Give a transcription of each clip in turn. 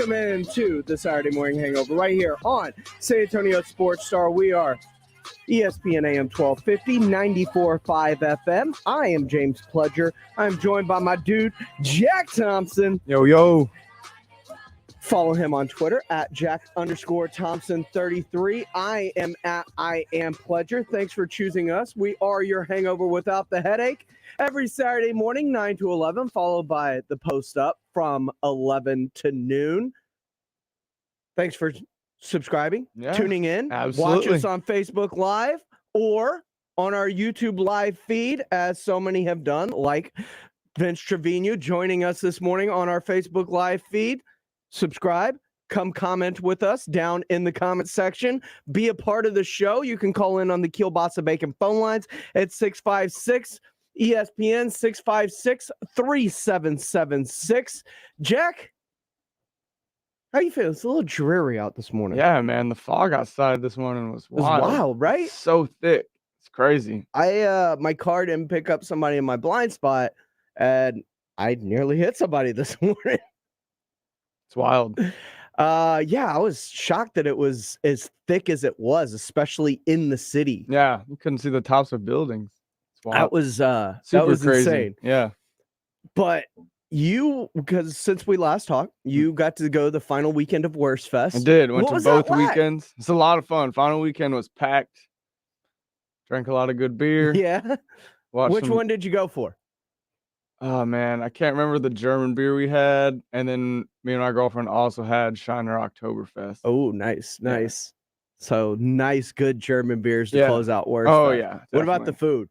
Welcome into the Saturday Morning Hangover right here on San Antonio Sports Star. We are ESPN AM 1250, 94.5 FM. I am James Pledger. I'm joined by my dude, Jack Thompson. Yo. Follow him on Twitter at Jack_Thompson33. I am at I Am Pledger. Thanks for choosing us. We are your hangover without the headache. Every Saturday morning, 9 to 11, followed by the post up from 11 to noon. Thanks for subscribing, tuning in. Absolutely. Watch us on Facebook Live or on our YouTube live feed, as so many have done, like Vince Trevino joining us this morning on our Facebook Live feed. Subscribe, come comment with us down in the comment section. Be a part of the show. You can call in on the Kielbasa Bacon phone lines at 656 ESPN 656-3776. Jack, how you feeling? It's a little dreary out this morning. Yeah, man. The fog outside this morning was wild. It was wild, right? It's so thick. It's crazy. My car didn't pick up somebody in my blind spot, and I nearly hit somebody this morning. It's wild. Yeah, I was shocked that it was as thick as it was, especially in the city. Yeah, you couldn't see the tops of buildings. It's wild. That was crazy. Insane. Yeah. But because since we last talked, you got to go the final weekend of Worst Fest. I did. Went to both weekends. It's a lot of fun. Final weekend was packed. Drank a lot of good beer. Yeah. Which one did you go for? Oh, man, I can't remember the German beer we had. And then me and my girlfriend also had Shiner Oktoberfest. Oh, nice. Yeah. So nice, good German beers to close out Worst Fest. Yeah. Definitely. What about the food?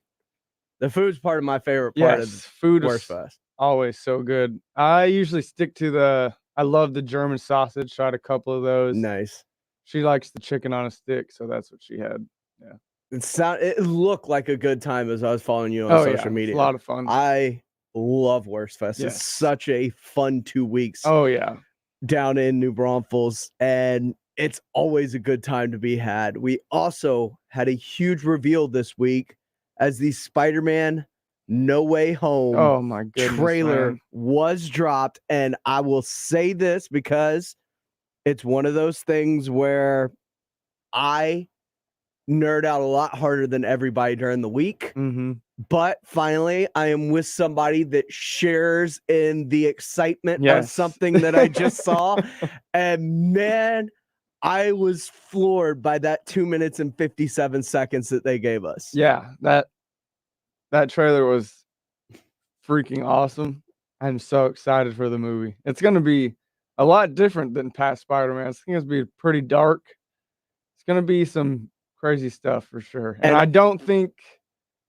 The food's part of my favorite part of food Worst Fest. Always so good. I usually stick to I love the German sausage. Tried a couple of those. Nice. She likes the chicken on a stick, so that's what she had. Yeah. It looked like a good time as I was following you on social media. It's a lot of fun. I love Worst Fest. Yes. It's such a fun 2 weeks. Oh, yeah. Down in New Braunfels, and it's always a good time to be had. We also had a huge reveal this week as the Spider-Man No Way Home trailer was dropped, and I will say this because it's one of those things where I nerd out a lot harder than everybody during the week. Mm-hmm. But finally, I am with somebody that shares in the excitement of something that I just saw. And man, I was floored by that 2 minutes and 57 seconds that they gave us. Yeah, that trailer was freaking awesome. I'm so excited for the movie. It's going to be a lot different than past Spider-Man. It's going to be pretty dark. It's going to be some crazy stuff for sure. And I don't think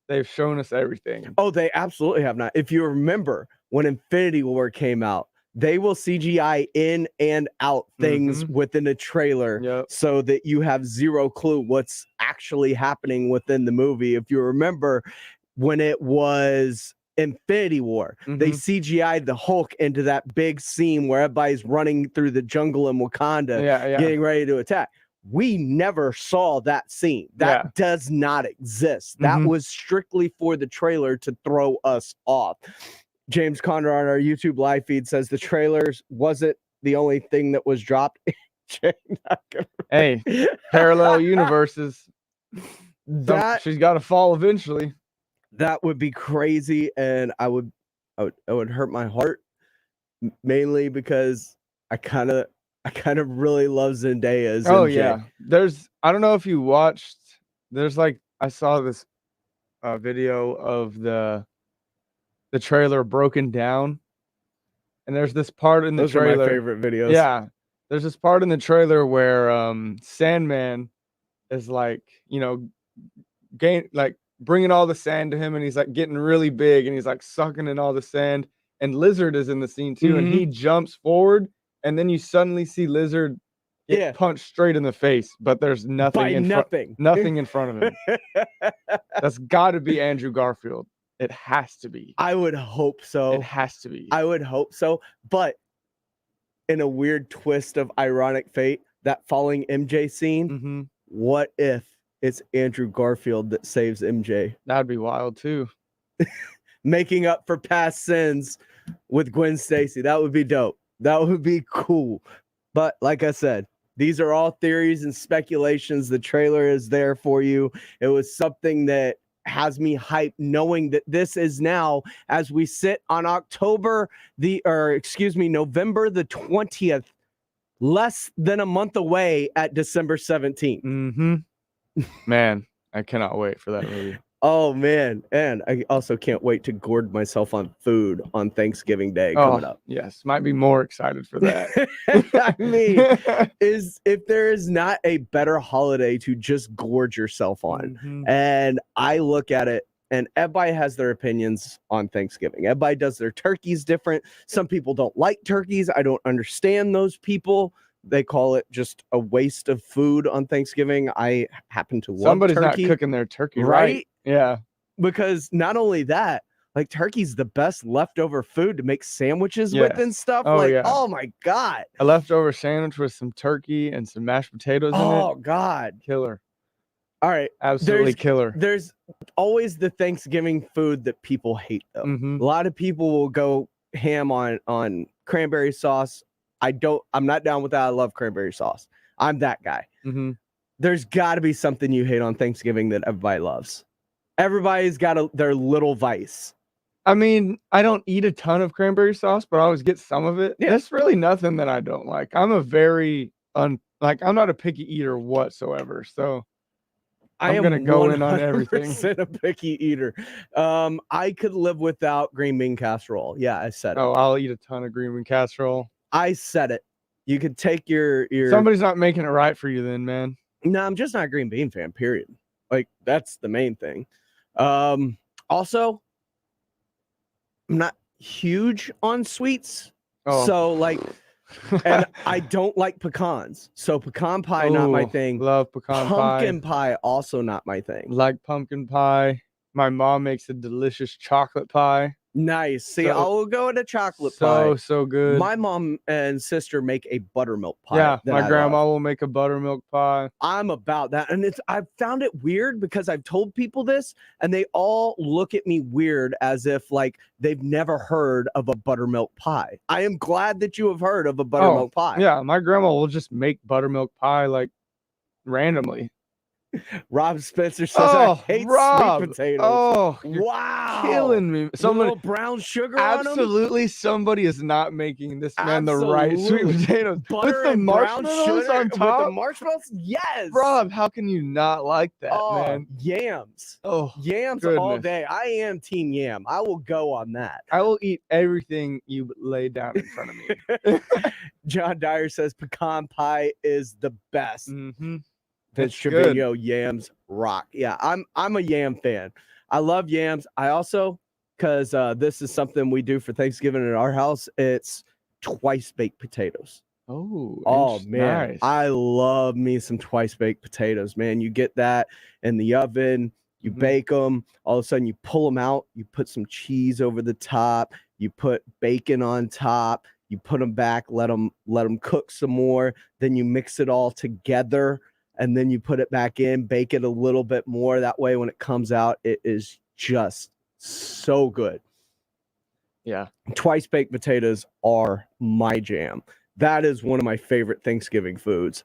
they've shown us everything. Oh, they absolutely have not. If you remember when Infinity War came out, they will CGI in and out things within a trailer so that you have zero clue what's actually happening within the movie. If you remember when it was Infinity War, they CGI'd the Hulk into that big scene where everybody's running through the jungle in Wakanda, getting ready to attack. We never saw that scene. That does not exist. That was strictly for the trailer to throw us off. James Conner on our YouTube live feed says the trailers wasn't the only thing that was dropped. Hey, parallel universes. She's got to fall eventually. That would be crazy, and I would hurt my heart mainly because I kind of really love Zendaya as MJ. Oh yeah, I don't know if you watched. I saw this video of the trailer broken down, and there's this part in the trailer. Those are my favorite videos. Yeah, there's this part in the trailer where Sandman is bringing all the sand to him, and he's like getting really big, and he's like sucking in all the sand. And Lizard is in the scene too, and he jumps forward, and then you suddenly see Lizard get punched straight in the face, but there's nothing in front of him. That's got to be Andrew Garfield. It has to be. I would hope so. It has to be. I would hope so. But in a weird twist of ironic fate, that falling MJ scene, what if it's Andrew Garfield that saves MJ? That'd be wild too. Making up for past sins with Gwen Stacy. That would be dope. That would be cool. But like I said, these are all theories and speculations. The trailer is there for you. It was something that has me hyped, knowing that this is now, as we sit on November the 20th, less than a month away at December 17th. Man, I cannot wait for that movie. Oh, man. And I also can't wait to gorge myself on food on Thanksgiving Day coming up. Yes, might be more excited for that. I mean, if there is not a better holiday to just gorge yourself on. And I look at it, and everybody has their opinions on Thanksgiving. Everybody does their turkeys different. Some people don't like turkeys. I don't understand those people. They call it just a waste of food on Thanksgiving. I happen to love Somebody's turkey. Not cooking their turkey, right? Yeah. Because not only that, like turkey's the best leftover food to make sandwiches with and stuff. Oh my God. A leftover sandwich with some turkey and some mashed potatoes in it. Oh God. Killer. All right. Absolutely killer. There's always the Thanksgiving food that people hate though. A lot of people will go ham on cranberry sauce. I'm not down with that. I love cranberry sauce. I'm that guy. There's got to be something you hate on Thanksgiving that everybody loves. Everybody's got their little vice. I mean, I don't eat a ton of cranberry sauce, but I always get some of it. Yeah. That's really nothing that I don't like. I'm a very I'm not a picky eater whatsoever. So I'm gonna go in on everything. A picky eater. I could live without green bean casserole. Yeah, I said it. Oh, I'll eat a ton of green bean casserole. I said it. You could take your Somebody's not making it right for you then, man. No, I'm just not a green bean fan, period. Like, that's the main thing. Also, I'm not huge on sweets. So, like, and I don't like pecans. So, pecan pie, not my thing. Love pecan pie. Pumpkin pie, also not my thing. Like pumpkin pie. My mom makes a delicious chocolate pie. Nice. See, I'll go with a chocolate pie. So good. My mom and sister make a buttermilk pie. Yeah, my grandma will make a buttermilk pie. I'm about that. And I've found it weird because I've told people this and they all look at me weird as if like they've never heard of a buttermilk pie. I am glad that you have heard of a buttermilk pie. Yeah, my grandma will just make buttermilk pie like randomly. Rob Spencer says, I hate sweet potatoes. Oh, wow. Killing me. Little brown sugar on them? Absolutely, somebody is not making this man the right sweet potatoes. Butter with the and marshmallows brown on top? With the marshmallows? Yes. Rob, how can you not like that, man? Yams. Oh, yams all day. I am team yam. I will go on that. I will eat everything you lay down in front of me. John Dyer says pecan pie is the best. Vince That's Trevino, yams rock. Yeah, I'm a yam fan. I love yams. I also, because this is something we do for Thanksgiving at our house, it's twice baked potatoes. Oh man, nice. I love me some twice baked potatoes, man. You get that in the oven, you bake them, all of a sudden you pull them out, you put some cheese over the top, you put bacon on top, you put them back, let them cook some more, then you mix it all together. And then you put it back in, bake it a little bit more. That way, when it comes out, it is just so good. Yeah. Twice baked potatoes are my jam. That is one of my favorite Thanksgiving foods.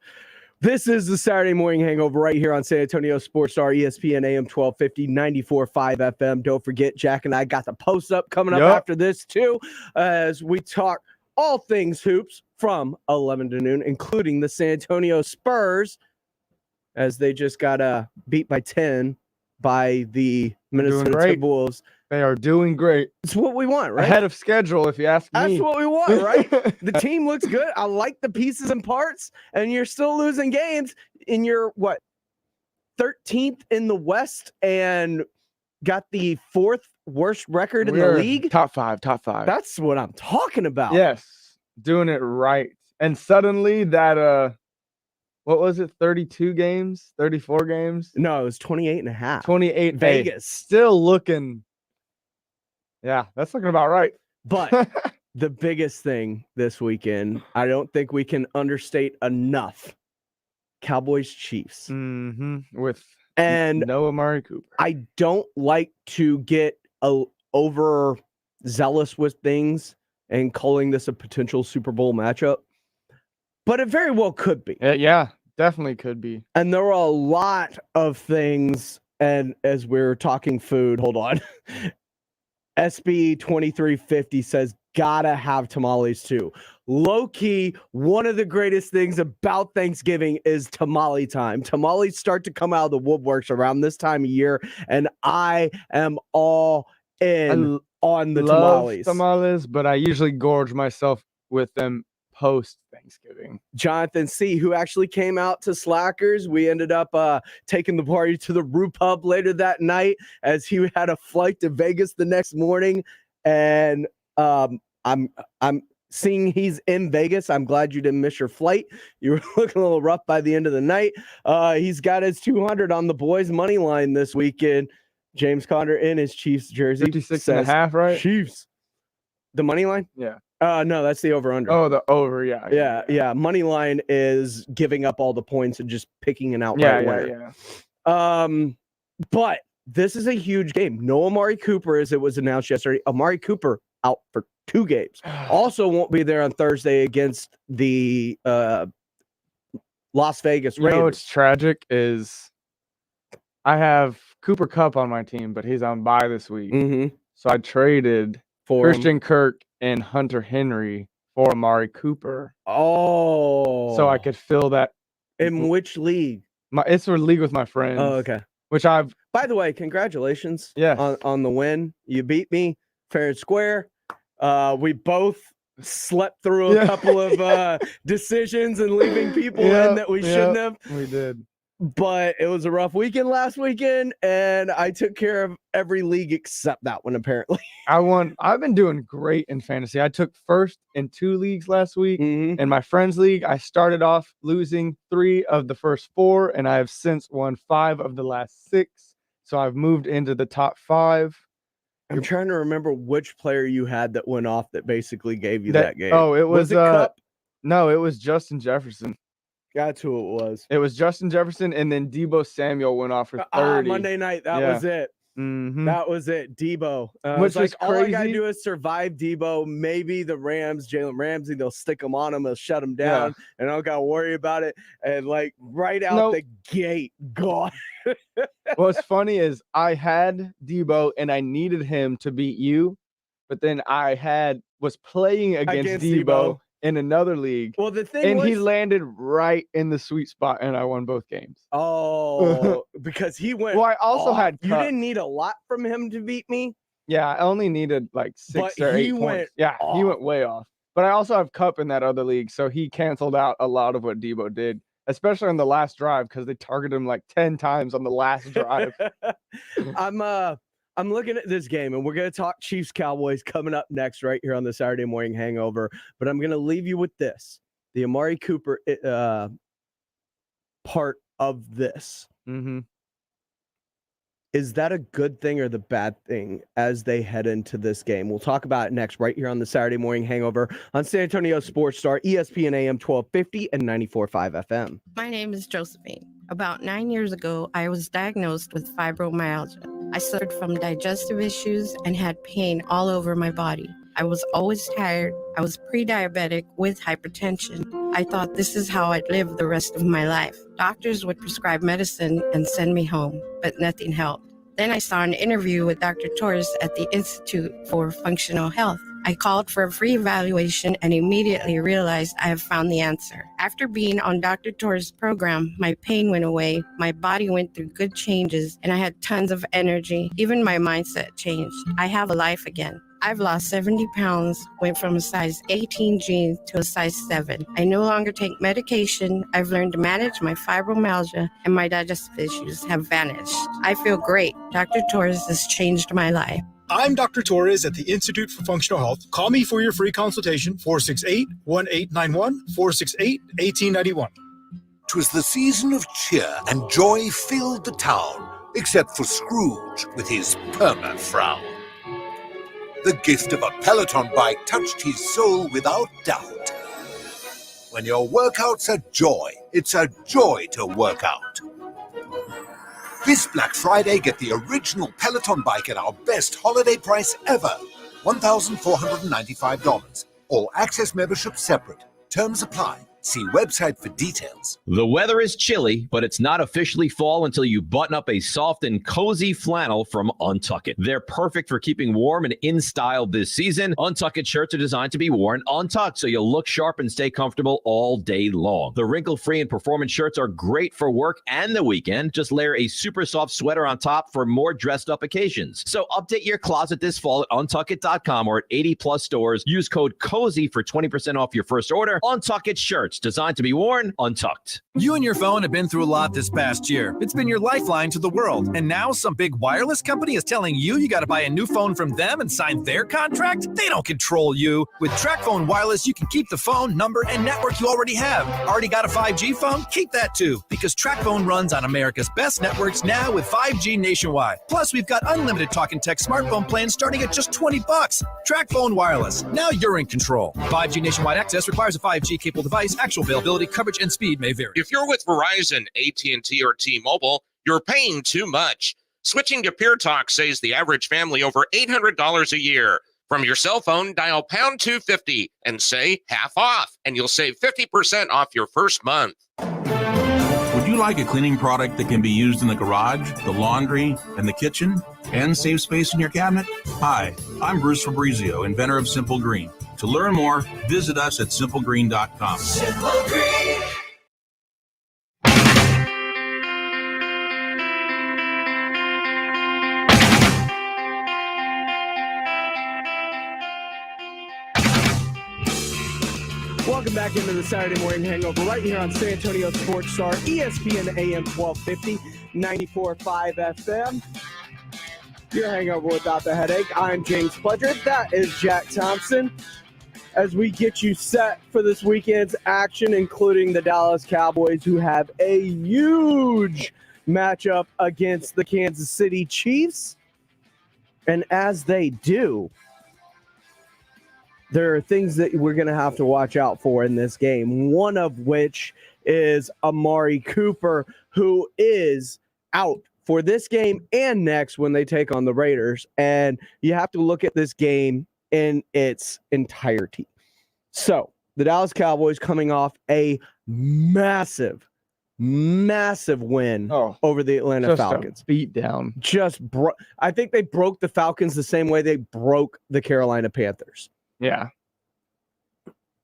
This is the Saturday Morning Hangover right here on San Antonio Sports Star, ESPN AM 1250, 94.5 FM. Don't forget, Jack and I got the post up coming up after this, too, as we talk all things hoops from 11 to noon, including the San Antonio Spurs, as they just got beat by 10 by the Minnesota Timberwolves. They are doing great. It's what we want, right? Ahead of schedule, if you ask me. That's what we want, right? The team looks good. I like the pieces and parts, and you're still losing games in your, 13th in the West and got the 4th worst record in the league? Top five. That's what I'm talking about. Yes, doing it right. And suddenly that what was it? 32 games, 34 games? No, it was 28 and a half. 28 Vegas. Still looking. Yeah, that's looking about right. But the biggest thing this weekend, I don't think we can understate enough. Cowboys Chiefs. With no Amari Cooper. I don't like to get over zealous with things and calling this a potential Super Bowl matchup. but it very well could be. Yeah, definitely could be. And there are a lot of things. And as we're talking food, hold on. SB 2350 says, gotta have tamales too. Low key, one of the greatest things about Thanksgiving is tamale time. Tamales start to come out of the woodworks around this time of year, and I am all in on the tamales, but I usually gorge myself with them post Thanksgiving. Jonathan C., who actually came out to Slackers, we ended up taking the party to the Brew Pub later that night as he had a flight to Vegas the next morning, and I'm seeing he's in Vegas. I'm glad you didn't miss your flight. You were looking a little rough by the end of the night. He's got his 200 on the boys' money line this weekend. James Conner in his Chiefs jersey. 56.5, right? Chiefs. The money line? Yeah. No, that's the over-under. Oh, the over, yeah. Yeah. Money line is giving up all the points and just picking an outright winner. Yeah. But this is a huge game. No Amari Cooper, as it was announced yesterday. Amari Cooper out for 2 games. Also won't be there on Thursday against the Las Vegas Raiders. You know what's tragic is I have Cooper Kupp on my team, but he's on bye this week. Mm-hmm. So I traded for Christian Kirk and Hunter Henry for Amari Cooper. Oh. So I could fill that. In which league? It's a league with my friends. Oh, okay. Which I've. By the way, congratulations. Yes. On the win. You beat me fair and square. We both slept through a couple of decisions and leaving people in that we shouldn't have. We did. But it was a rough weekend last weekend, and I took care of every league except that one, apparently. I won. I've been doing great in fantasy. I took first in 2 leagues last week. Mm-hmm. In my friends league, I started off losing 3 of the first 4, and I have since won 5 of the last 6. So I've moved into the top 5. I'm trying to remember which player you had that went off that basically gave you that game. Oh, it was it Kupp? No, it was Justin Jefferson. That's who it was. It was Justin Jefferson, and then Debo Samuel went off for 30. Monday night. That was it. Mm-hmm. That was it. Debo. Which was crazy. All I gotta do is survive Debo. Maybe the Rams, Jalen Ramsey, they'll stick him on him, they'll shut him down, and I don't gotta worry about it. And like right out the gate, gone. What's funny is I had Debo and I needed him to beat you, but then I was playing against Debo in another league. Well, the thing he landed right in the sweet spot, and I won both games. Oh, because he went. Well, I also had. You didn't need a lot from him to beat me. Yeah, I only needed like 6 or 8 points. Yeah, he went way off. But I also have Kupp in that other league, so he canceled out a lot of what Debo did, especially on the last drive because they targeted him like 10 times on the last drive. I'm looking at this game, and we're going to talk Chiefs Cowboys coming up next right here on the Saturday Morning Hangover. But I'm going to leave you with this. The Amari Cooper part of this. Mm-hmm. Is that a good thing or the bad thing as they head into this game? We'll talk about it next right here on the Saturday Morning Hangover on San Antonio Sports Star, ESPN AM 1250 and 94.5 FM. My name is Josephine. About 9 years ago, I was diagnosed with fibromyalgia. I suffered from digestive issues and had pain all over my body. I was always tired. I was pre-diabetic with hypertension. I thought this is how I'd live the rest of my life. Doctors would prescribe medicine and send me home, but nothing helped. Then I saw an interview with Dr. Torres at the Institute for Functional Health. I called for a free evaluation and immediately realized I have found the answer. After being on Dr. Torres' program, my pain went away, my body went through good changes, and I had tons of energy. Even my mindset changed. I have a life again. I've lost 70 pounds, went from a size 18 jeans to a size 7. I no longer take medication. I've learned to manage my fibromyalgia, and my digestive issues have vanished. I feel great. Dr. Torres has changed my life. I'm Dr. Torres at the Institute for Functional Health. Call me for your free consultation, 468-1891, 468-1891. 'Twas the season of cheer, and joy filled the town, except for Scrooge with his perma-frown. The gift of a Peloton bike touched his soul without doubt. When your workout's a joy, it's a joy to work out. This Black Friday, get the original Peloton bike at our best holiday price ever, $1,495. All access membership separate. Terms apply. See website for details. The weather is chilly, but it's not officially fall until you button up a soft and cozy flannel from Untuckit. They're perfect for keeping warm and in style this season. Untuckit shirts are designed to be worn untucked, so you'll look sharp and stay comfortable all day long. The wrinkle-free and performance shirts are great for work and the weekend. Just layer a super soft sweater on top for more dressed-up occasions. So update your closet this fall at untuckit.com or at 80-plus stores. Use code COZY for 20% off your first order. Untuckit shirts, designed to be worn untucked. You and your phone have been through a lot this past year. It's been your lifeline to the world. And now some big wireless company is telling you got to buy a new phone from them and sign their contract? They don't control you. With TracFone Wireless, you can keep the phone, number, and network you already have. Already got a 5G phone? Keep that too, because TracFone runs on America's best networks now with 5G nationwide. Plus, we've got unlimited talk and text smartphone plans starting at just $20. TracFone Wireless. Now you're in control. 5G nationwide access requires a 5G capable device. Actual availability, coverage, and speed may vary. If you're with Verizon, AT&T, or T-Mobile, you're paying too much. Switching to Pure Talk saves the average family over $800 a year. From your cell phone, dial pound 250 and say half off, and you'll save 50% off your first month. Would you like a cleaning product that can be used in the garage, the laundry, and the kitchen, and save space in your cabinet? Hi, I'm Bruce Fabrizio, inventor of Simple Green. To learn more, visit us at simplegreen.com. Simple Green. Welcome back into the Saturday Morning Hangover right here on San Antonio Sports Star, ESPN AM 1250, 94.5 FM. Your Hangover without the headache. I'm James Pledger. That is Jack Thompson. As we get you set for this weekend's action, including the Dallas Cowboys, who have a huge matchup against the Kansas City Chiefs. And as they do, there are things that we're going to have to watch out for in this game, one of which is Amari Cooper, who is out for this game and next when they take on the Raiders. And you have to look at this game in its entirety. So the Dallas Cowboys coming off a massive win over the Atlanta Falcons. Beat down. I think they broke the Falcons the same way they broke the Carolina Panthers. Yeah.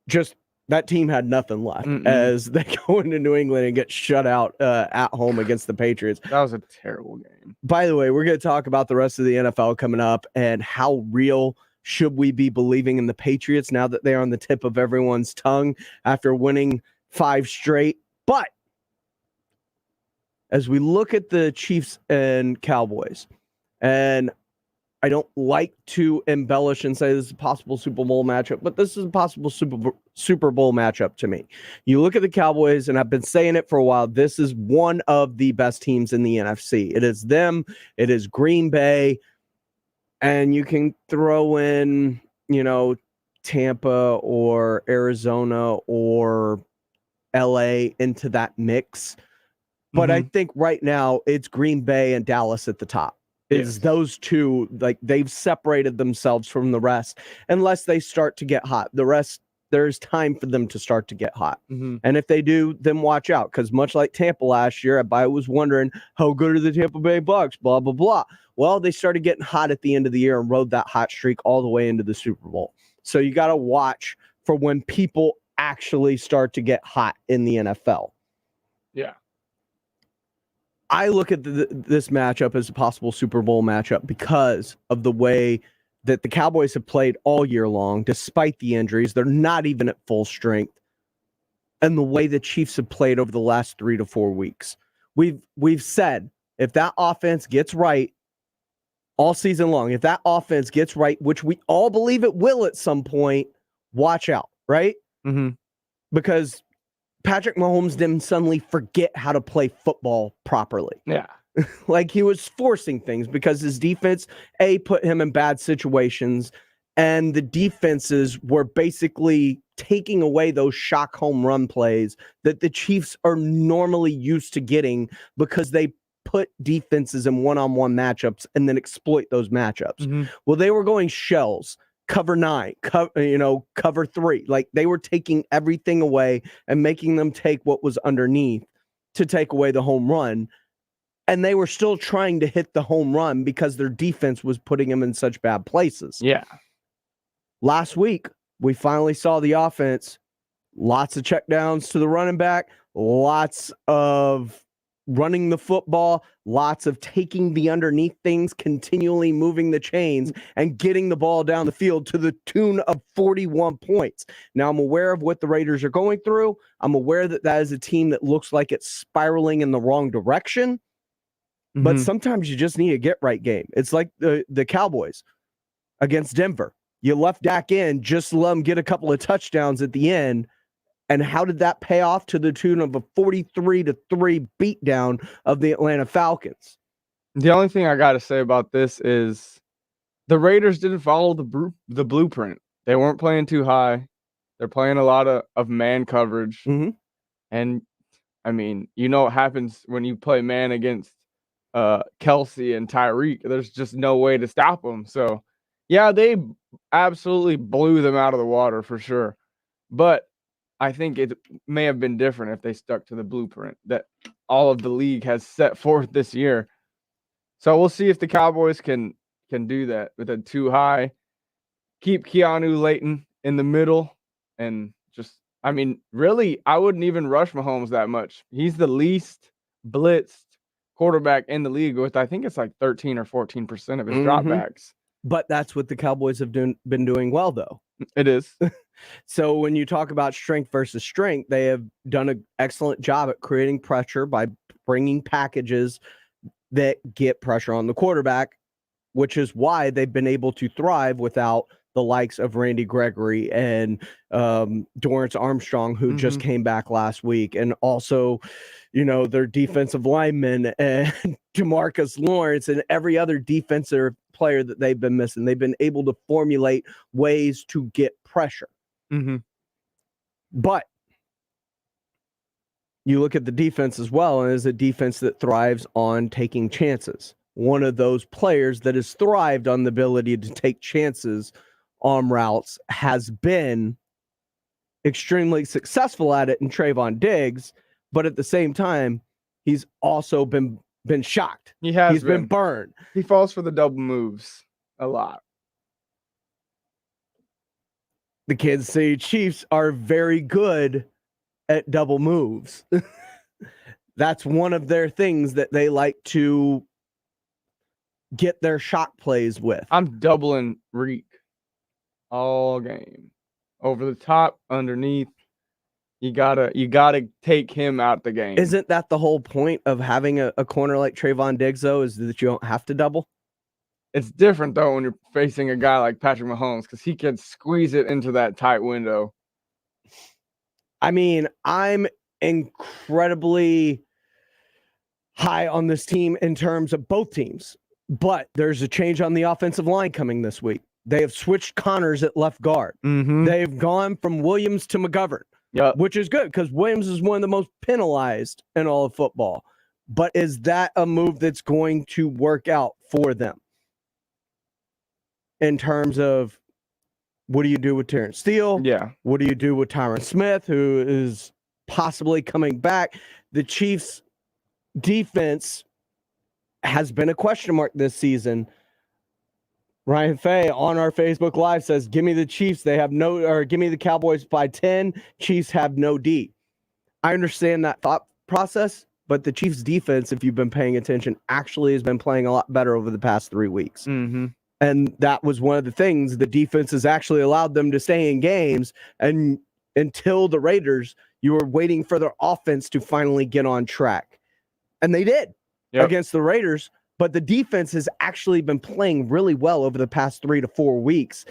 Just that team had nothing left as they go into New England and get shut out at home against the Patriots. That was a terrible game. By the way, we're going to talk about the rest of the NFL coming up and how real should we be believing in the Patriots now that they're on the tip of everyone's tongue after winning 5 straight. But as we look at the Chiefs and Cowboys, and I don't like to embellish and say this is a possible Super Bowl matchup, but this is a possible Super Bowl matchup to me. You look at the Cowboys, and I've been saying it for a while, this is one of the best teams in the NFC. It is them. It is Green Bay. And you can throw in, Tampa or Arizona or LA into that mix. But I think right now it's Green Bay and Dallas at the top. Is those two, like, they've separated themselves from the rest unless they start to get hot. The rest, there's time for them to start to get hot. And if they do, then watch out, because much like Tampa last year, everybody was wondering how good are the Tampa Bay Bucks, blah, blah, blah. Well, they started getting hot at the end of the year and rode that hot streak all the way into the Super Bowl. So you got to watch for when people actually start to get hot in the NFL. Yeah. I look at this matchup as a possible Super Bowl matchup because of the way that the Cowboys have played all year long, despite the injuries. They're not even at full strength. And the way the Chiefs have played over the last 3 to 4 weeks. We've said, if that offense gets right all season long, if that offense gets right, which we all believe it will at some point, watch out, right? Because Patrick Mahomes didn't suddenly forget how to play football properly. Yeah. Like, he was forcing things because his defense, put him in bad situations, and the defenses were basically taking away those shock home run plays that the Chiefs are normally used to getting because they put defenses in one-on-one matchups and then exploit those matchups. Well, they were going shells cover 9, cover 3. Like, they were taking everything away and making them take what was underneath to take away the home run. And they were still trying to hit the home run because their defense was putting them in such bad places. Yeah. Last week, we finally saw the offense. Lots of checkdowns to the running back, lots of running the football, lots of taking the underneath things, continually moving the chains, and getting the ball down the field to the tune of 41 points. Now, I'm aware of what the Raiders are going through. I'm aware that that is a team that looks like it's spiraling in the wrong direction. Mm-hmm. But sometimes you just need a get-right game. It's like the Cowboys against Denver. You left Dak in, just let him get a couple of touchdowns at the end. And how did that pay off? To the tune of a 43-3 beatdown of the Atlanta Falcons. The only thing I got to say about this is the Raiders didn't follow the blueprint. They weren't playing too high. They're playing a lot of man coverage. Mm-hmm. And, I mean, you know what happens when you play man against Kelsey and Tyreek. There's just no way to stop them. So, yeah, they absolutely blew them out of the water for sure. But I think it may have been different if they stuck to the blueprint that all of the league has set forth this year. So we'll see if the Cowboys can do that with a too high. Keep Keanu Layton in the middle, and just, I mean, really, I wouldn't even rush Mahomes that much. He's the least blitzed quarterback in the league with, I think it's like 13 or 14% of his dropbacks. But that's what the Cowboys have been doing well, though. It is. So when you talk about strength versus strength, they have done an excellent job at creating pressure by bringing packages that get pressure on the quarterback, which is why they've been able to thrive without the likes of Randy Gregory and Dorrance Armstrong, who just came back last week. And also, their defensive linemen and DeMarcus Lawrence and every other defensive player that they've been missing. They've been able to formulate ways to get pressure. But you look at the defense as well, and it's a defense that thrives on taking chances. One of those players that has thrived on the ability to take chances on routes has been extremely successful at it in Trayvon Diggs, but at the same time, he's also been shocked. He's been burned. He falls for the double moves a lot. The Kansas City Chiefs are very good at double moves. That's one of their things that they like to get their shot plays with. I'm doubling Reek all game. Over the top, underneath. You gotta take him out the game. Isn't that the whole point of having a corner like Trayvon Diggs, though, is that you don't have to double? It's different, though, when you're facing a guy like Patrick Mahomes, because he can squeeze it into that tight window. I mean, I'm incredibly high on this team in terms of both teams, but there's a change on the offensive line coming this week. They have switched Connors at left guard. They've gone from Williams to McGovern, which is good because Williams is one of the most penalized in all of football. But is that a move that's going to work out for them? In terms of, what do you do with Terrence Steele? Yeah. What do you do with Tyron Smith, who is possibly coming back? The Chiefs' defense has been a question mark this season. Ryan Fay on our Facebook Live says, give me the Chiefs. Give me the Cowboys by 10. Chiefs have no D. I understand that thought process, but the Chiefs' defense, if you've been paying attention, actually has been playing a lot better over the past 3 weeks. And that was one of the things. The defense has actually allowed them to stay in games. And until the Raiders, you were waiting for their offense to finally get on track. And they did against the Raiders. But the defense has actually been playing really well over the past 3 to 4 weeks.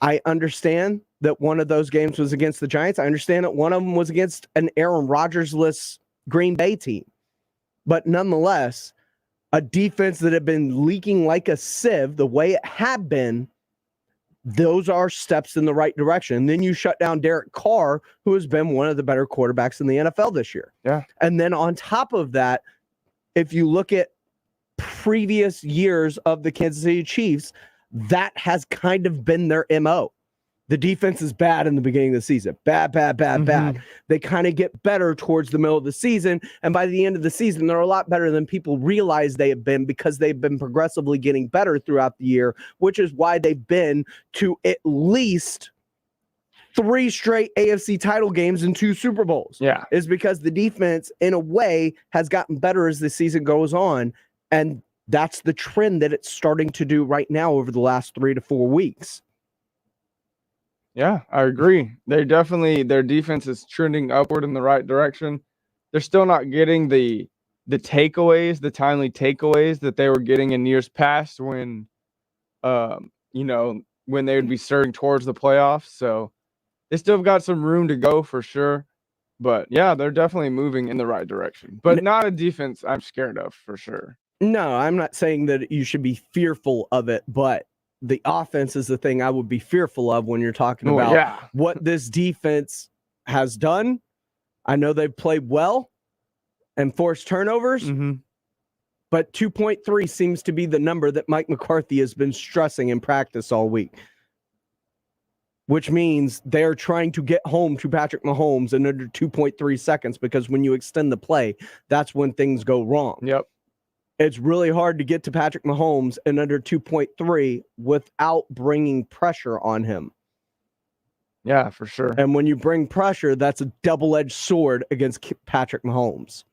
I understand that one of those games was against the Giants. I understand that one of them was against an Aaron Rodgers-less Green Bay team. But nonetheless, a defense that had been leaking like a sieve the way it had been, those are steps in the right direction. And then you shut down Derek Carr, who has been one of the better quarterbacks in the NFL this year. Yeah. And then on top of that, if you look at previous years of the Kansas City Chiefs, that has kind of been their MO. The defense is bad in the beginning of the season. Bad. They kind of get better towards the middle of the season. And by the end of the season, they're a lot better than people realize they have been, because they've been progressively getting better throughout the year, which is why they've been to at least 3 straight AFC title games and 2 Super Bowls. Yeah. Is because the defense, in a way, has gotten better as the season goes on. And that's the trend that it's starting to do right now over the last 3 to 4 weeks. Yeah, I agree. Their defense is trending upward in the right direction. They're still not getting the takeaways, the timely takeaways that they were getting in years past when when they would be surging towards the playoffs. So they still have got some room to go for sure. But yeah, they're definitely moving in the right direction. But not a defense I'm scared of for sure. No, I'm not saying that you should be fearful of it, but the offense is the thing I would be fearful of when you're talking about what this defense has done. I know they've played well and forced turnovers, but 2.3 seems to be the number that Mike McCarthy has been stressing in practice all week, which means they're trying to get home to Patrick Mahomes in under 2.3 seconds, because when you extend the play, that's when things go wrong. Yep. It's really hard to get to Patrick Mahomes in under 2.3 without bringing pressure on him. Yeah, for sure. And when you bring pressure, that's a double-edged sword against Patrick Mahomes.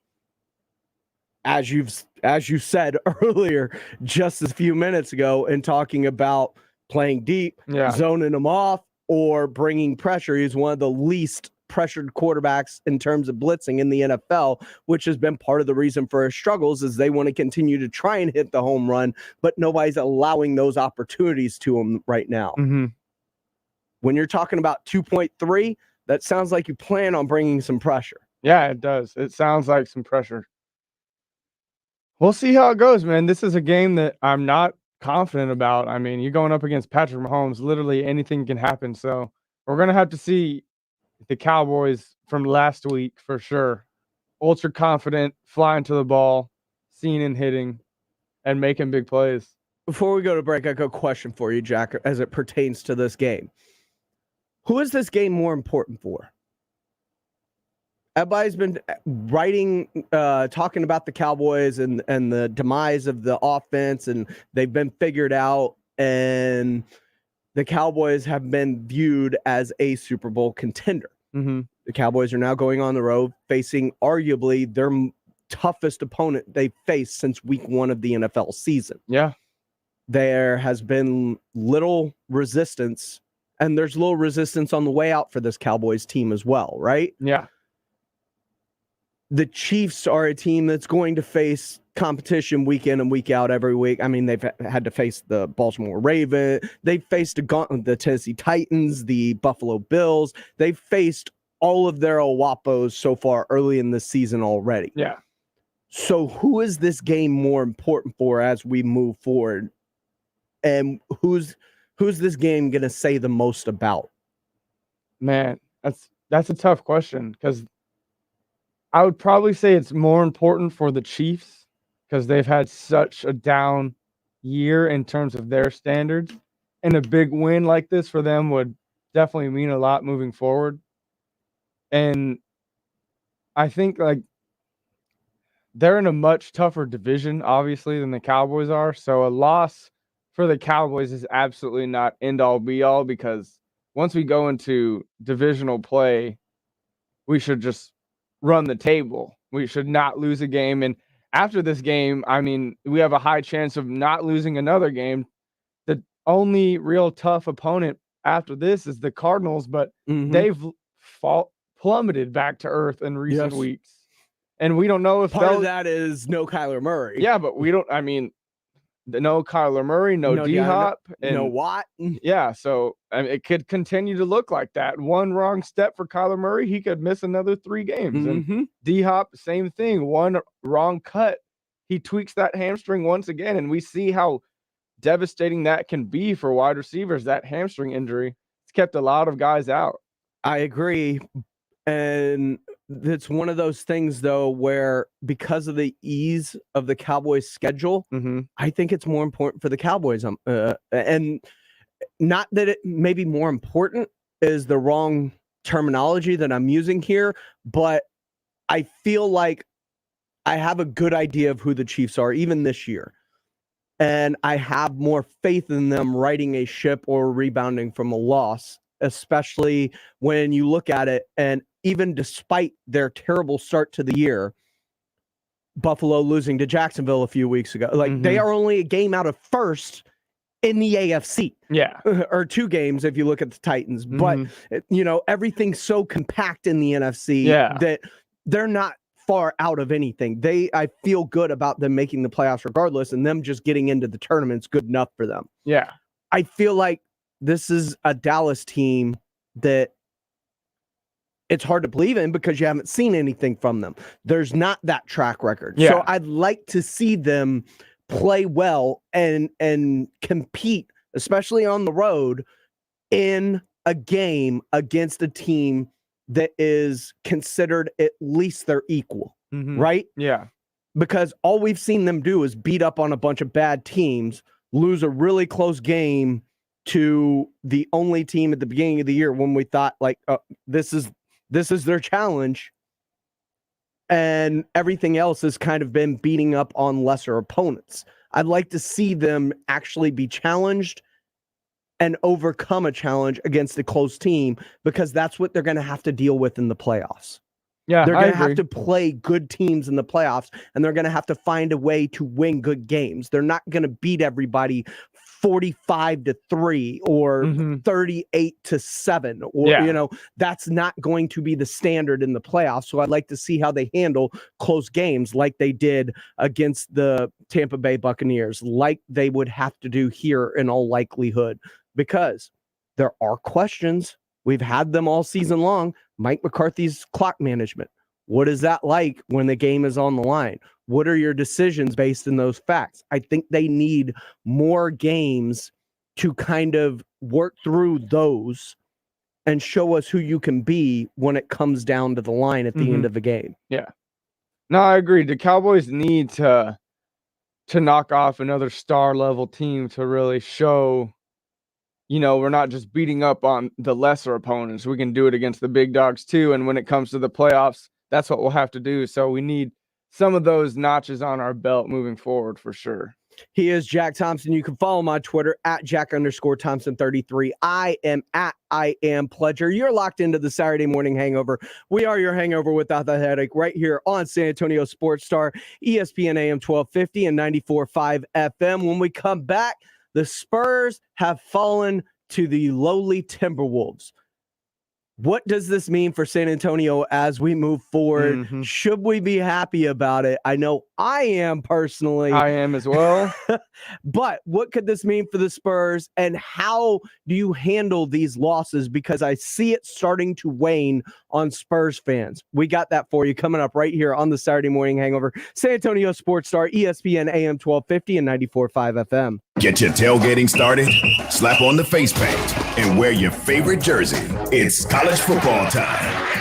As you said earlier, just a few minutes ago, in talking about playing deep, zoning him off, or bringing pressure, he's one of the least pressured quarterbacks in terms of blitzing in the NFL, which has been part of the reason for his struggles, is they want to continue to try and hit the home run, but nobody's allowing those opportunities to him right now. When you're talking about 2.3, that sounds like you plan on bringing some pressure. Yeah, it does. It sounds like some pressure. We'll see how it goes, man. This is a game that I'm not confident about. I mean, you're going up against Patrick Mahomes. Literally anything can happen. So we're going to have to see the Cowboys from last week for sure. Ultra confident, flying to the ball, seeing and hitting, and making big plays. Before we go to break, I got a question for you, Jack, as it pertains to this game. Who is this game more important for? Everybody's been talking about the Cowboys and the demise of the offense, and they've been figured out, and the Cowboys have been viewed as a Super Bowl contender. The Cowboys are now going on the road, facing arguably their toughest opponent they've faced since week 1 of the NFL season. Yeah. There has been little resistance, and there's little resistance on the way out for this Cowboys team as well, right? Yeah. The Chiefs are a team that's going to face competition week in and week out every week. I mean, they've had to face the Baltimore Ravens. They've faced the Tennessee Titans, the Buffalo Bills. They've faced all of their Owapos so far early in the season already. Yeah. So who is this game more important for as we move forward? And who's this game going to say the most about? Man, that's a tough question, because I would probably say it's more important for the Chiefs, because they've had such a down year in terms of their standards, and a big win like this for them would definitely mean a lot moving forward. And I think they're in a much tougher division, obviously, than the Cowboys are. So a loss for the Cowboys is absolutely not end all be all, because once we go into divisional play, we should just run the table. We should not lose a game. And after this game, I mean, we have a high chance of not losing another game. The only real tough opponent after this is the Cardinals, but they've plummeted back to earth in recent weeks. And we don't know if part of that is no Kyler Murray. Yeah, but we don't, I mean, no Kyler Murray, no D-Hop, no Watt. Yeah, so I mean, it could continue to look like that. One wrong step for Kyler Murray, he could miss another 3 games. And D-Hop, same thing. One wrong cut, he tweaks that hamstring once again, and we see how devastating that can be for wide receivers. That hamstring injury, it's kept a lot of guys out. I agree. And It's one of those things, though, where because of the ease of the Cowboys' schedule, I think it's more important for the Cowboys. And not that it may be more important is the wrong terminology that I'm using here, but I feel like I have a good idea of who the Chiefs are, even this year. And I have more faith in them righting a ship or rebounding from a loss, especially when you look at it. And even despite their terrible start to the year, Buffalo losing to Jacksonville a few weeks ago, like they are only a game out of first in the AFC. Yeah. Or 2 games if you look at the Titans. But, everything's so compact in the NFC that they're not far out of anything. I feel good about them making the playoffs regardless, and them just getting into the tournament's good enough for them. Yeah. I feel like this is a Dallas team that it's hard to believe in because you haven't seen anything from them. There's not that track record. Yeah. So I'd like to see them play well and compete, especially on the road, in a game against a team that is considered at least their equal, right? Yeah. Because all we've seen them do is beat up on a bunch of bad teams, lose a really close game to the only team at the beginning of the year when we thought like, this is their challenge. And everything else has kind of been beating up on lesser opponents. I'd like to see them actually be challenged and overcome a challenge against a close team, because that's what they're going to have to deal with in the playoffs. Yeah, they're going to have to play good teams in the playoffs, and they're going to have to find a way to win good games. They're not going to beat everybody 45-3 or 38-7, or that's not going to be the standard in the playoffs. So I'd like to see how they handle close games like they did against the Tampa Bay Buccaneers, like they would have to do here in all likelihood, because there are questions. We've had them all season long. Mike McCarthy's clock management. What is that like when the game is on the line? What are your decisions based in those facts? I think they need more games to kind of work through those and show us who you can be when it comes down to the line at the end of the game. Yeah. No, I agree. The Cowboys need to knock off another star level team to really show, we're not just beating up on the lesser opponents. We can do it against the big dogs too. And when it comes to the playoffs, that's what we'll have to do. So we need some of those notches on our belt moving forward for sure. He is Jack Thompson. You can follow him on Twitter at Jack_Thompson33. I am at I Am Pledger. You're locked into the Saturday Morning Hangover. We are your hangover without the headache right here on San Antonio Sports Star, ESPN AM 1250 and 94.5 FM. When we come back, the Spurs have fallen to the lowly Timberwolves. What does this mean for San Antonio as we move forward? Should we be happy about it? I know I am personally. I am as well. But what could this mean for the Spurs, and how do you handle these losses? Because I see it starting to wane on Spurs fans. We got that for you coming up right here on the Saturday Morning Hangover. San Antonio Sports Star, ESPN AM 1250 and 94.5 FM. Get your tailgating started, slap on the face paint, and wear your favorite jersey. It's college football time.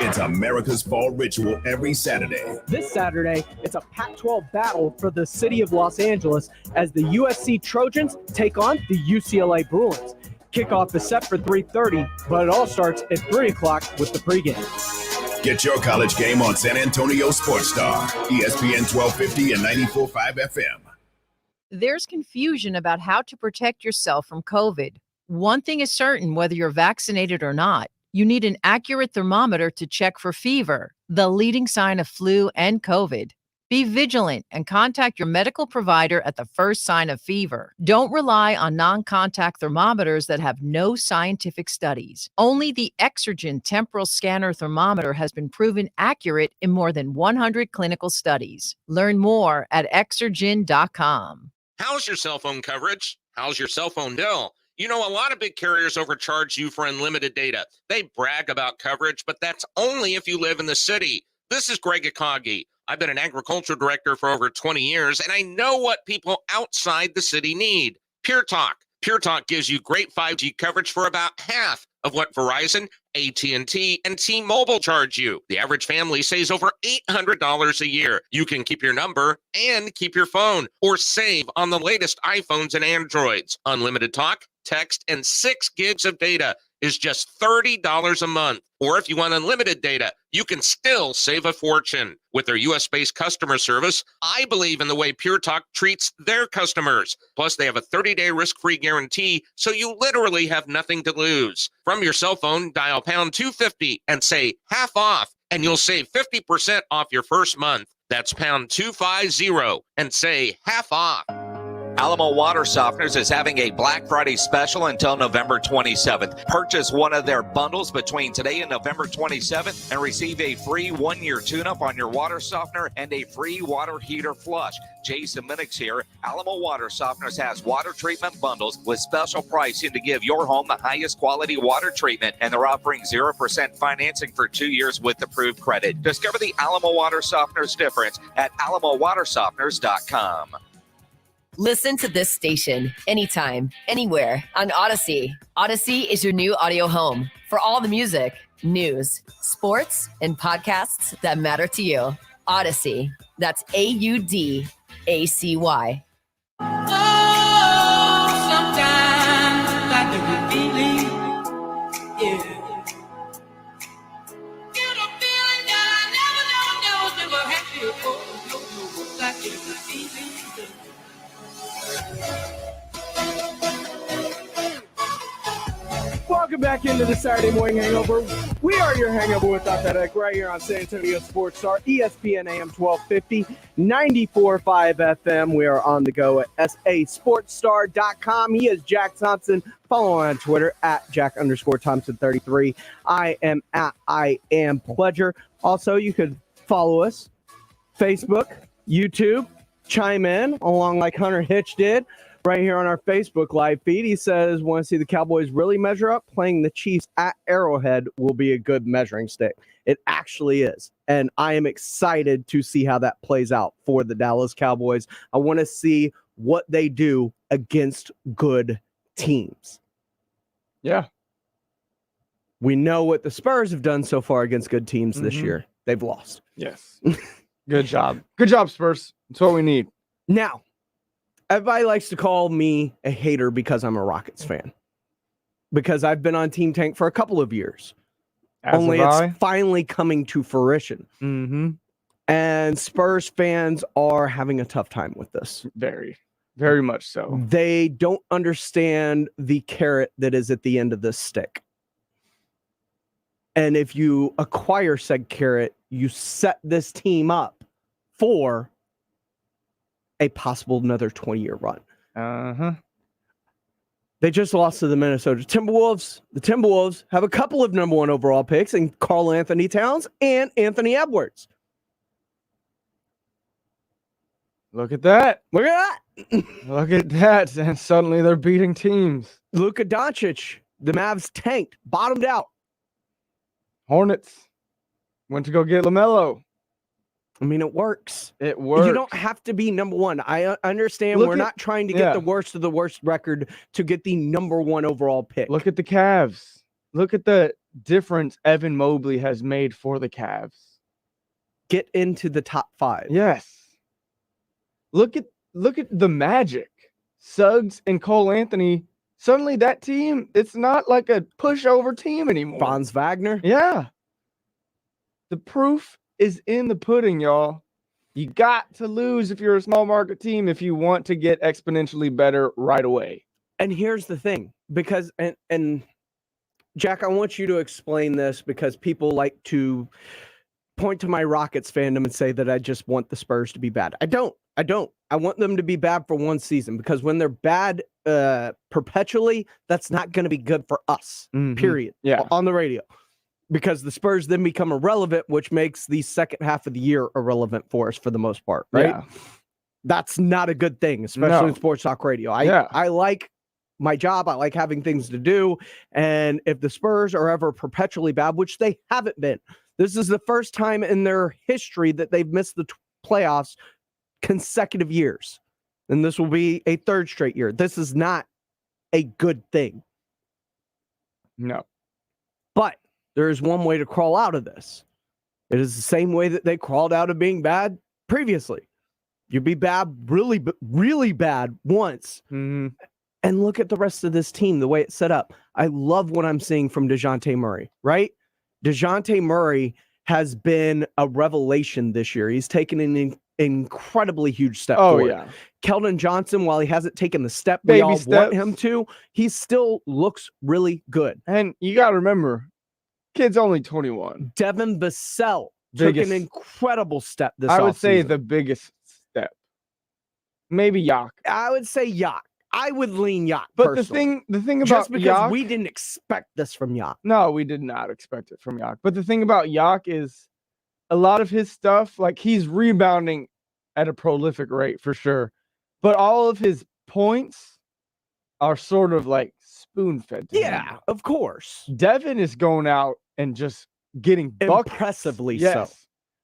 It's America's fall ritual every Saturday. This Saturday, it's a Pac-12 battle for the city of Los Angeles as the USC Trojans take on the UCLA Bruins. Kickoff is set for 3:30, but it all starts at 3 o'clock with the pregame. Get your college game on San Antonio Sports Star, ESPN 1250 and 94.5 FM. There's confusion about how to protect yourself from COVID. One thing is certain, whether you're vaccinated or not, you need an accurate thermometer to check for fever, the leading sign of flu and COVID. Be vigilant and contact your medical provider at the first sign of fever. Don't rely on non-contact thermometers that have no scientific studies. Only the Exergen temporal scanner thermometer has been proven accurate in more than 100 clinical studies. Learn more at Exergen.com. How's your cell phone coverage? How's your cell phone bill? You know, a lot of big carriers overcharge you for unlimited data. They brag about coverage, but that's only if you live in the city. This is Greg Akagi. I've been an agriculture director for over 20 years, and I know what people outside the city need. Pure Talk. Pure Talk gives you great 5G coverage for about half of what Verizon, AT&T, and T-Mobile charge you. The average family saves over $800 a year. You can keep your number and keep your phone, or save on the latest iPhones and Androids. Unlimited talk, text, and 6 gigs of data is just $30 a month. Or if you want unlimited data, you can still save a fortune. With their US-based customer service, I believe in the way Pure Talk treats their customers. Plus, they have a 30-day risk-free guarantee, so you literally have nothing to lose. From your cell phone, dial pound 250 and say half off, and you'll save 50% off your first month. That's pound 250 and say half off. Alamo Water Softeners is having a Black Friday special until November 27th. Purchase one of their bundles between today and November 27th and receive a free 1-year tune-up on your water softener and a free water heater flush. Jason Minix here. Alamo Water Softeners has water treatment bundles with special pricing to give your home the highest quality water treatment, and they're offering 0% financing for 2 years with approved credit. Discover the Alamo Water Softeners difference at alamowatersofteners.com. Listen to this station anytime, anywhere on Odyssey. Odyssey is your new audio home for all the music, news, sports, and podcasts that matter to you. Odyssey. That's AUDACY. Sometimes like a good feeling, yeah. Get a feeling that I never had before. Like a good feeling. Welcome back into the Saturday morning hangover. We are your hangover with Athletic right here on San Antonio Sports Star, ESPN AM 1250, 94.5 FM. We are on the go at sasportstar.com. He is Jack Thompson. Follow on Twitter at Jack_Thompson33. I am at I Am Pledger. Also, you could follow us Facebook, YouTube, chime in along like Hunter Hitch did. Right here on our Facebook live feed, he says, want to see the Cowboys really measure up? Playing the Chiefs at Arrowhead will be a good measuring stick. It actually is. And I am excited to see how that plays out for the Dallas Cowboys. I want to see what they do against good teams. Yeah. We know what the Spurs have done so far against good teams this year. They've lost. Yes. Good job. Good job, Spurs. That's what we need. Now, everybody likes to call me a hater because I'm a Rockets fan. Because I've been on Team Tank for a couple of years. Only it's finally coming to fruition. Mm-hmm. And Spurs fans are having a tough time with this. Very, very much so. They don't understand the carrot that is at the end of this stick. And if you acquire said carrot, you set this team up for a possible another 20-year run. Uh-huh. They just lost to the Minnesota Timberwolves. The Timberwolves have a couple of number 1 overall picks in Karl Anthony Towns and Anthony Edwards. Look at that. Look at that. Look at that. And suddenly they're beating teams. Luka Doncic, the Mavs tanked, bottomed out. Hornets went to go get LaMelo. I mean, it works. It works. You don't have to be number 1. I understand we're not trying to get the worst of the worst record to get the number 1 overall pick. Look at the Cavs. Look at the difference Evan Mobley has made for the Cavs. Get into the top 5. Yes. Look at the Magic. Suggs and Cole Anthony. Suddenly that team, it's not like a pushover team anymore. Franz Wagner. Yeah. The proof is in the pudding, y'all. You got to lose if you're a small market team if you want to get exponentially better right away. And here's the thing, because and Jack, I want you to explain this because people like to point to my Rockets fandom and say that I just want the Spurs to be bad. I don't. I want them to be bad for one season because when they're bad perpetually, that's not going to be good for us, period. Yeah. On the radio. Because the Spurs then become irrelevant, which makes the second half of the year irrelevant for us for the most part, right? Yeah. That's not a good thing, especially in sports talk radio. I like my job. I like having things to do. And if the Spurs are ever perpetually bad, which they haven't been, this is the first time in their history that they've missed the playoffs consecutive years. And this will be a 3rd straight year. This is not a good thing. No. But there is one way to crawl out of this. It is the same way that they crawled out of being bad previously. You'd be bad, really, really bad once. Mm-hmm. And look at the rest of this team, the way it's set up. I love what I'm seeing from DeJounte Murray, right? DeJounte Murray has been a revelation this year. He's taken an incredibly huge step forward. Yeah. Keldon Johnson, while he hasn't taken the step we all want him to, he still looks really good. And you got to remember, kid's only 21. Devin Vassell took an incredible step this offseason. I would say the biggest step. Maybe Yak. I would say Yak. I would lean Yak. But personally. the thing about just because Yak, we didn't expect this from Yak. No, we did not expect it from Yak. But the thing about Yak is a lot of his stuff, like he's rebounding at a prolific rate for sure. But all of his points are sort of like spoon-fed to him. Of course. Devin is going out and just getting buckets. Impressively so.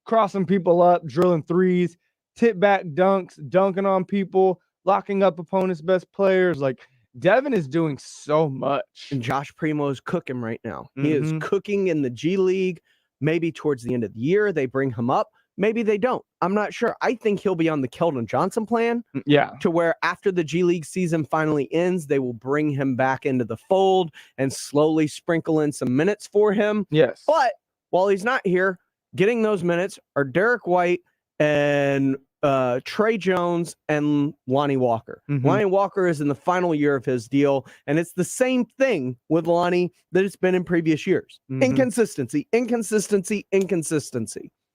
Crossing people up, drilling threes, tip back dunks, dunking on people, locking up opponents' best players. Like, Devin is doing so much. And Josh Primo is cooking right now. He is cooking in the G League. Maybe towards the end of the year, they bring him up. Maybe they don't. I'm not sure. I think he'll be on the Keldon Johnson plan. Yeah. To where after the G League season finally ends, they will bring him back into the fold and slowly sprinkle in some minutes for him. Yes. But while he's not here, getting those minutes are Derek White and Trey Jones and Lonnie Walker. Lonnie Walker is in the final year of his deal, and it's the same thing with Lonnie that it's been in previous years. Inconsistency.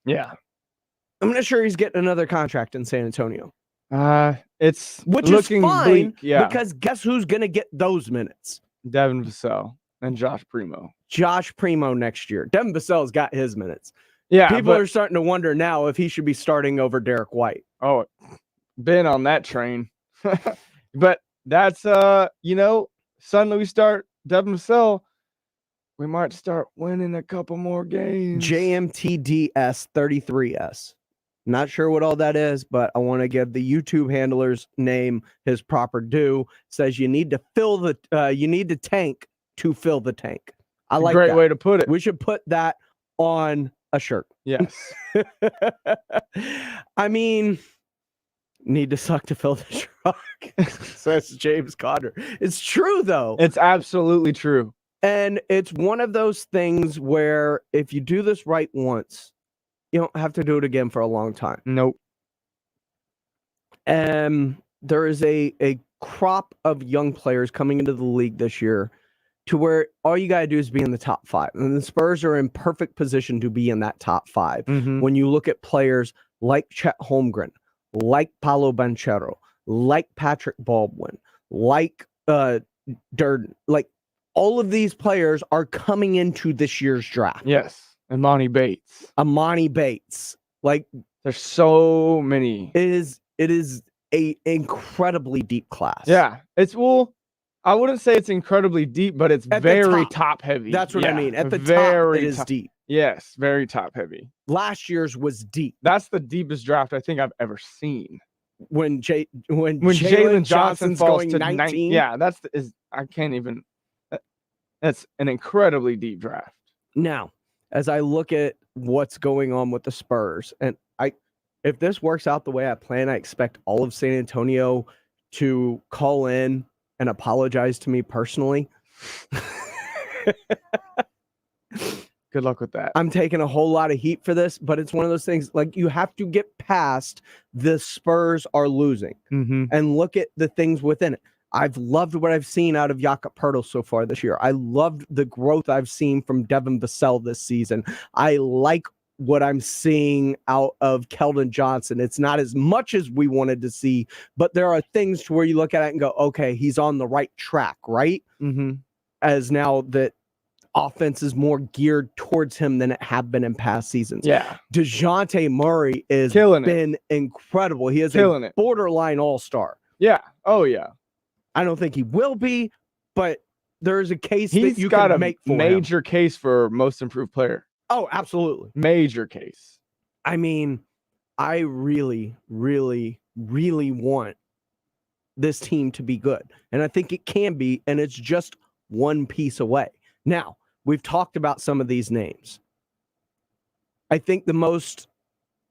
Yeah. I'm not sure he's getting another contract in San Antonio. It's which looking is fine, bleak, yeah. because guess who's going to get those minutes? Devin Vassell and Josh Primo. Josh Primo next year. Devin Vassell's got his minutes. Yeah, people are starting to wonder now if he should be starting over Derek White. Oh, been on that train. But that's suddenly we start Devin Vassell. We might start winning a couple more games. JMTDS 33S. Not sure what all that is, but I want to give the YouTube handler's name his proper due. Says you need to tank to fill the tank. I like great that. way to put it. We should put that on a shirt. Yes. I mean, need to suck to fill the truck, says James Conner. It's true, though. It's absolutely true. And it's one of those things where if you do this right once, you don't have to do it again for a long time. Nope. There is a crop of young players coming into the league this year to where all you got to do is be in the top 5. And the Spurs are in perfect position to be in that top 5. When you look at players like Chet Holmgren, like Paolo Banchero, like Patrick Baldwin, like Durden, like all of these players are coming into this year's draft. Yes. Amani Bates. Like, there's so many. It is a incredibly deep class. Yeah. I wouldn't say it's incredibly deep, but it's very top heavy. That's what I mean. At the top, it is deep. Yes, very top heavy. Last year's was deep. That's the deepest draft I think I've ever seen. When Jalen Johnson's falls going to 19. Yeah, I can't even. That's an incredibly deep draft. Now, as I look at what's going on with the Spurs, and if this works out the way I plan, I expect all of San Antonio to call in and apologize to me personally. Good luck with that. I'm taking a whole lot of heat for this, but it's one of those things, like, you have to get past the Spurs are losing and look at the things within it. I've loved what I've seen out of Jakob Poeltl so far this year. I loved the growth I've seen from Devin Vassell this season. I like what I'm seeing out of Keldon Johnson. It's not as much as we wanted to see, but there are things to where you look at it and go, okay, he's on the right track, right? As now that offense is more geared towards him than it have been in past seasons. Yeah. DeJounte Murray is been incredible. He is a borderline all-star. Yeah. Oh, yeah. I don't think he will be, but there's a case He's that you got can a make for major him. case for most improved player. Oh, absolutely. Major case. I mean, I really, really, really want this team to be good. And I think it can be, and it's just one piece away. Now, we've talked about some of these names. I think the most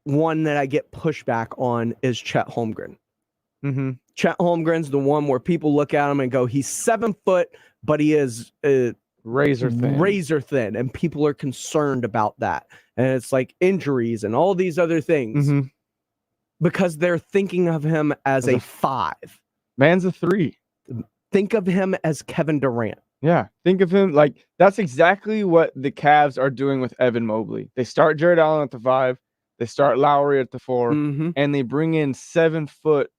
one that I get pushback on is Chet Holmgren. Mm-hmm. Chet Holmgren's the one where people look at him and go, he's 7 foot, but he is razor thin, and people are concerned about that. And it's like injuries and all these other things because they're thinking of him as a 5. Man's a 3. Think of him as Kevin Durant. Yeah, think of him like that's exactly what the Cavs are doing with Evan Mobley. They start Jared Allen at the 5, they start Lowry at the 4, and they bring in 7 foot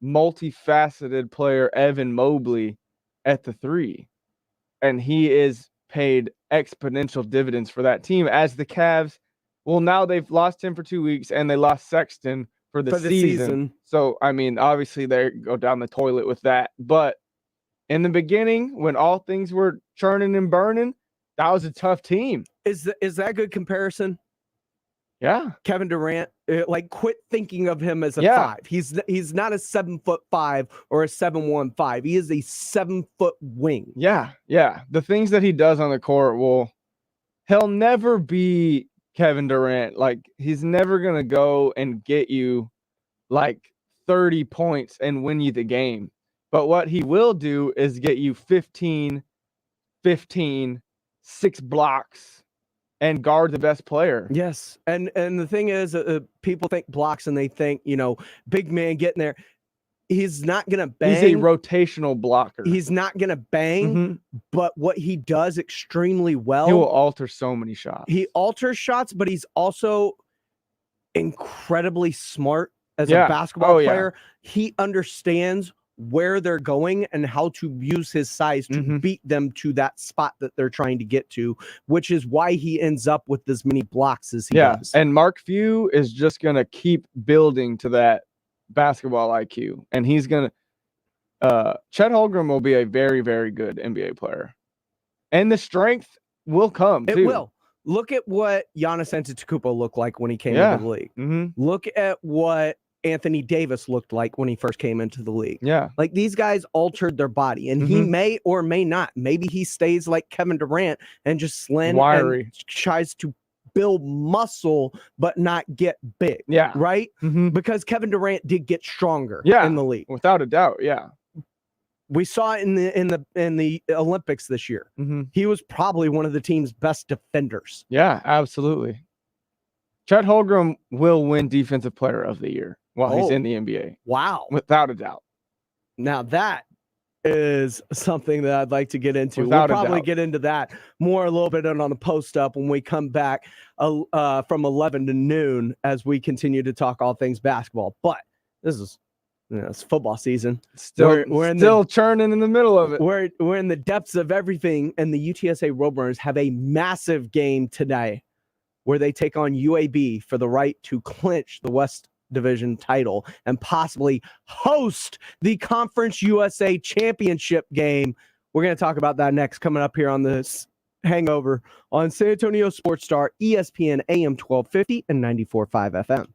multifaceted player Evan Mobley at the 3. And he is paid exponential dividends for that team as the Cavs. Well, now they've lost him for 2 weeks and they lost Sexton for the season. So, I mean, obviously they go down the toilet with that. But in the beginning, when all things were churning and burning, that was a tough team. Is that a good comparison? Yeah. Kevin Durant, like quit thinking of him as a 5. He's not a 7'5" or a 7'1" He is a 7 foot wing. Yeah. Yeah. The things that he does on the court, he'll never be Kevin Durant. Like he's never going to go and get you like 30 points and win you the game. But what he will do is get you 15, 6 blocks, and guard the best player. Yes. And the thing is, people think blocks and they think, big man getting there. He's not going to bang. He's a rotational blocker. He's not going to bang, but what he does extremely well. He will alter so many shots. He alters shots, but he's also incredibly smart as a basketball player. He understands where they're going and how to use his size to beat them to that spot that they're trying to get to, which is why he ends up with as many blocks as he does. And Mark Few is just going to keep building to that basketball IQ. And he's going to Chet Holmgren will be a very, very good NBA player. And the strength will come, It will. Look at what Giannis Antetokounmpo looked like when he came into the league. Look at what Anthony Davis looked like when he first came into the league. Yeah. Like these guys altered their body and he may or may not. Maybe he stays like Kevin Durant and just slim and tries to build muscle but not get big. Yeah. Right? Because Kevin Durant did get stronger in the league. Without a doubt. Yeah. We saw it in the Olympics this year. He was probably one of the team's best defenders. Yeah, absolutely. Chet Holmgren will win Defensive Player of the Year while he's in the NBA. Wow. Without a doubt. Now that is something that I'd like to get into. Without we'll probably get into that more a little bit on the post up when we come back from 11 to noon as we continue to talk all things basketball. But this is it's football season. We're still churning in the middle of it. We're in the depths of everything, and the UTSA Roadrunners have a massive game today where they take on UAB for the right to clinch the West Division title and possibly host the Conference USA Championship game. We're going to talk about that next, coming up here on this Hangover on San Antonio Sports Star, ESPN AM 1250 and 94.5 FM.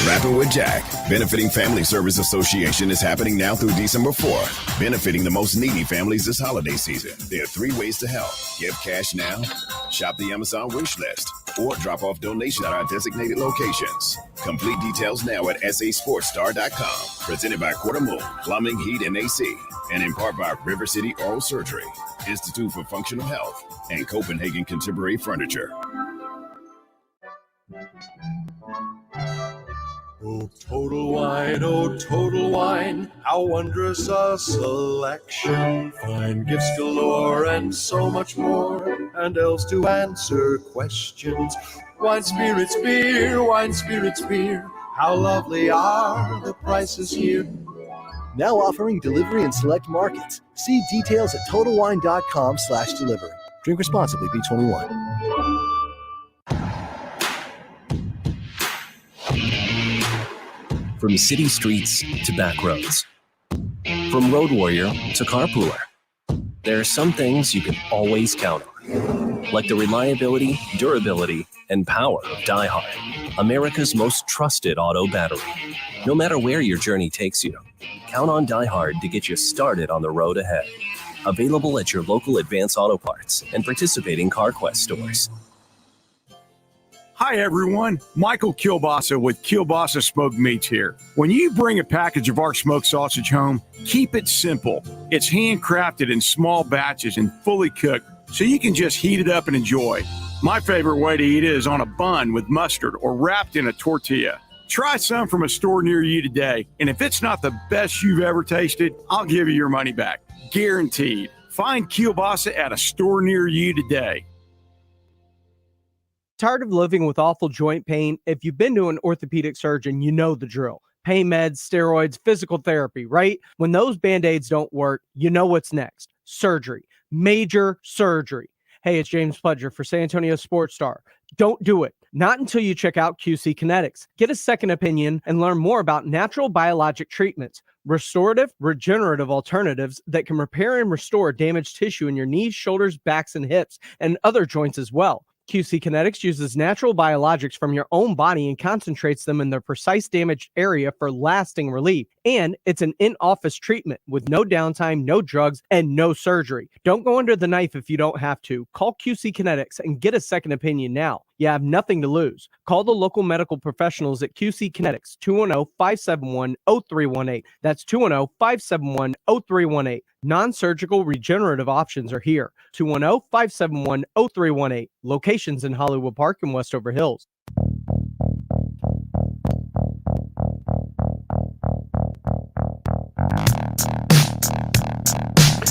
Rapping with Jack, benefiting Family Service Association, is happening now through December 4th, benefiting the most needy families this holiday season. There are 3 ways to help. Give cash now, shop the Amazon wish list, or drop off donation at our designated locations. Complete details now at sasportstar.com. Presented by Quarter Moon, Plumbing, Heat, and AC, and in part by River City Oral Surgery, Institute for Functional Health, and Copenhagen Contemporary Furniture. Oh, Total Wine, how wondrous a selection. Fine gifts galore and so much more, and else to answer questions. Wine, spirits, beer, how lovely are the prices here. Now offering delivery in select markets. See details at TotalWine.com/delivery. Drink responsibly, B21. From city streets to back roads, from road warrior to carpooler, there are some things you can always count on, like the reliability, durability, and power of DieHard, America's most trusted auto battery. No matter where your journey takes you, count on DieHard to get you started on the road ahead. Available at your local Advance Auto Parts and participating CarQuest stores. Hi, everyone. Michael Kielbasa with Kielbasa Smoked Meats here. When you bring a package of our smoked sausage home, keep it simple. It's handcrafted in small batches and fully cooked, so you can just heat it up and enjoy. My favorite way to eat it is on a bun with mustard or wrapped in a tortilla. Try some from a store near you today, and if it's not the best you've ever tasted, I'll give you your money back. Guaranteed. Find Kielbasa at a store near you today. Tired of living with awful joint pain? If you've been to an orthopedic surgeon, you know the drill. Pain meds, steroids, physical therapy, right? When those Band-Aids don't work, you know what's next. Surgery. Major surgery. Hey, it's James Pledger for San Antonio Sports Star. Don't do it. Not until you check out QC Kinetics. Get a second opinion and learn more about natural biologic treatments, restorative, regenerative alternatives that can repair and restore damaged tissue in your knees, shoulders, backs, and hips, and other joints as well. QC Kinetics uses natural biologics from your own body and concentrates them in their precise damaged area for lasting relief. And it's an in-office treatment with no downtime, no drugs, and no surgery. Don't go under the knife if you don't have to. Call QC Kinetics and get a second opinion now. You have nothing to lose. Call the local medical professionals at QC Kinetics, 210-571-0318. That's 210-571-0318. Non-surgical regenerative options are here. 210-571-0318. Locations in Hollywood Park and Westover Hills.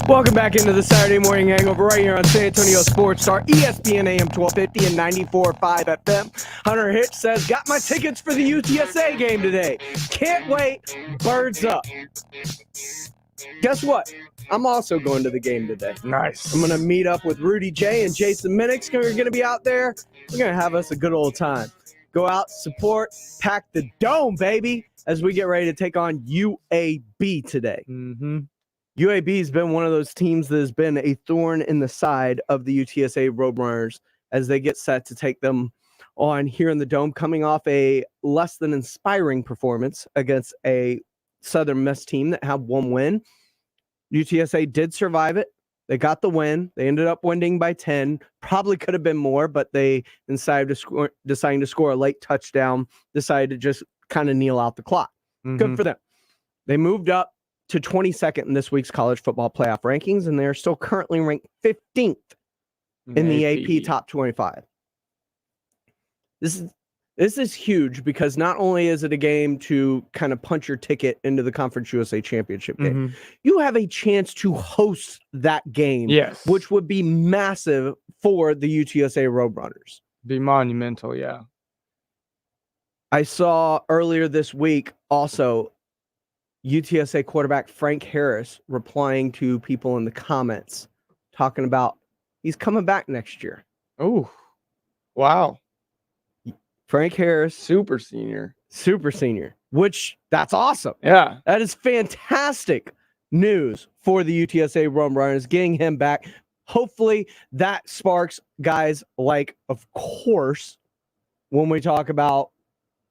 Welcome back into the Saturday Morning Hangover right here on San Antonio Sports Star, ESPN AM 1250 and 94.5 FM. Hunter Hitch says, got my tickets for the UTSA game today. Can't wait. Birds up. Guess what? I'm also going to the game today. Nice. I'm going to meet up with Rudy J and Jason Minix. We're going to be out there. We're going to have us a good old time. Go out, support, pack the dome, baby, as we get ready to take on UAB today. Mm-hmm. UAB has been one of those teams that has been a thorn in the side of the UTSA Roadrunners as they get set to take them on here in the Dome, coming off a less than inspiring performance against a Southern Miss team that had one win. UTSA did survive it. They got the win. They ended up winning by 10. Probably could have been more, but they deciding to score a late touchdown, decided to just kind of kneel out the clock. Mm-hmm. Good for them. They moved up to 22nd in this week's college football playoff rankings, and they're still currently ranked 15th in the AP Top 25. This is huge because not only is it a game to kind of punch your ticket into the Conference USA Championship game, you have a chance to host that game, yes, which would be massive for the UTSA Roadrunners. Be monumental, yeah. I saw earlier this week also UTSA quarterback Frank Harris replying to people in the comments talking about he's coming back next year. Oh, wow. Frank Harris. Super senior, which that's awesome. Yeah. That is fantastic news for the UTSA Roadrunners, getting him back. Hopefully that sparks guys like, of course, when we talk about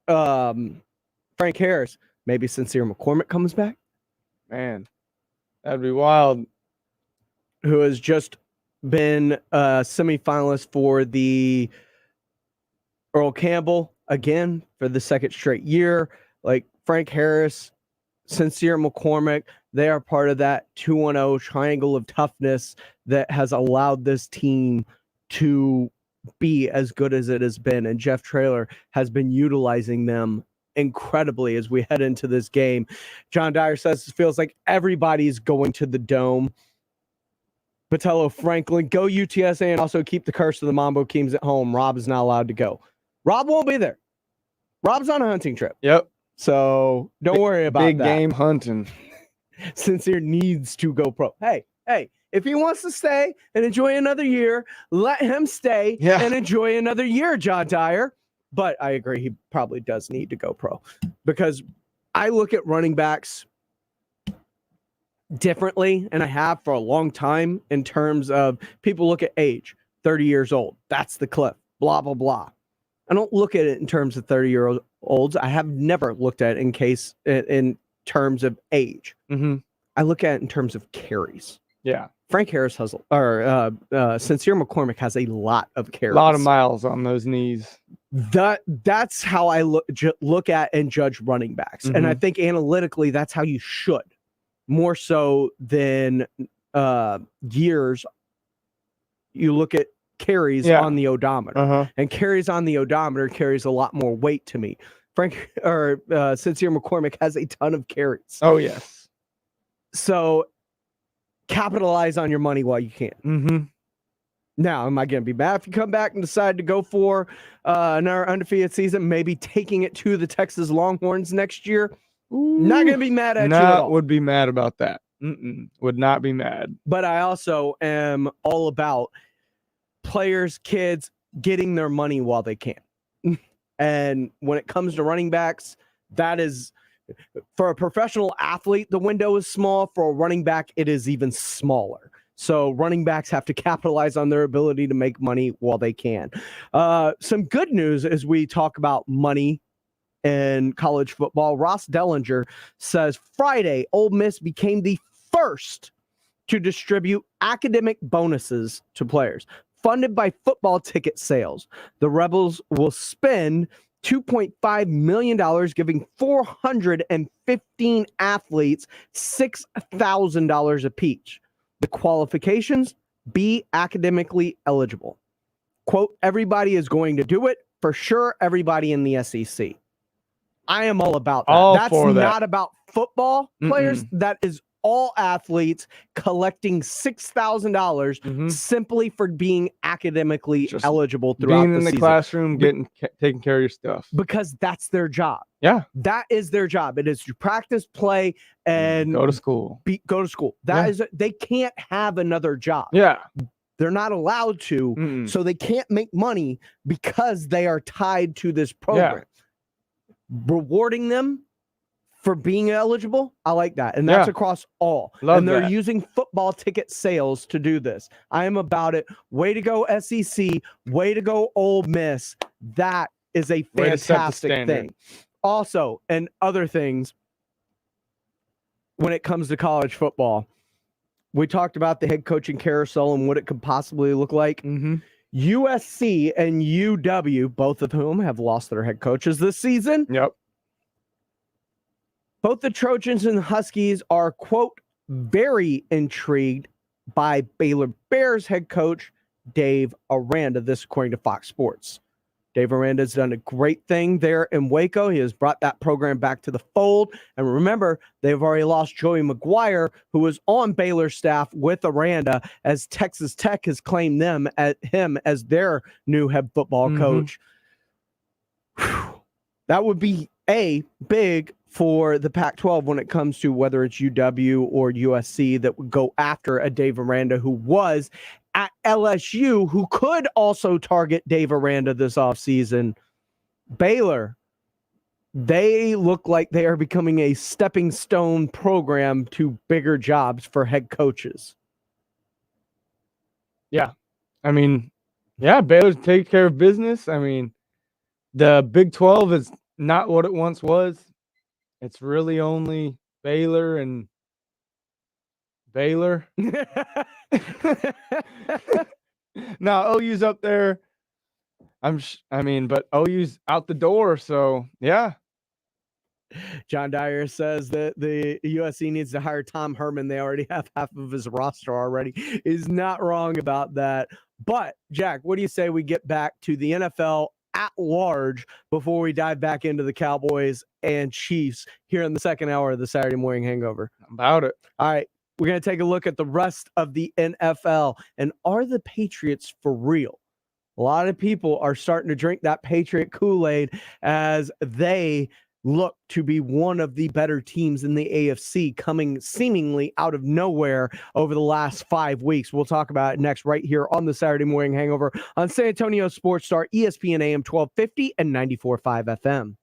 Frank Harris, maybe Sincere McCormick comes back. Man, that'd be wild. Who has just been a semifinalist for the Earl Campbell again for the second straight year. Like Frank Harris, Sincere McCormick, they are part of that 2-0 triangle of toughness that has allowed this team to be as good as it has been. And Jeff Traylor has been utilizing them incredibly as we head into this game. John Dyer says it feels like everybody's going to the Dome. Patello Franklin, go UTSA and also keep the curse of the Mambo Kings at home. Rob is not allowed to go. Rob won't be there. Rob's on a hunting trip. Yep. So don't worry about big that. Game hunting. Sincere needs to go pro. Hey, if he wants to stay and enjoy another year, let him stay and enjoy another year, John Dyer. But I agree, he probably does need to go pro because I look at running backs differently, and I have for a long time in terms of people look at age, 30 years old. That's the cliff, blah, blah, blah. I don't look at it in terms of 30-year-olds. I have never looked at it in terms of age. Mm-hmm. I look at it in terms of carries. Yeah. Frank Harris has, Sincere McCormick has a lot of carries. A lot of miles on those knees. That's how I look at and judge running backs. And I think analytically, that's how you should. More so than years. You look at carries on the odometer. And carries on the odometer carries a lot more weight to me. Sincere McCormick has a ton of carries. Oh, yes. So capitalize on your money while you can. Now, am I going to be mad if you come back and decide to go for another undefeated season, maybe taking it to the Texas Longhorns next year? Not going to be mad at you at all. Would be mad about that. Would not be mad. But I also am all about players, kids getting their money while they can. And when it comes to running backs, that is, for a professional athlete, the window is small. For a running back, it is even smaller. So running backs have to capitalize on their ability to make money while they can. Some good news as we talk about money in college football. Ross Dellinger says Friday, Ole Miss became the first to distribute academic bonuses to players funded by football ticket sales. The Rebels will spend $2.5 million, giving 415 athletes $6,000 apiece. The qualifications: be academically eligible. Quote, everybody is going to do it. For sure, everybody in the SEC. I am all about that. That's not about football players. That is all athletes collecting $6,000 simply for being academically eligible throughout being in the season. classroom, taking care of your stuff. Because that's their job. Yeah. That is their job. It is to practice, play, and go to school. Go to school. That is, they can't have another job. Yeah. They're not allowed to, so they can't make money because they are tied to this program. Rewarding them for being eligible, I like that. And that's across all. And they're using football ticket sales to do this. I am about it. Way to go, SEC. Way to go, Ole Miss. That is a fantastic thing. Also, and other things, when it comes to college football, we talked about the head coaching carousel and what it could possibly look like. USC and UW, both of whom have lost their head coaches this season. Yep. Both the Trojans and the Huskies are, quote, very intrigued by Baylor Bears head coach Dave Aranda. This according to Fox Sports. Dave Aranda has done a great thing there in Waco. He has brought that program back to the fold. And remember, they've already lost Joey McGuire, who was on Baylor's staff with Aranda, as Texas Tech has claimed him as their new head football coach. Whew. That would be big for the Pac-12 when it comes to whether it's UW or USC that would go after a Dave Aranda who was at LSU, who could also target Dave Aranda this offseason. Baylor, they look like they are becoming a stepping stone program to bigger jobs for head coaches. Yeah. I mean, Baylor's taking care of business. I mean, the Big 12 is not what it once was. It's really only Baylor and Baylor. Now OU's up there. But OU's out the door. So yeah. John Dyer says that the USC needs to hire Tom Herman. They already have half of his roster already. He's not wrong about that. But Jack, what do you say we get back to the NFL at large before we dive back into the Cowboys and Chiefs here in the second hour of the Saturday Morning Hangover? About it. All right. We're going to take a look at the rest of the NFL. And are the Patriots for real? A lot of people are starting to drink that Patriot Kool-Aid as they look to be one of the better teams in the AFC, coming seemingly out of nowhere over the last 5 weeks. We'll talk about it next right here on the Saturday Morning Hangover on San Antonio Sports Star, ESPN AM 1250 and 94.5 FM.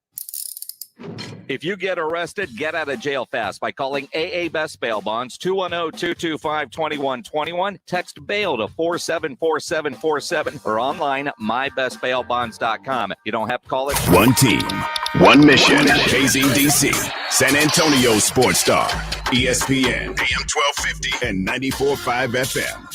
If you get arrested, get out of jail fast by calling AA Best Bail Bonds, 210-225-2121. Text bail to 474747 or online, mybestbailbonds.com. You don't have to call it. One team, One mission, KZDC, San Antonio Sports Star, ESPN, AM 1250 and 94.5 FM.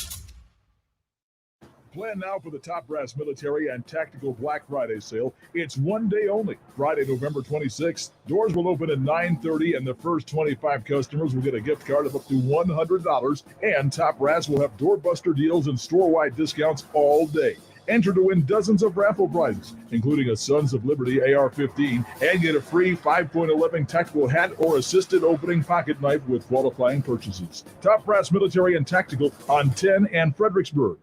Plan now for the Top Brass Military and Tactical Black Friday sale. It's one day only, Friday, November 26th. Doors will open at 9:30, and the first 25 customers will get a gift card of up to $100. And Top Brass will have doorbuster deals and store-wide discounts all day. Enter to win dozens of raffle prizes, including a Sons of Liberty AR-15, and get a free 5.11 tactical hat or assisted opening pocket knife with qualifying purchases. Top Brass Military and Tactical on 10 and Fredericksburg.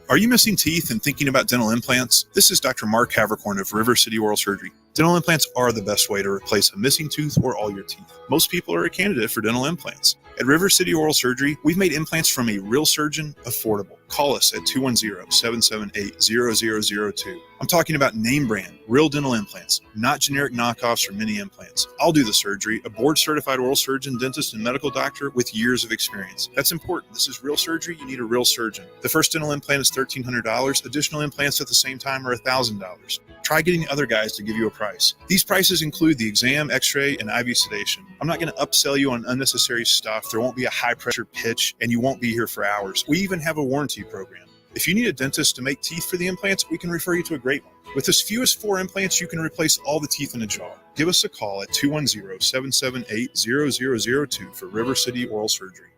Are you missing teeth and thinking about dental implants? This is Dr. Mark Havercorn of River City Oral Surgery. Dental implants are the best way to replace a missing tooth or all your teeth. Most people are a candidate for dental implants. At River City Oral Surgery, we've made implants from a real surgeon affordable. Call us at 210-778-0002. I'm talking about name brand, real dental implants, not generic knockoffs or mini implants. I'll do the surgery, a board-certified oral surgeon, dentist, and medical doctor with years of experience. That's important. This is real surgery. You need a real surgeon. The first dental implant is $1,300. Additional implants at the same time are $1,000. Try getting other guys to give you a price. These prices include the exam, x-ray, and IV sedation. I'm not going to upsell you on unnecessary stuff. There won't be a high-pressure pitch, and you won't be here for hours. We even have a warranty program. If you need a dentist to make teeth for the implants, we can refer you to a great one. With as few as 4 implants, you can replace all the teeth in a jaw. Give us a call at 210-778-0002 for River City Oral Surgery.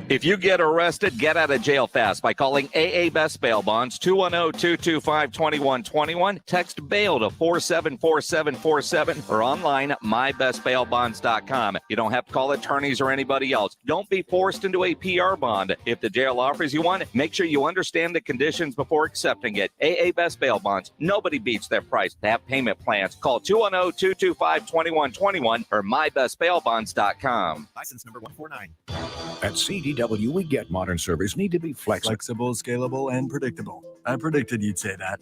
If you get arrested, get out of jail fast by calling AA Best Bail Bonds, 210-225-2121. Text bail to 474747 or online at mybestbailbonds.com. You don't have to call attorneys or anybody else. Don't be forced into a PR bond. If the jail offers you one, make sure you understand the conditions before accepting it. AA Best Bail Bonds. Nobody beats their price. They have payment plans. Call 210-225-2121 or mybestbailbonds.com. License number 149. At CDW, we get modern servers need to be flexible, scalable, and predictable. I predicted you'd say that.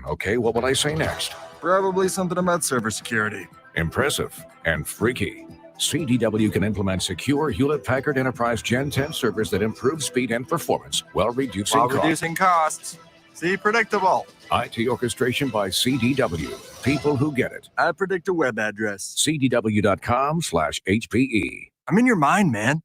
Okay, what will I say next? Probably something about server security. Impressive and freaky. CDW can implement secure Hewlett-Packard Enterprise Gen 10 servers that improve speed and performance while reducing costs. See, predictable. IT orchestration by CDW. People who get it. I predict a web address. CDW.com/HPE. I'm in your mind, man.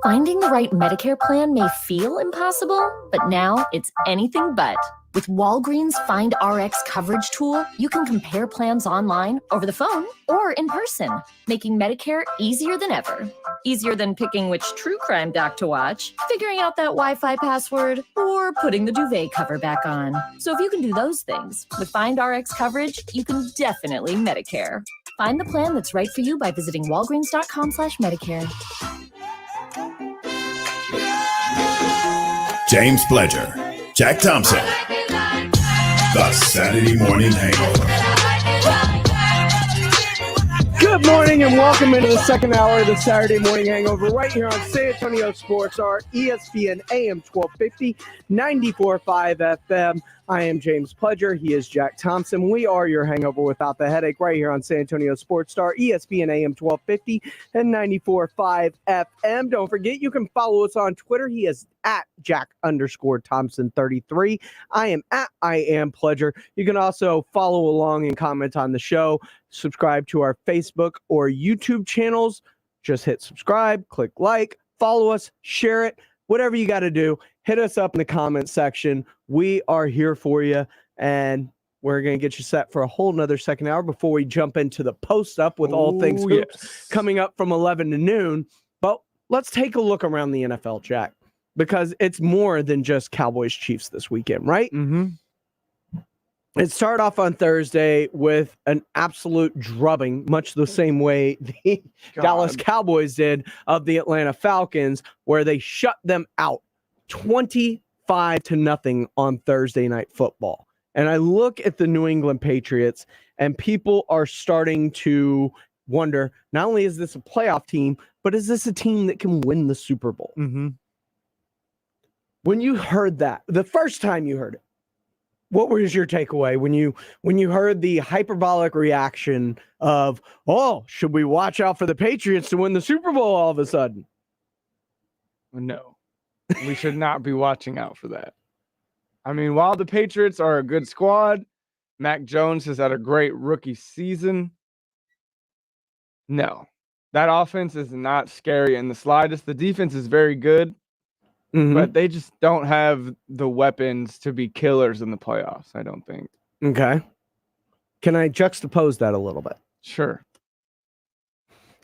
Finding the right Medicare plan may feel impossible, but now it's anything but. With Walgreens Find RX coverage tool, you can compare plans online, over the phone, or in person, making Medicare easier than ever. Easier than picking which true crime doc to watch, figuring out that Wi-Fi password, or putting the duvet cover back on. So if you can do those things, with Find RX coverage, you can definitely Medicare. Find the plan that's right for you by visiting walgreens.com/Medicare. James Pledger, Jack Thompson, The Saturday Morning Hangover. Good morning and welcome into the second hour of the Saturday Morning Hangover right here on San Antonio Sports, our ESPN AM 1250, 94.5 FM. I am James Pledger. He is Jack Thompson. We are your hangover without the headache right here on San Antonio Sports Star, ESPN AM 1250 and 94.5 FM. Don't forget, you can follow us on Twitter. He is at Jack_Thompson33. I am at I am Pledger. You can also follow along and comment on the show. Subscribe to our Facebook or YouTube channels. Just hit subscribe, click like, follow us, share it, whatever you got to do. Hit us up in the comment section. We are here for you, and we're going to get you set for a whole nother second hour before we jump into the post up with all things hoops coming up from 11 to noon. But let's take a look around the NFL, Jack, because it's more than just Cowboys Chiefs this weekend, right? Mm-hmm. It started off on Thursday with an absolute drubbing, much the same way the Dallas Cowboys did of the Atlanta Falcons, where they shut them out 25-0 on Thursday Night Football. And I look at the New England Patriots, and people are starting to wonder, not only is this a playoff team, but is this a team that can win the Super Bowl? Mm-hmm. When you heard that, the first time you heard it, what was your takeaway when you heard the hyperbolic reaction of, oh, should we watch out for the Patriots to win the Super Bowl all of a sudden? No, we should not be watching out for that. I mean, while the Patriots are a good squad, Mac Jones has had a great rookie season. No, that offense is not scary in the slightest. The defense is very good, but they just don't have the weapons to be killers in the playoffs, I don't think. Okay. Can I juxtapose that a little bit? Sure.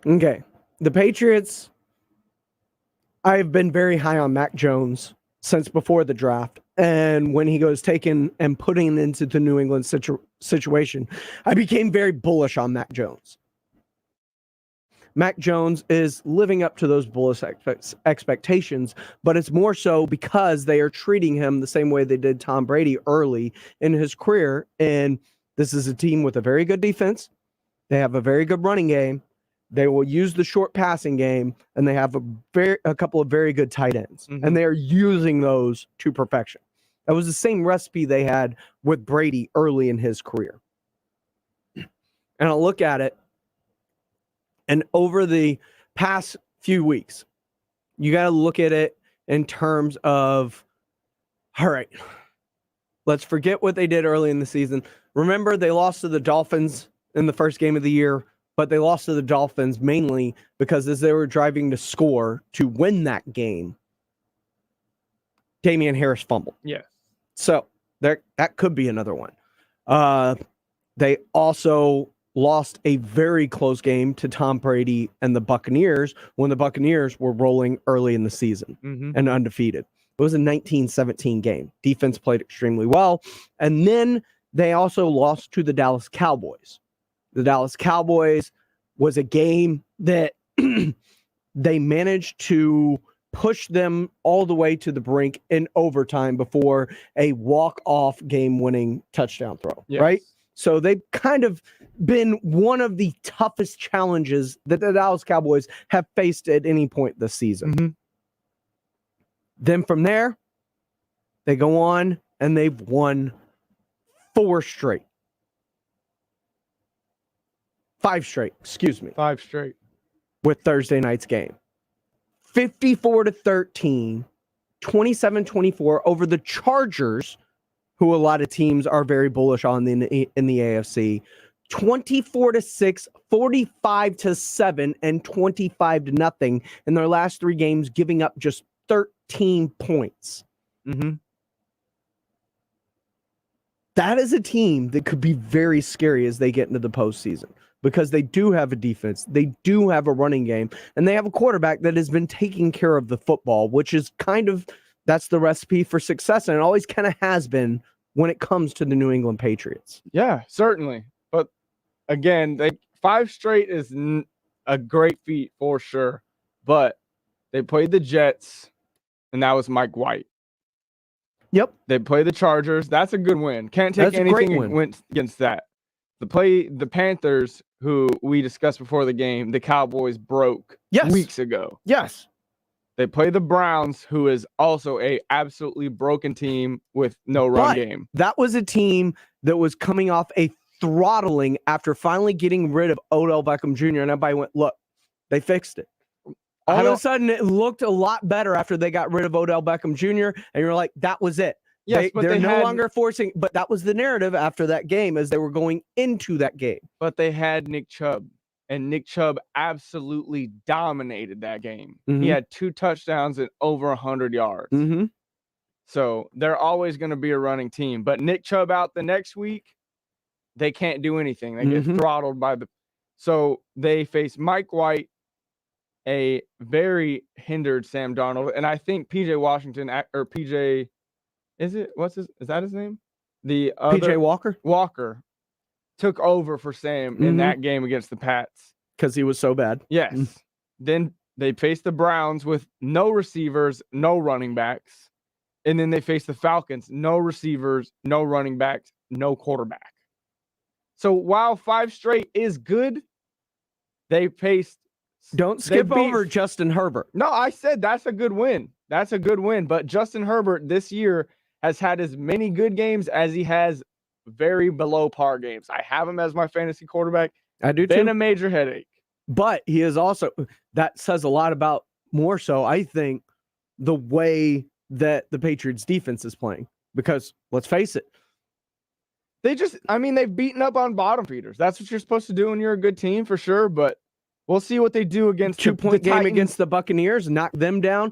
Okay. The Patriots, I've been very high on Mac Jones since before the draft. And when he goes taken and putting into the New England situation, I became very bullish on Mac Jones. Mac Jones is living up to those bullish expectations, but it's more so because they are treating him the same way they did Tom Brady early in his career. And this is a team with a very good defense. They have a very good running game. They will use the short passing game, and they have a couple of very good tight ends, and they are using those to perfection. That was the same recipe they had with Brady early in his career. And I'll look at it, and over the past few weeks, you got to look at it in terms of, all right, let's forget what they did early in the season. Remember, they lost to the Dolphins in the first game of the year, but they lost to the Dolphins mainly because as they were driving to score to win that game, Damian Harris fumbled. Yeah. So that could be another one. They also lost a very close game to Tom Brady and the Buccaneers when the Buccaneers were rolling early in the season and undefeated. It was a 19-17 game. Defense played extremely well. And then they also lost to the Dallas Cowboys. The Dallas Cowboys was a game that they managed to push them all the way to the brink in overtime before a walk-off game-winning touchdown throw, right? So they've kind of been one of the toughest challenges that the Dallas Cowboys have faced at any point this season. Then from there, they go on and they've won 5 straight, excuse me. 5 straight. With Thursday night's game. 54-13, 27-24 over the Chargers, who a lot of teams are very bullish on in the AFC. 24-6, 45-7, and 25-0 in their last 3 games, giving up just 13 points. That is a team that could be very scary as they get into the postseason because they do have a defense, they do have a running game, and they have a quarterback that has been taking care of the football, which is that's the recipe for success, and it always kind of has been when it comes to the New England Patriots. Yeah, certainly. But again, 5 straight is a great feat for sure. But they played the Jets, and that was Mike White. Yep. They play the Chargers. That's a good win. Can't take anything against that. The Panthers, who we discussed before the game, the Cowboys broke weeks ago. Yes. They play the Browns, who is also a absolutely broken team with no run game. That was a team that was coming off a throttling after finally getting rid of Odell Beckham Jr. And everybody went, look, they fixed it. All of a sudden, it looked a lot better after they got rid of Odell Beckham Jr. And you're like, that was it. Yes, they're no longer forcing, but that was the narrative after that game as they were going into that game. But they had Nick Chubb, and Nick Chubb absolutely dominated that game. He had 2 touchdowns and over 100 yards. So they're always going to be a running team. But Nick Chubb out the next week, they can't do anything. They get throttled by So they face Mike White, a very hindered Sam Darnold, and I think PJ Washington or PJ. Is that his name? The other, PJ Walker took over for Sam in that game against the Pats. Because he was so bad. Yes. Then they faced the Browns with no receivers, no running backs. And then they faced the Falcons, no receivers, no running backs, no quarterback. So while 5 straight is good, they faced. Don't skip over Justin Herbert. No, I said that's a good win. That's a good win. But Justin Herbert this year has had as many good games as he has very below par games. I have him as my fantasy quarterback. I do too. Been a major headache. But he is also, that says a lot about more so, I think, the way that the Patriots defense is playing. because let's face it, they've beaten up on bottom feeders. That's what you're supposed to do when you're a good team for sure. But we'll see what they do against 2-point game Titans. Against the Buccaneers, knock them down.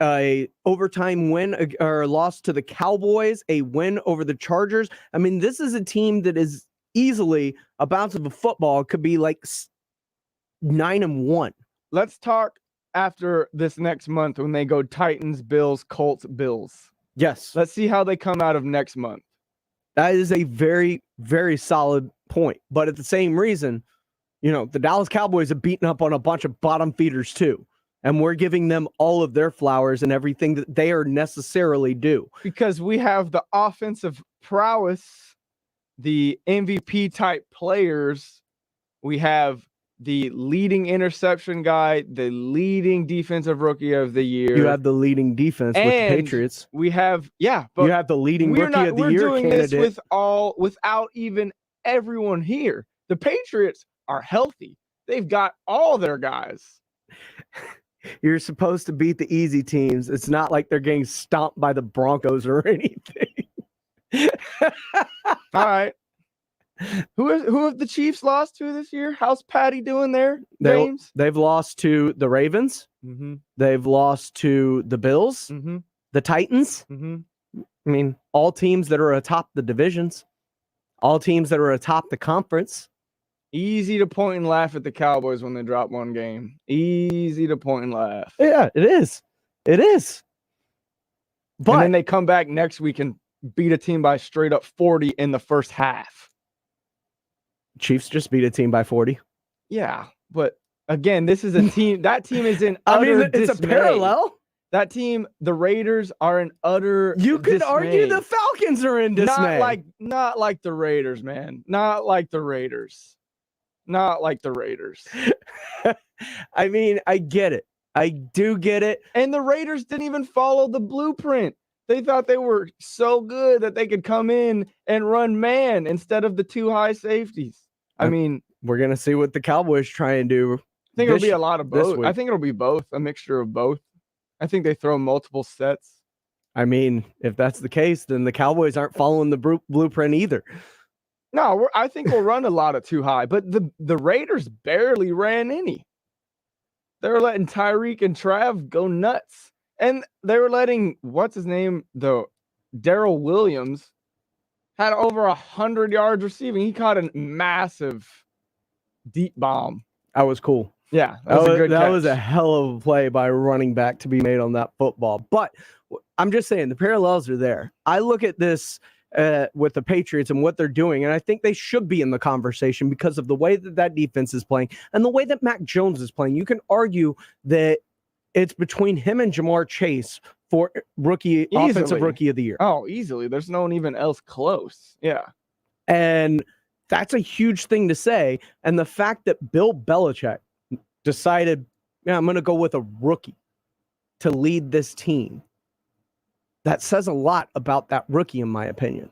A overtime win or loss to the Cowboys, a win over the Chargers. I mean, this is a team that is easily a bounce of a football. It could be like 9-1. Let's talk after this next month when they go Titans, Bills, Colts, Bills. Yes. Let's see how they come out of next month. That is a very, very solid point. But at the same reason, the Dallas Cowboys have beaten up on a bunch of bottom feeders too. And we're giving them all of their flowers and everything that they are necessarily due. Because we have the offensive prowess, the MVP type players. We have the leading interception guy, the leading defensive rookie of the year. You have the leading defense with the Patriots. We have, but you have the leading rookie of the year doing candidate. This without even everyone here. The Patriots are healthy. They've got all their guys. You're supposed to beat the easy teams. It's not like they're getting stomped by the Broncos or anything. All right. Who have the Chiefs lost to this year? How's Patty doing there, James? They've lost to the Ravens. Mm-hmm. They've lost to the Bills, the Titans. Mm-hmm. I mean, all teams that are atop the divisions, all teams that are atop the conference. Easy to point and laugh at the Cowboys when they drop one game. Easy to point and laugh. Yeah, it is. It is. But and then they come back next week and beat a team by straight up 40 in the first half. Chiefs just beat a team by 40. Yeah, but again, this is a team. That team is in utter it's dismay. A parallel. That team, the Raiders, are in utter. You could dismay. argue the Falcons are in dismay. Not like the Raiders, man. Not like the Raiders. Not like the Raiders. I mean, I get it. I do get it. And the Raiders didn't even follow the blueprint. They thought they were so good that they could come in and run man instead of the two high safeties. I mean, we're going to see what the Cowboys try and do. I think it'll be a lot of both. I think it'll be both, a mixture of both. I think they throw multiple sets. I mean, if that's the case, then the Cowboys aren't following the blueprint either. No, I think we'll run a lot of too high, but the Raiders barely ran any. They were letting Tyreek and Trav go nuts. And they were letting, what's his name? Darrell Williams had over 100 yards receiving. He caught a massive deep bomb. That was cool. Yeah, that was a hell of a play by a running back to be made on that football. But I'm just saying the parallels are there. I look at this with the Patriots and what they're doing, and I think they should be in the conversation because of the way that defense is playing and the way that Mac Jones is playing. You can argue that it's between him and Jamar Chase for offensive rookie of the year. Oh, easily. There's no one even else close. Yeah. And that's a huge thing to say. And the fact that Bill Belichick decided, I'm going to go with a rookie to lead this team, that says a lot about that rookie, in my opinion.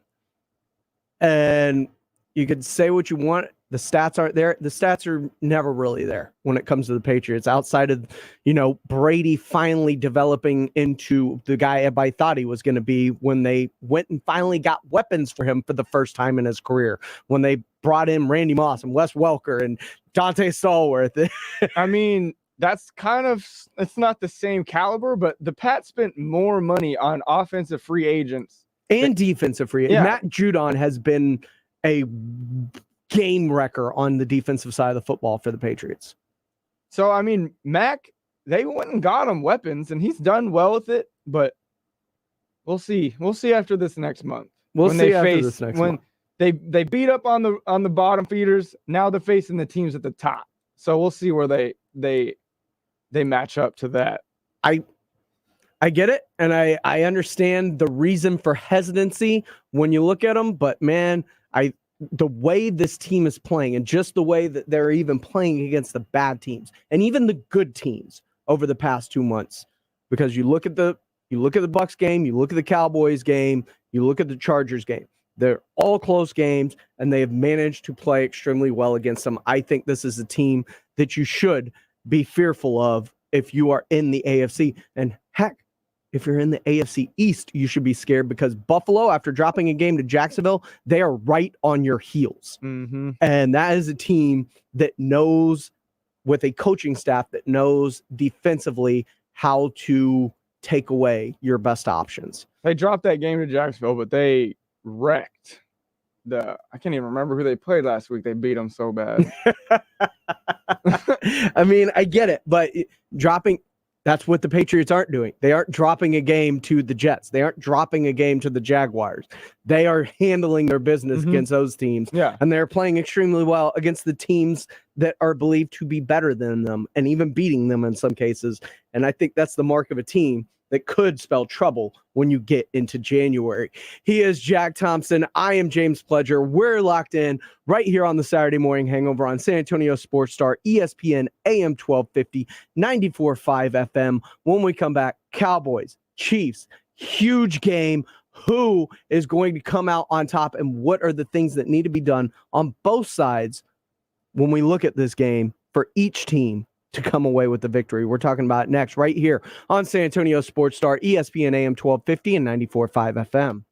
And you could say what you want. The stats aren't there. The stats are never really there when it comes to the Patriots, outside of, Brady finally developing into the guy everybody thought he was going to be when they went and finally got weapons for him for the first time in his career, when they brought in Randy Moss and Wes Welker and Dante Stallworth. I mean, that's it's not the same caliber, but the Pats spent more money on offensive free agents and defensive free agents. Yeah. Matt Judon has been a game wrecker on the defensive side of the football for the Patriots. So, I mean, Mac, they went and got him weapons, and he's done well with it, but we'll see. We'll see after this next month. They beat up on the bottom feeders. Now they're facing the teams at the top. So we'll see where they match up to that. I get it, and I understand the reason for hesitancy when you look at them, but man, the way this team is playing and just the way that they're even playing against the bad teams and even the good teams over the past 2 months, because you look at the Bucks game, you look at the Cowboys game, you look at the Chargers game, they're all close games and they have managed to play extremely well against them. I think this is a team that you should be fearful of if you are in the AFC. And heck, if you're in the AFC East, you should be scared because Buffalo, after dropping a game to Jacksonville, they are right on your heels. Mm-hmm. And that is a team that knows, with a coaching staff that knows defensively how to take away your best options. They dropped that game to Jacksonville, but they wrecked I can't even remember who they played last week. They beat them so bad. I mean, I get it, but that's what the Patriots aren't doing. They aren't dropping a game to the Jets. They aren't dropping a game to the Jaguars. They are handling their business against those teams. Yeah. And they're playing extremely well against the teams that are believed to be better than them and even beating them in some cases. And I think that's the mark of a team that could spell trouble when you get into January. He is Jack Thompson. I am James Pledger. We're locked in right here on the Saturday Morning Hangover on San Antonio Sports Star, ESPN AM 1250, 94.5 FM. When we come back, Cowboys, Chiefs, huge game. Who is going to come out on top, and what are the things that need to be done on both sides when we look at this game for each team to come away with the victory? We're talking about next right here on San Antonio Sports Star, ESPN AM 1250 and 94.5 FM.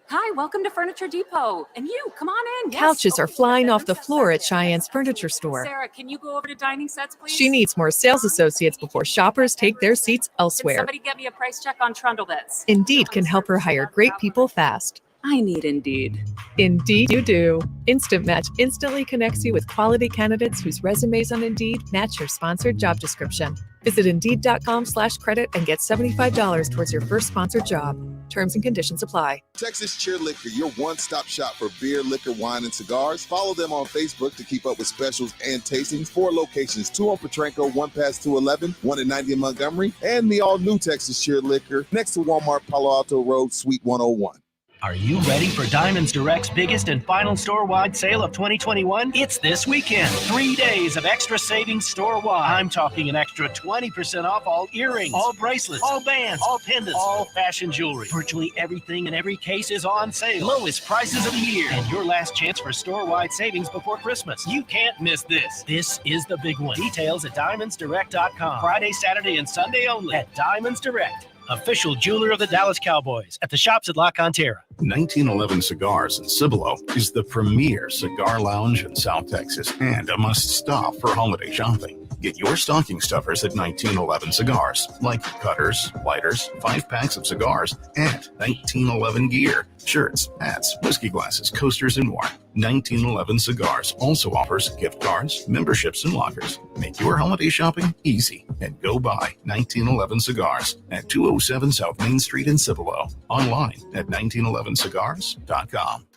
Hi, welcome to Furniture Depot. And you, come on in. Yes. Couches are flying off the floor at Cheyenne's Furniture Store. Sarah, can you go over to dining sets, please? She needs more sales associates before shoppers take their seats elsewhere. Can somebody get me a price check on trundle beds? Indeed can help her hire great people fast. I need Indeed. Indeed you do. Instant Match instantly connects you with quality candidates whose resumes on Indeed match your sponsored job description. Visit Indeed.com/credit and get $75 towards your first sponsored job. Terms and conditions apply. Texas Cheer Liquor, your one-stop shop for beer, liquor, wine, and cigars. Follow them on Facebook to keep up with specials and tastings. 4 locations, 2 on Petranco, 1 past 211, 1 at 90 in Montgomery, and the all-new Texas Cheer Liquor next to Walmart Palo Alto Road, Suite 101. Are you ready for Diamonds Direct's biggest and final store-wide sale of 2021? It's this weekend. 3 days of extra savings store-wide. I'm talking an extra 20% off all earrings, all bracelets, all bands, all pendants, all fashion jewelry. Virtually everything in every case is on sale. Lowest prices of the year. And your last chance for store-wide savings before Christmas. You can't miss this. This is the big one. Details at DiamondsDirect.com. Friday, Saturday, and Sunday only at Diamonds Direct. Official jeweler of the Dallas Cowboys at the shops at La Cantera. 1911 Cigars in Cibolo is the premier cigar lounge in South Texas and a must-stop for holiday shopping. Get your stocking stuffers at 1911 Cigars, like cutters, lighters, 5-packs of cigars, and 1911 gear, shirts, hats, whiskey glasses, coasters, and more. 1911 Cigars also offers gift cards, memberships, and lockers. Make your holiday shopping easy and go buy 1911 Cigars at 207 South Main Street in Cibolo. Online at 1911cigars.com.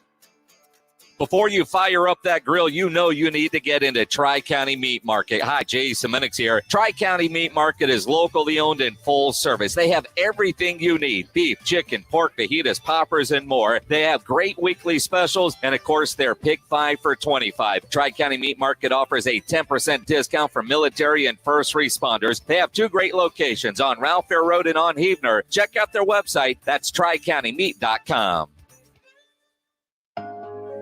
Before you fire up that grill, you know you need to get into Tri-County Meat Market. Hi, Jay Semenix here. Tri-County Meat Market is locally owned and full service. They have everything you need: beef, chicken, pork, fajitas, poppers, and more. They have great weekly specials, and of course, their Pick 5 for $25. Tri-County Meat Market offers a 10% discount for military and first responders. They have 2 great locations on Ralph Fair Road and on Heavener. Check out their website. That's TriCountyMeat.com.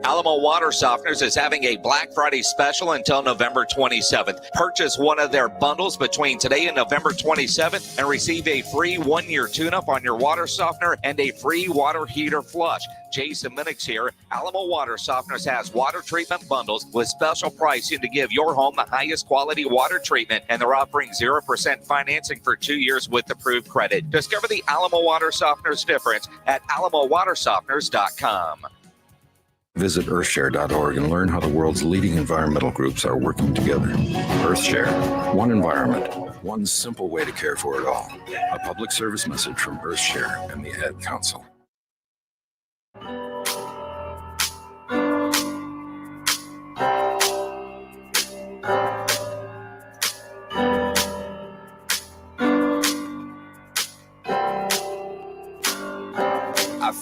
Alamo Water Softeners is having a Black Friday special until November 27th. Purchase one of their bundles between today and November 27th and receive a free 1-year tune-up on your water softener and a free water heater flush. Jason Minix here. Alamo Water Softeners has water treatment bundles with special pricing to give your home the highest quality water treatment, and they're offering 0% financing for 2 years with approved credit. Discover the Alamo Water Softeners difference at alamowatersofteners.com. Visit earthshare.org and learn how the world's leading environmental groups are working together. EarthShare, one environment, one simple way to care for it all. A public service message from EarthShare and the Ad Council.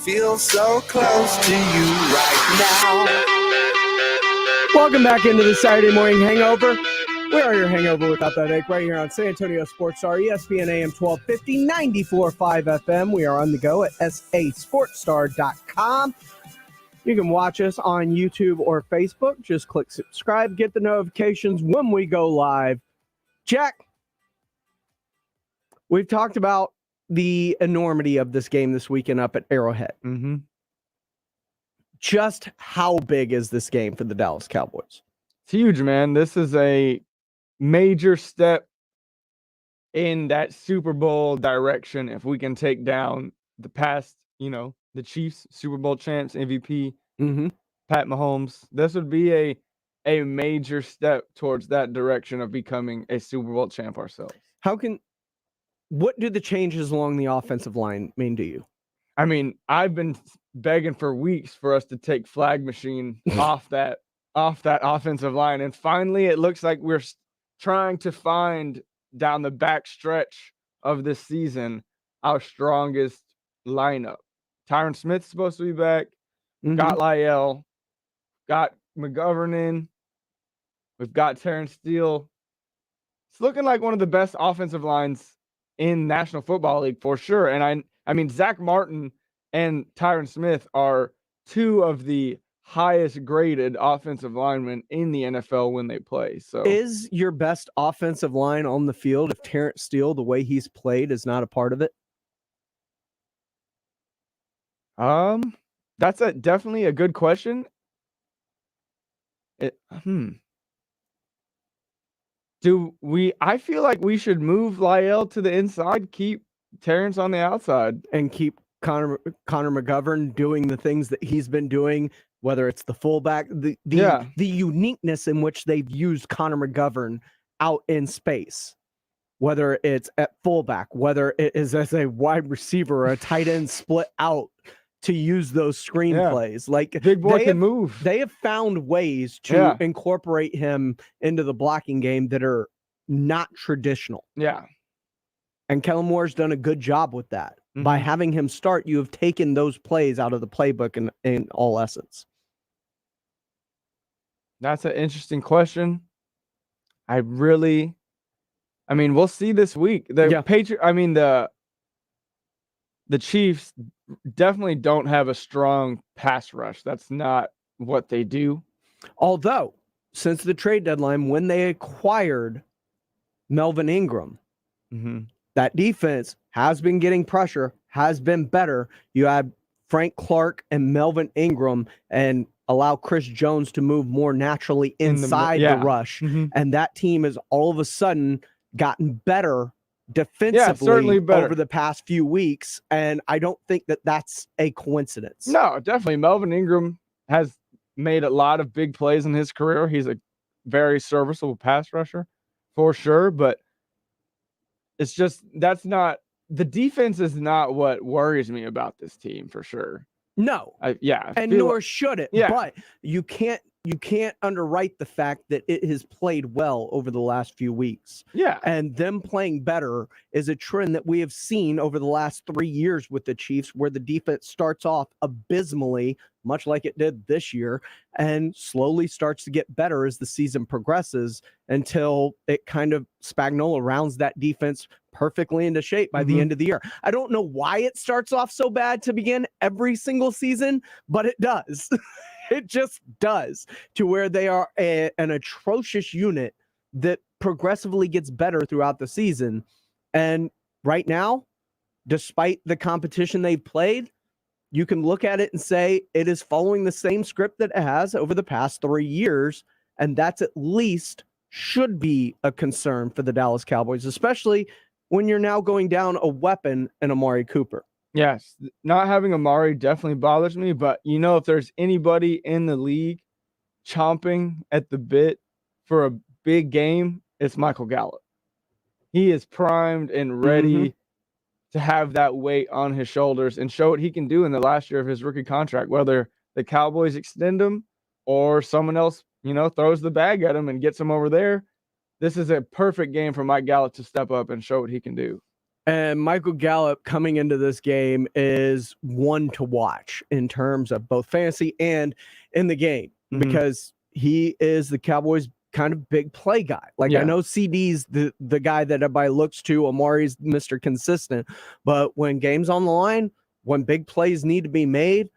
Feel so close to you right now. Welcome back into the Saturday Morning Hangover. We are your hangover without that ache right here on San Antonio Sports Star, ESPN AM 1250, 94.5 FM. We are on the go at sasportstar.com. You can watch us on YouTube or Facebook. Just click subscribe, get the notifications when we go live. Jack, we've talked about the enormity of this game this weekend up at Arrowhead. Mm-hmm. Just how big is this game for the Dallas Cowboys? It's huge, man. This is a major step in that Super Bowl direction. If we can take down the past, the Chiefs, Super Bowl champs, MVP, Pat Mahomes, this would be a major step towards that direction of becoming a Super Bowl champ ourselves. What do the changes along the offensive line mean to you? I mean, I've been begging for weeks for us to take Flag Machine off that offensive line, and finally it looks like we're trying to find down the back stretch of this season our strongest lineup. Tyron Smith's supposed to be back. Got Lyell, got McGovern in. We've got Terrence Steele. It's looking like one of the best offensive lines in National Football League for sure. And I mean, Zach Martin and Tyron Smith are two of the highest graded offensive linemen in the NFL when they play. So is your best offensive line on the field if Terrence Steele, the way he's played, is not a part of it? That's definitely a good question. I feel like we should move Lyell to the inside, keep Terrence on the outside, and keep Connor McGovern doing the things that he's been doing, whether it's the fullback, the uniqueness in which they've used Connor McGovern out in space, whether it's at fullback, whether it is as a wide receiver or a tight end split out to use those screen plays. Like, big boy can move. They have found ways to incorporate him into the blocking game that are not traditional. Yeah. And Kellen Moore's done a good job with that. By having him start, you have taken those plays out of the playbook in all essence. That's an interesting question. We'll see this week. The Chiefs definitely don't have a strong pass rush. That's not what they do. Although, since the trade deadline, when they acquired Melvin Ingram, that defense has been getting pressure, has been better. You add Frank Clark and Melvin Ingram and allow Chris Jones to move more naturally inside the rush. And that team has all of a sudden gotten better defensively over the past few weeks. And I don't think that that's a coincidence. No, definitely. Melvin Ingram has made a lot of big plays in his career. He's a very serviceable pass rusher for sure, but it's just, the defense is not what worries me about this team for sure. No. Nor should it. Yeah. But you can't underwrite the fact that it has played well over the last few weeks. Yeah. And them playing better is a trend that we have seen over the last 3 years with the Chiefs, where the defense starts off abysmally, much like it did this year, and slowly starts to get better as the season progresses until it kind of Spagnuolo rounds that defense perfectly into shape by the end of the year. I don't know why it starts off so bad to begin every single season, but it does. It just does, to where they are an atrocious unit that progressively gets better throughout the season. And right now, despite the competition they've played, you can look at it and say it is following the same script that it has over the past 3 years. And that's at least should be a concern for the Dallas Cowboys, especially when you're now going down a weapon in Amari Cooper. Yes, not having Amari definitely bothers me, but if there's anybody in the league chomping at the bit for a big game, it's Michael Gallup. He is primed and ready to have that weight on his shoulders and show what he can do in the last year of his rookie contract, whether the Cowboys extend him or someone else, throws the bag at him and gets him over there. This is a perfect game for Mike Gallup to step up and show what he can do. And Michael Gallup coming into this game is one to watch in terms of both fantasy and in the game, because he is the Cowboys' kind of big play guy. I know CD's the guy that everybody looks to. Amari's Mr. Consistent. But when game's on the line, when big plays need to be made,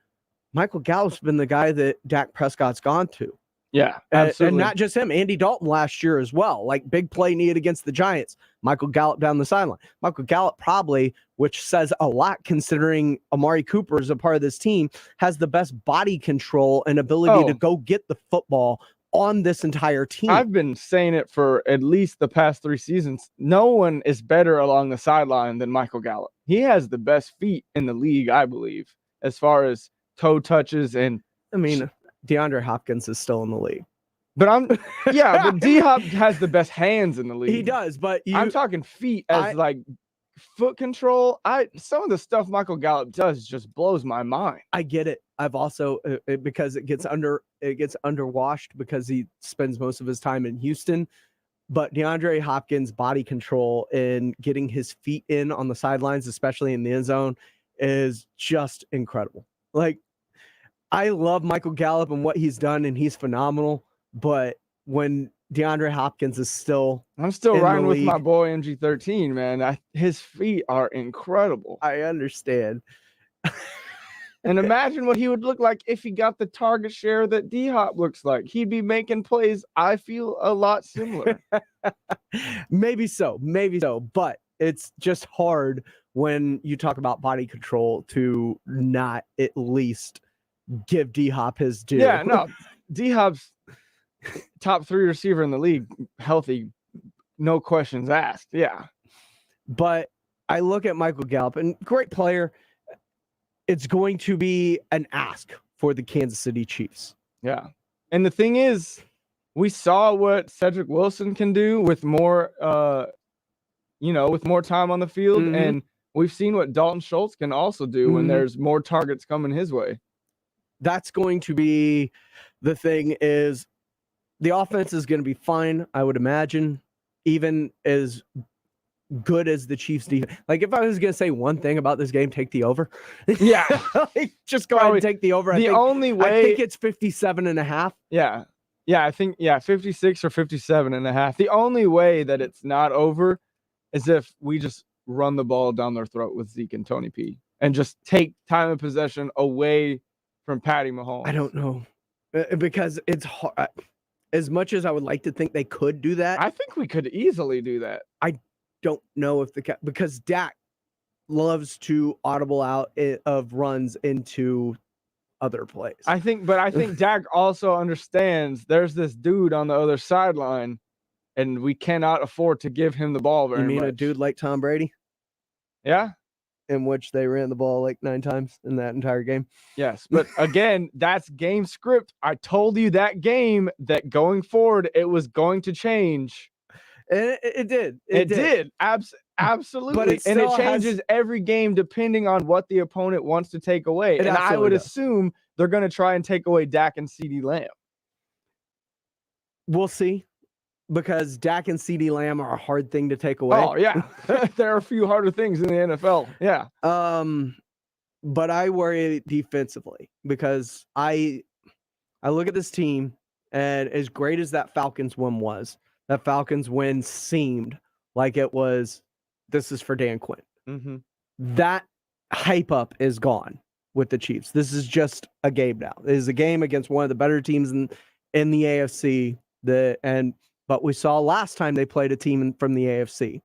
Michael Gallup's been the guy that Dak Prescott's gone to. Yeah, And absolutely. not just him, Andy Dalton last year as well. Like big play needed against the Giants. Michael Gallup down the sideline. Michael Gallup probably, which says a lot considering Amari Cooper is a part of this team, has the best body control and ability to go get the football on this entire team. I've been saying it for at least the past 3 seasons. No one is better along the sideline than Michael Gallup. He has the best feet in the league, I believe, as far as toe touches and. I mean, DeAndre Hopkins is still in the league. But but D-Hop has the best hands in the league. He does, but I'm talking feet as like foot control. Some of the stuff Michael Gallup does just blows my mind. I get it. I've also because it gets underwashed because he spends most of his time in Houston. But DeAndre Hopkins' body control and getting his feet in on the sidelines, especially in the end zone, is just incredible. Like, I love Michael Gallup and what he's done, and he's phenomenal. But when DeAndre Hopkins is I'm still riding with my boy MG13, man. His feet are incredible. I understand. And imagine what he would look like if he got the target share that D-Hop looks like. He'd be making plays, I feel, a lot similar. Maybe so. But it's just hard when you talk about body control to not at least give D-Hop his due. Yeah, no. D-Hop's top 3 receiver in the league, healthy, no questions asked. Yeah. But I look at Michael Gallup, and great player. It's going to be an ask for the Kansas City Chiefs. Yeah. And the thing is, we saw what Cedric Wilson can do with more with more time on the field. Mm-hmm. And we've seen what Dalton Schultz can also do when there's more targets coming his way. That's going to be the thing. Is the offense is going to be fine, I would imagine, even as good as the Chiefs defense. Like, if I was going to say one thing about this game, take the over. Yeah. Just go ahead and take the over. I think it's 57.5. Yeah. Yeah, I think 56 or 57.5. The only way that it's not over is if we just run the ball down their throat with Zeke and Tony P and just take time of possession away from Patty Mahomes. I don't know, because it's hard. As much as I would like to think they could do that, I think we could easily do that. I don't know if because Dak loves to audible out of runs into other plays. I think Dak also understands there's this dude on the other sideline, and we cannot afford to give him the ball very much. You mean a dude like Tom Brady? Yeah. In which they ran the ball like 9 times in that entire game. Yes, but again, that's game script. I told you that game that going forward, it was going to change. And it did. It did. Absolutely. But it changes every game depending on what the opponent wants to take away. And I would assume they're going to try and take away Dak and CeeDee Lamb. We'll see. Because Dak and CeeDee Lamb are a hard thing to take away. Oh, yeah. There are a few harder things in the NFL. Yeah. But I worry defensively because I look at this team, and as great as that Falcons win was, that Falcons win seemed like it was, this is for Dan Quinn. Mm-hmm. That hype up is gone with the Chiefs. This is just a game now. It is a game against one of the better teams in the AFC. But we saw last time they played a team from the AFC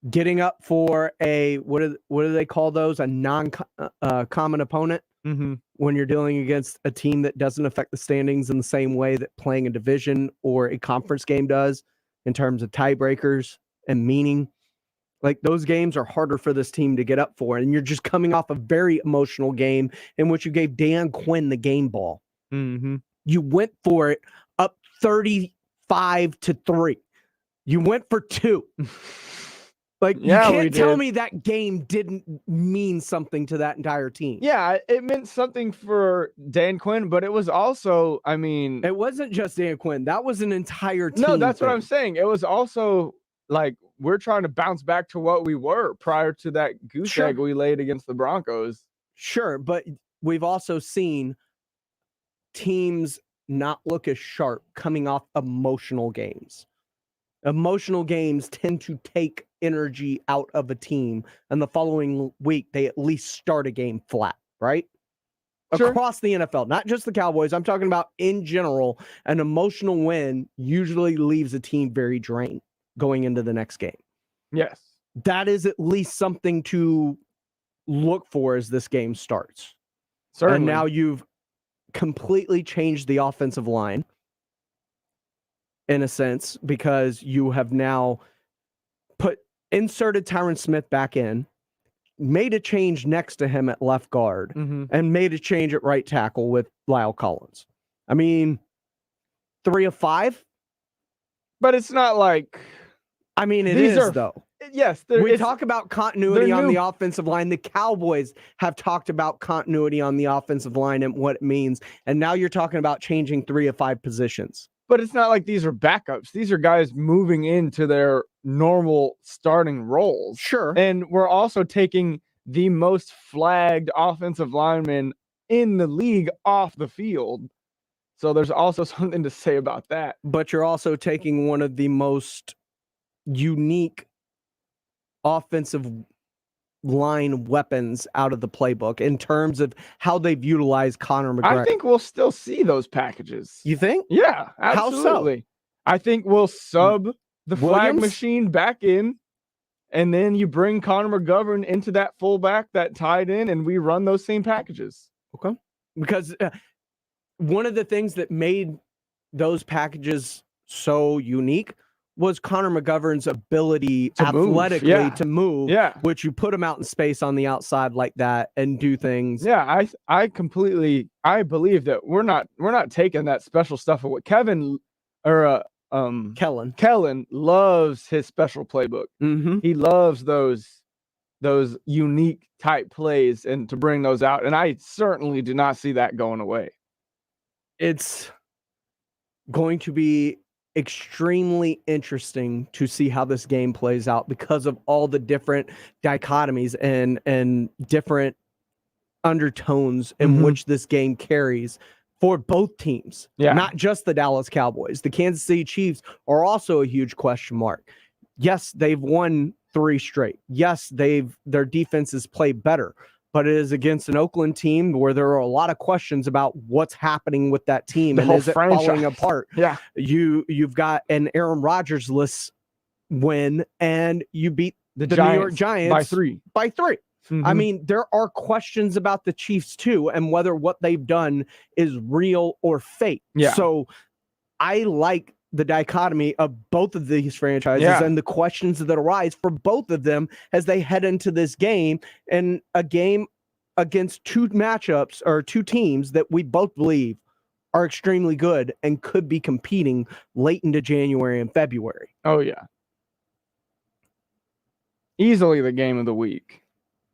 getting up for a, what do they call those? A non-common opponent. Mm-hmm. When you're dealing against a team that doesn't affect the standings in the same way that playing a division or a conference game does in terms of tiebreakers and meaning. Like, those games are harder for this team to get up for. And you're just coming off a very emotional game in which you gave Dan Quinn the game ball. Mm-hmm. You went for it up 35-3. You went for 2. Like, you can't tell me that game didn't mean something to that entire team. Yeah, it meant something for Dan Quinn, but it was also, I mean... It wasn't just Dan Quinn. That was an entire team. No, that's what I'm saying. It was also, like, we're trying to bounce back to what we were prior to that goose egg we laid against the Broncos. Sure, but we've also seen teams not look as sharp coming off emotional games. Emotional games tend to take energy out of a team, and the following week they at least start a game flat, right? across the NFL, not just the Cowboys. I'm talking about in general. An emotional win usually leaves a team very drained going into the next game. Yes. That is at least something to look for as this game starts. Certainly. And now you've completely changed the offensive line in a sense, because you have now inserted Tyron Smith back in, made a change next to him at left guard, and made a change at right tackle with Lyle Collins. I mean, 3 of 5. But it's not like... I mean, it is, though. Yes. We talk about continuity on the offensive line. The Cowboys have talked about continuity on the offensive line and what it means. And now you're talking about changing 3 of 5 positions. But it's not like these are backups. These are guys moving into their normal starting roles. Sure. And we're also taking the most flagged offensive lineman in the league off the field. So there's also something to say about that. But you're also taking one of the most unique offensive line weapons out of the playbook in terms of how they've utilized Conor McGregor. I think we'll still see those packages. You think? Yeah, absolutely. How so? I think we'll sub the flag machine back in, and then you bring Conor McGovern into that fullback, that tight end, and we run those same packages. Okay. Because one of the things that made those packages so unique was Conor McGovern's ability athletically to move, which you put him out in space on the outside like that and do things. Yeah, I believe that we're not taking that special stuff of what Kellen loves his special playbook. He loves those unique type plays and to bring those out. And I certainly do not see that going away. It's going to be extremely interesting to see how this game plays out because of all the different dichotomies and different undertones in which this game carries for both teams, not just the Dallas Cowboys. The Kansas City Chiefs are also a huge question mark. Yes, they've won 3 straight. Yes, their defenses play better, but it is against an Oakland team where there are a lot of questions about what's happening with that team and is it falling apart. Yeah, you've got an Aaron Rodgers-less win, and you beat the New York Giants by 3. I mean, there are questions about the Chiefs too, and whether what they've done is real or fake. Yeah. So I like the dichotomy of both of these franchises and the questions that arise for both of them as they head into this game, and a game against 2 matchups or 2 teams that we both believe are extremely good and could be competing late into January and February. Oh yeah. Easily the game of the week.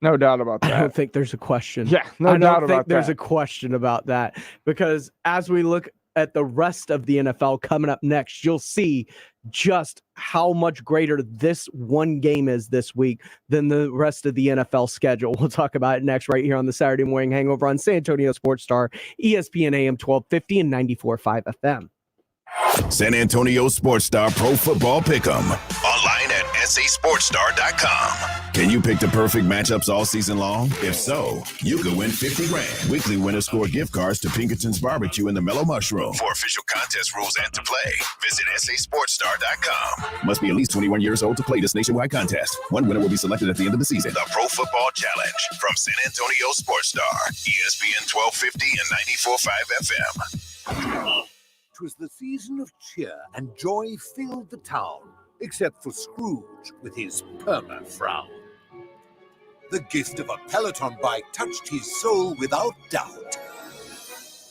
No doubt about that. I don't think there's a question. Yeah, no doubt about that. I don't think there's a question about that, because as we look at the rest of the NFL coming up next, you'll see just how much greater this one game is this week than the rest of the NFL schedule. We'll talk about it next right here on the Saturday Morning Hangover on San Antonio Sports Star, ESPN AM 1250 and 94.5 FM. San Antonio Sports Star Pro Football Pick'em. Online at sasportsstar.com. Can you pick the perfect matchups all season long? If so, you could win $50,000. Weekly winners score gift cards to Pinkerton's Barbecue and the Mellow Mushroom. For official contest rules and to play, visit sasportsstar.com. Must be at least 21 years old to play this nationwide contest. One winner will be selected at the end of the season. The Pro Football Challenge from San Antonio Sports Star, ESPN 1250 and 94.5 FM. 'Twas the season of cheer and joy filled the town, except for Scrooge with his perma-frown. The gift of a Peloton bike touched his soul without doubt.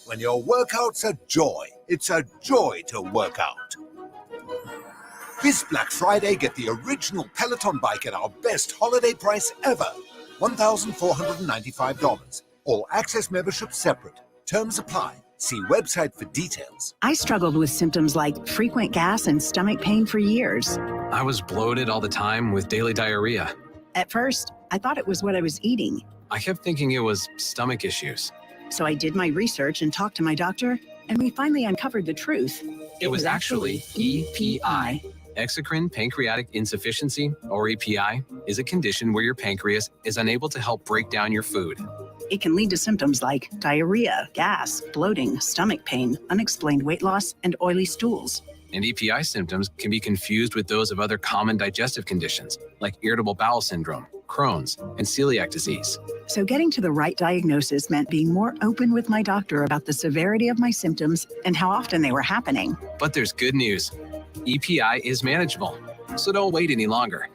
When your workout's a joy, it's a joy to work out. This Black Friday, get the original Peloton bike at our best holiday price ever, $1,495. All access membership separate. Terms apply. See website for details. I struggled with symptoms like frequent gas and stomach pain for years. I was bloated all the time with daily diarrhea. At first, I thought it was what I was eating. I kept thinking it was stomach issues. So I did my research and talked to my doctor, and we finally uncovered the truth. It was actually EPI. Exocrine pancreatic insufficiency, or EPI, is a condition where your pancreas is unable to help break down your food. It can lead to symptoms like diarrhea, gas, bloating, stomach pain, unexplained weight loss, and oily stools. And EPI symptoms can be confused with those of other common digestive conditions like irritable bowel syndrome, Crohn's, and celiac disease. So getting to the right diagnosis meant being more open with my doctor about the severity of my symptoms and how often they were happening. But there's good news. EPI is manageable, so don't wait any longer.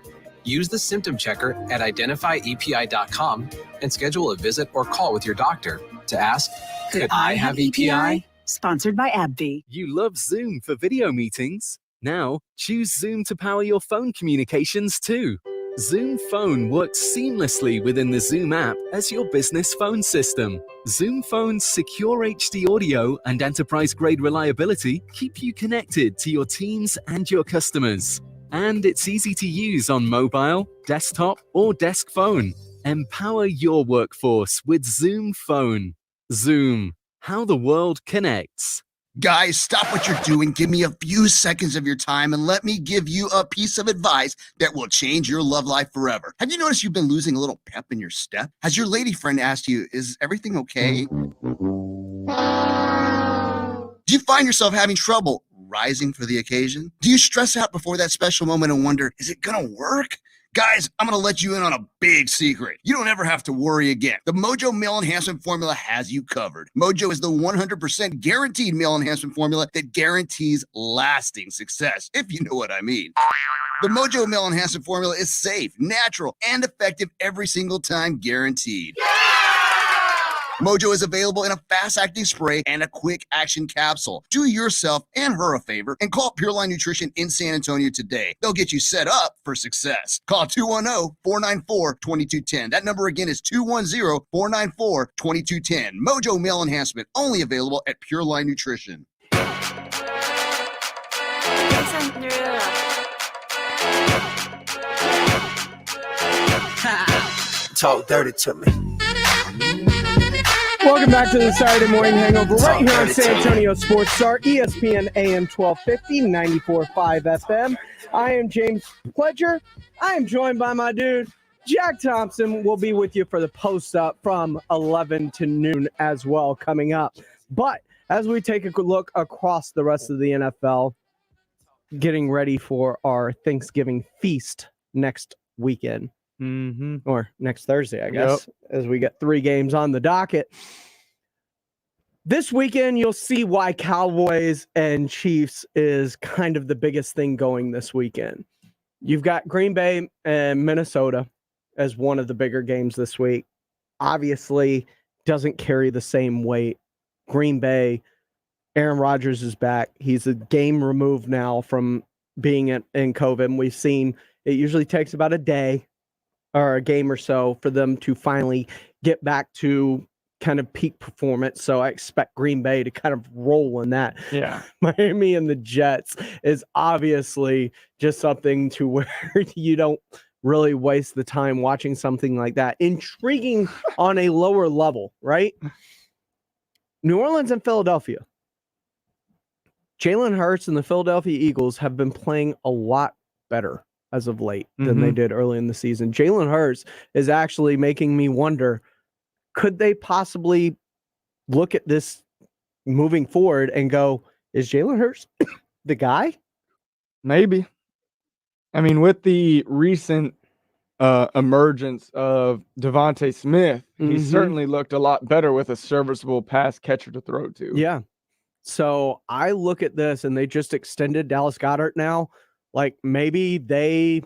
Use the symptom checker at identifyepi.com and schedule a visit or call with your doctor to ask, could I have EPI? Sponsored by AbbVie. You love Zoom for video meetings? Now, choose Zoom to power your phone communications too. Zoom Phone works seamlessly within the Zoom app as your business phone system. Zoom Phone's secure HD audio and enterprise-grade reliability keep you connected to your teams and your customers. And it's easy to use on mobile, desktop, or desk phone. Empower your workforce with Zoom Phone. Zoom, how the world connects. Guys, stop what you're doing. Give me a few seconds of your time and let me give you a piece of advice that will change your love life forever. Have you noticed you've been losing a little pep in your step? Has your lady friend asked you, is everything okay? Do you find yourself having trouble rising for the occasion? Do you stress out before that special moment and wonder, is it gonna work? Guys, I'm gonna let you in on a big secret. You don't ever have to worry again. The Mojo Male Enhancement Formula has you covered. Mojo is the 100% guaranteed male enhancement formula that guarantees lasting success, if you know what I mean. The Mojo Male Enhancement Formula is safe, natural, and effective every single time, guaranteed. Mojo is available in a fast-acting spray and a quick-action capsule. Do yourself and her a favor and call Pure Line Nutrition in San Antonio today. They'll get you set up for success. Call 210-494-2210. That number again is 210-494-2210. Mojo Male Enhancement, only available at Pure Line Nutrition. Talk dirty to me. Welcome back to the Saturday Morning Hangover right here on San Antonio Sports Star, ESPN AM 1250, 94.5 FM. I am James Pledger. I am joined by my dude, Jack Thompson. Will be with you for the post-up from 11 to noon as well coming up. But as we take a good look across the rest of the NFL, getting ready for our Thanksgiving feast next weekend. Or next Thursday, I guess, as we get 3 games on the docket. This weekend, you'll see why Cowboys and Chiefs is kind of the biggest thing going this weekend. You've got Green Bay and Minnesota as one of the bigger games this week. Obviously, doesn't carry the same weight. Green Bay, Aaron Rodgers is back. He's a game removed now from being in COVID. And we've seen it usually takes about a day or a game or so for them to finally get back to kind of peak performance. So I expect Green Bay to kind of roll in that. Yeah. Miami and the Jets is obviously just something to where you don't really waste the time watching something like that. Intriguing on a lower level, right? New Orleans and Philadelphia. Jalen Hurts and the Philadelphia Eagles have been playing a lot better as of late than they did early in the season. Jalen Hurts is actually making me wonder, could they possibly look at this moving forward and go, is Jalen Hurts the guy? Maybe. I mean, with the recent emergence of Devontae Smith, he certainly looked a lot better with a serviceable pass catcher to throw to. Yeah. So I look at this and they just extended Dallas Goedert now. Like maybe they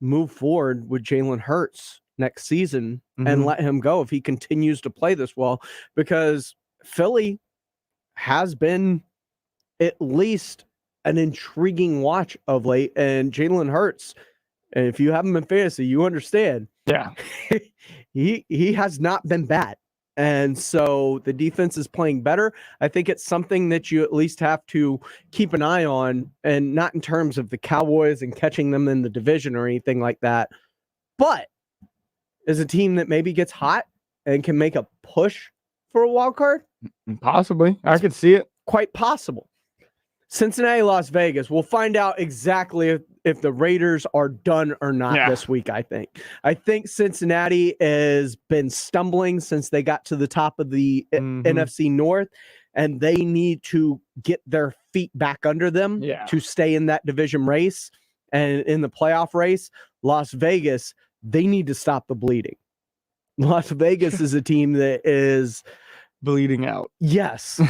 move forward with Jalen Hurts next season and let him go if he continues to play this well, because Philly has been at least an intriguing watch of late. And Jalen Hurts, and if you have him in fantasy, you understand. Yeah. he has not been bad. And so the defense is playing better. I think it's something that you at least have to keep an eye on, and not in terms of the Cowboys and catching them in the division or anything like that, but as a team that maybe gets hot and can make a push for a wild card. Possibly. I could see it. Quite possible. Cincinnati, Las Vegas. We'll find out exactly if the Raiders are done or not this week. I think Cincinnati has been stumbling since they got to the top of the NFC North, and they need to get their feet back under them to stay in that division race and in the playoff race. Las Vegas, they need to stop the bleeding. Las Vegas is a team that is bleeding out. Yes.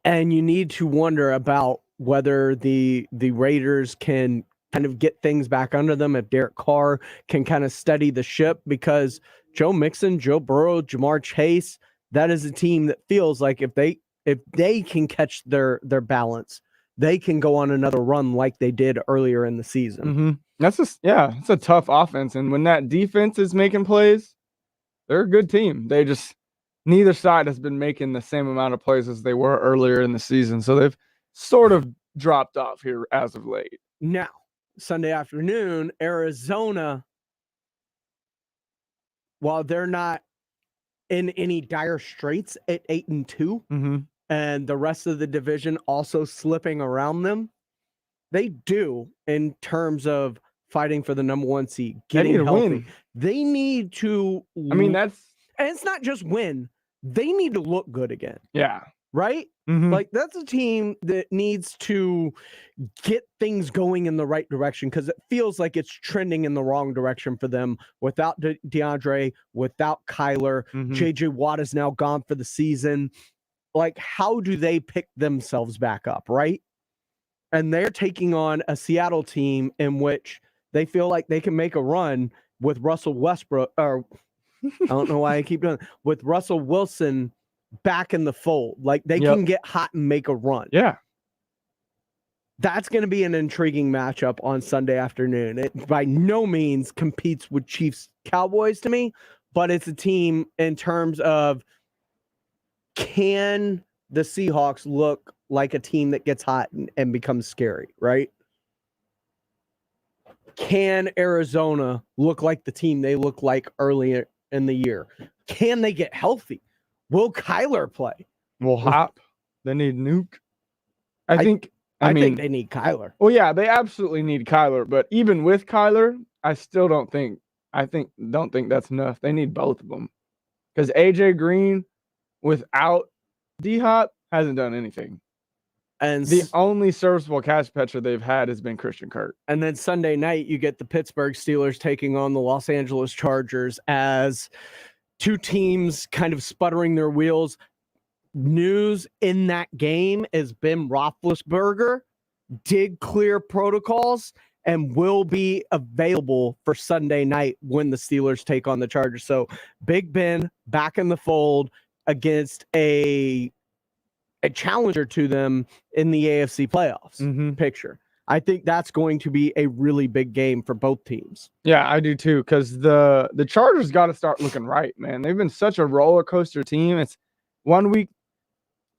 And you need to wonder about whether the Raiders can kind of get things back under them, if Derek Carr can kind of steady the ship, because Joe Mixon, Joe Burrow, Jamar Chase, that is a team that feels like if they can catch their balance, they can go on another run like they did earlier in the season. It's a tough offense. And when that defense is making plays, they're a good team. They just, neither side has been making the same amount of plays as they were earlier in the season. So they've sort of dropped off here as of late. Now, Sunday afternoon, Arizona, while they're not in any dire straits at 8-2, and the rest of the division also slipping around them, they do in terms of fighting for the number one seed, getting healthy. Win. They need to. I mean, and it's not just win. They need to look good again. Yeah. Right? Like, that's a team that needs to get things going in the right direction, because it feels like it's trending in the wrong direction for them without DeAndre, without Kyler. JJ Watt is now gone for the season. Like, how do they pick themselves back up, right? And they're taking on a Seattle team in which they feel like they can make a run with Russell Westbrook, or I don't know why I keep doing it, with Russell Wilson back in the fold. Like, they can get hot and make a run. Yeah. That's going to be an intriguing matchup on Sunday afternoon. It by no means competes with Chiefs Cowboys to me, but it's a team in terms of, can the Seahawks look like a team that gets hot and becomes scary, right? Can Arizona look like the team they look like earlier in the year? Can they get healthy? Will Kyler play? Will Hop? They need Nuke. I think they need Kyler. Well, yeah, they absolutely need Kyler. But even with Kyler, I still don't think that's enough. They need both of them, because AJ Green without D-Hop hasn't done anything. And the only serviceable pass catcher they've had has been Christian Kirk. And then Sunday night, you get the Pittsburgh Steelers taking on the Los Angeles Chargers as two teams kind of sputtering their wheels. News in that game is Ben Roethlisberger did clear protocols and will be available for Sunday night when the Steelers take on the Chargers. So Big Ben back in the fold against a challenger to them in the AFC playoffs picture. I think that's going to be a really big game for both teams. Yeah, I do too, because the Chargers got to start looking right, man. They've been such a roller coaster team. It's one week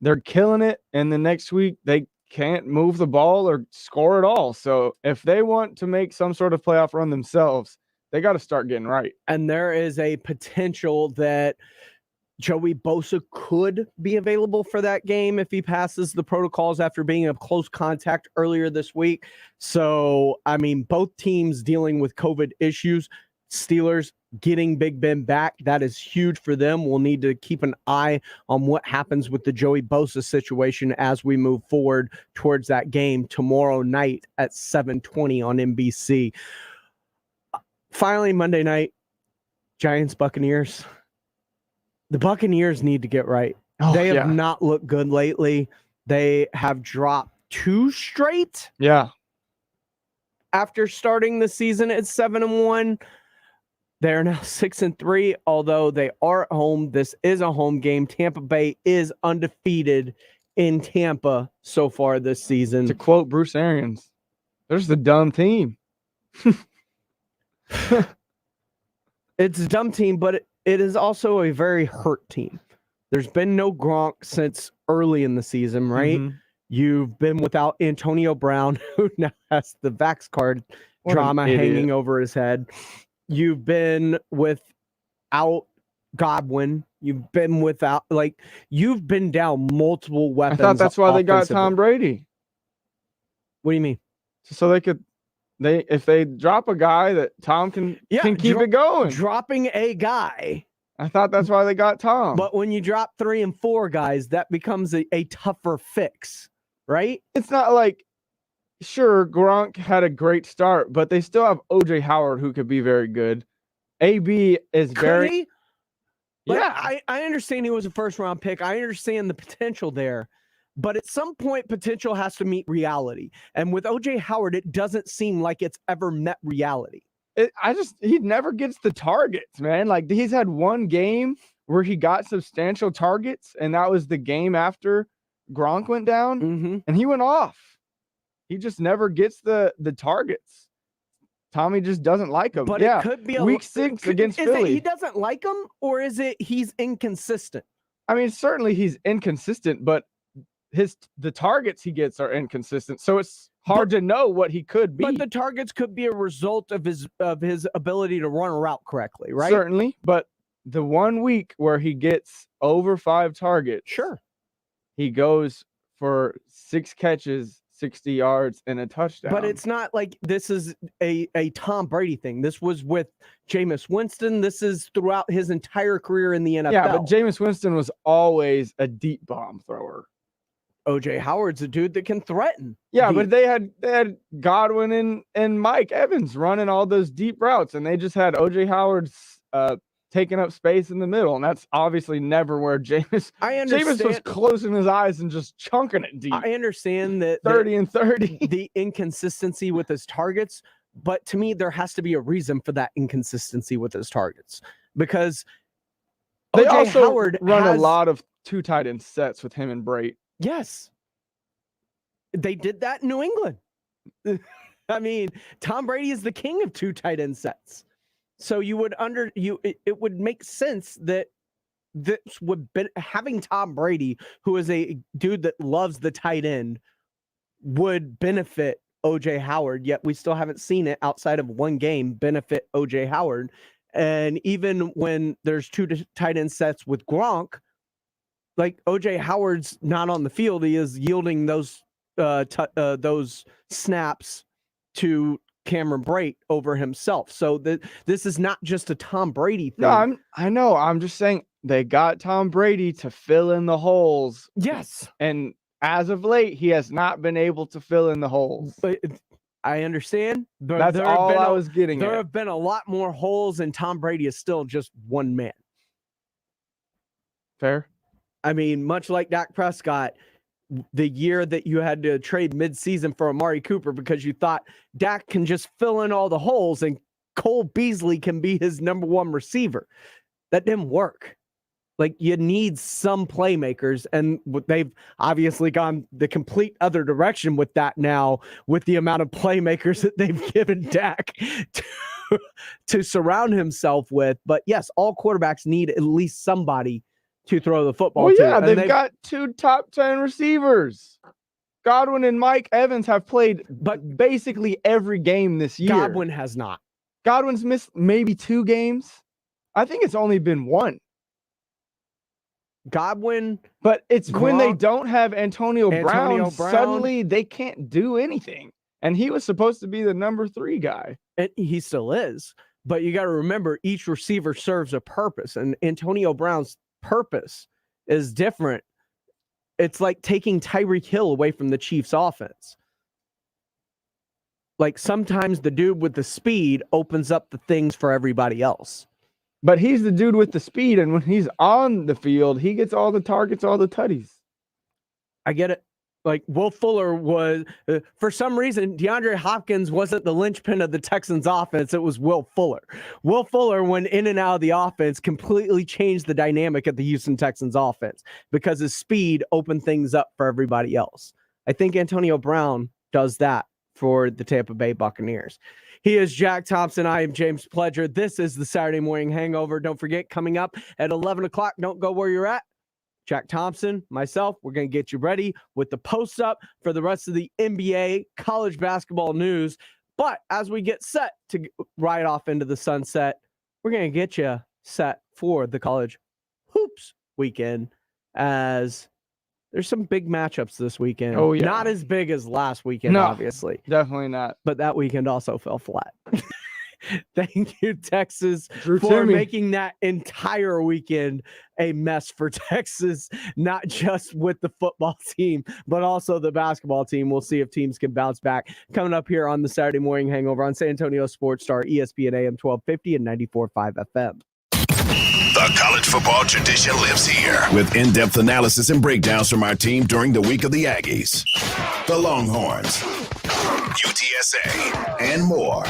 they're killing it, and the next week they can't move the ball or score at all. So if they want to make some sort of playoff run themselves, they got to start getting right. And there is a potential that Joey Bosa could be available for that game if he passes the protocols after being in close contact earlier this week. So, I mean, both teams dealing with COVID issues. Steelers getting Big Ben back, that is huge for them. We'll need to keep an eye on what happens with the Joey Bosa situation as we move forward towards that game tomorrow night at 7:20 on NBC. Finally, Monday night, Giants-Buccaneers. The Buccaneers need to get right. They have not looked good lately. They have dropped 2 straight. Yeah. After starting the season at 7-1, they're now 6-3. Although they are at home, this is a home game. Tampa Bay is undefeated in Tampa so far this season. To quote Bruce Arians, "There's the dumb team." It's a dumb team, but it is also a very hurt team. There's been no Gronk since early in the season, right? You've been without Antonio Brown, who now has the Vax card drama hanging over his head. You've been without Godwin. You've been without, you've been down multiple weapons. I thought that's why they got Tom Brady. What do you mean? So if they drop a guy that Tom can keep it going. Dropping a guy. I thought that's why they got Tom. But when you drop 3 and 4 guys, that becomes a tougher fix, right? It's not like, sure, Gronk had a great start, but they still have OJ Howard who could be very good. AB is Could he? I understand he was a first-round pick. I understand the potential there. But at some point, potential has to meet reality. And with OJ Howard, it doesn't seem like it's ever met reality. He never gets the targets, man. Like, he's had one game where he got substantial targets, and that was the game after Gronk went down, and he went off. He just never gets the targets. Tommy just doesn't like him. But it could be week 6 against Philly. He doesn't like him, or is it he's inconsistent? I mean, certainly he's inconsistent, but the targets he gets are inconsistent. So it's hard to know what he could be. But the targets could be a result of his ability to run a route correctly, right? Certainly, but the 1 week where he gets over 5 targets, sure, he goes for 6 catches, 60 yards, and a touchdown. But it's not like this is a Tom Brady thing. This was with Jameis Winston. This is throughout his entire career in the NFL. Yeah, but Jameis Winston was always a deep bomb thrower. OJ Howard's a dude that can threaten. Yeah, but they had Godwin and Mike Evans running all those deep routes, and they just had OJ Howard's taking up space in the middle, and that's obviously never where Jameis. Jameis was closing his eyes and just chunking it deep. I understand that 30 and 30, the inconsistency with his targets, but to me, there has to be a reason for that inconsistency with his targets because they OJ also Howard run a lot of 2 tight end sets with him and Brait. Yes. They did that in New England. I mean, Tom Brady is the king of 2 tight end sets. So it would make sense that this would be having Tom Brady, who is a dude that loves the tight end, would benefit OJ Howard, yet we still haven't seen it outside of one game benefit OJ Howard. And even when there's 2 tight end sets with Gronk, like OJ Howard's not on the field, he is yielding those snaps to Cameron Brait over himself. So this is not just a Tom Brady thing. No, I know. I'm just saying they got Tom Brady to fill in the holes. Yes. And as of late, he has not been able to fill in the holes. But I understand. That's all I was getting at. There have been a lot more holes, and Tom Brady is still just one man. Fair. I mean, much like Dak Prescott, the year that you had to trade midseason for Amari Cooper because you thought Dak can just fill in all the holes and Cole Beasley can be his number 1 receiver. That didn't work. Like, you need some playmakers, and they've obviously gone the complete other direction with that now, with the amount of playmakers that they've given Dak to surround himself with. But yes, all quarterbacks need at least somebody to throw the football to. Yeah, they've got 2 top 10 receivers. Godwin and Mike Evans have played basically every game this year. Godwin has not. Godwin's missed maybe 2 games. I think it's only been 1. Godwin. But it's Gronk, when they don't have Antonio Brown, suddenly they can't do anything. And he was supposed to be the number 3 guy. And he still is. But you got to remember, each receiver serves a purpose. And Antonio Brown's purpose is different. It's like taking Tyreek Hill away from the Chiefs offense. Like, sometimes the dude with the speed opens up the things for everybody else. But he's the dude with the speed, and when he's on the field, he gets all the targets, all the tutties. I get it. Like, Will Fuller was, for some reason, DeAndre Hopkins wasn't the linchpin of the Texans offense. It was Will Fuller. Will Fuller, when in and out of the offense, completely changed the dynamic of the Houston Texans offense because his speed opened things up for everybody else. I think Antonio Brown does that for the Tampa Bay Buccaneers. He is Jack Thompson. I am James Pledger. This is the Saturday Morning Hangover. Don't forget, coming up at 11 o'clock, don't go where you're at. Jack Thompson, myself, we're going to get you ready with the post-up for the rest of the NBA college basketball news. But as we get set to ride off into the sunset, we're going to get you set for the college hoops weekend as There's some big matchups this weekend. Oh, yeah. Not as big as last weekend, No, obviously. Definitely not. But that weekend also fell flat. Thank you, Texas, Drew for Timmy. making that entire weekend a mess for Texas, not just with the football team, but also the basketball team. We'll see if teams can bounce back. Coming up here on the Saturday Morning Hangover on San Antonio Sports Star, ESPN AM 1250 and 94.5 FM. The college football tradition lives here with in-depth analysis and breakdowns from our team during the week of the Aggies, the Longhorns, UTSA, and more.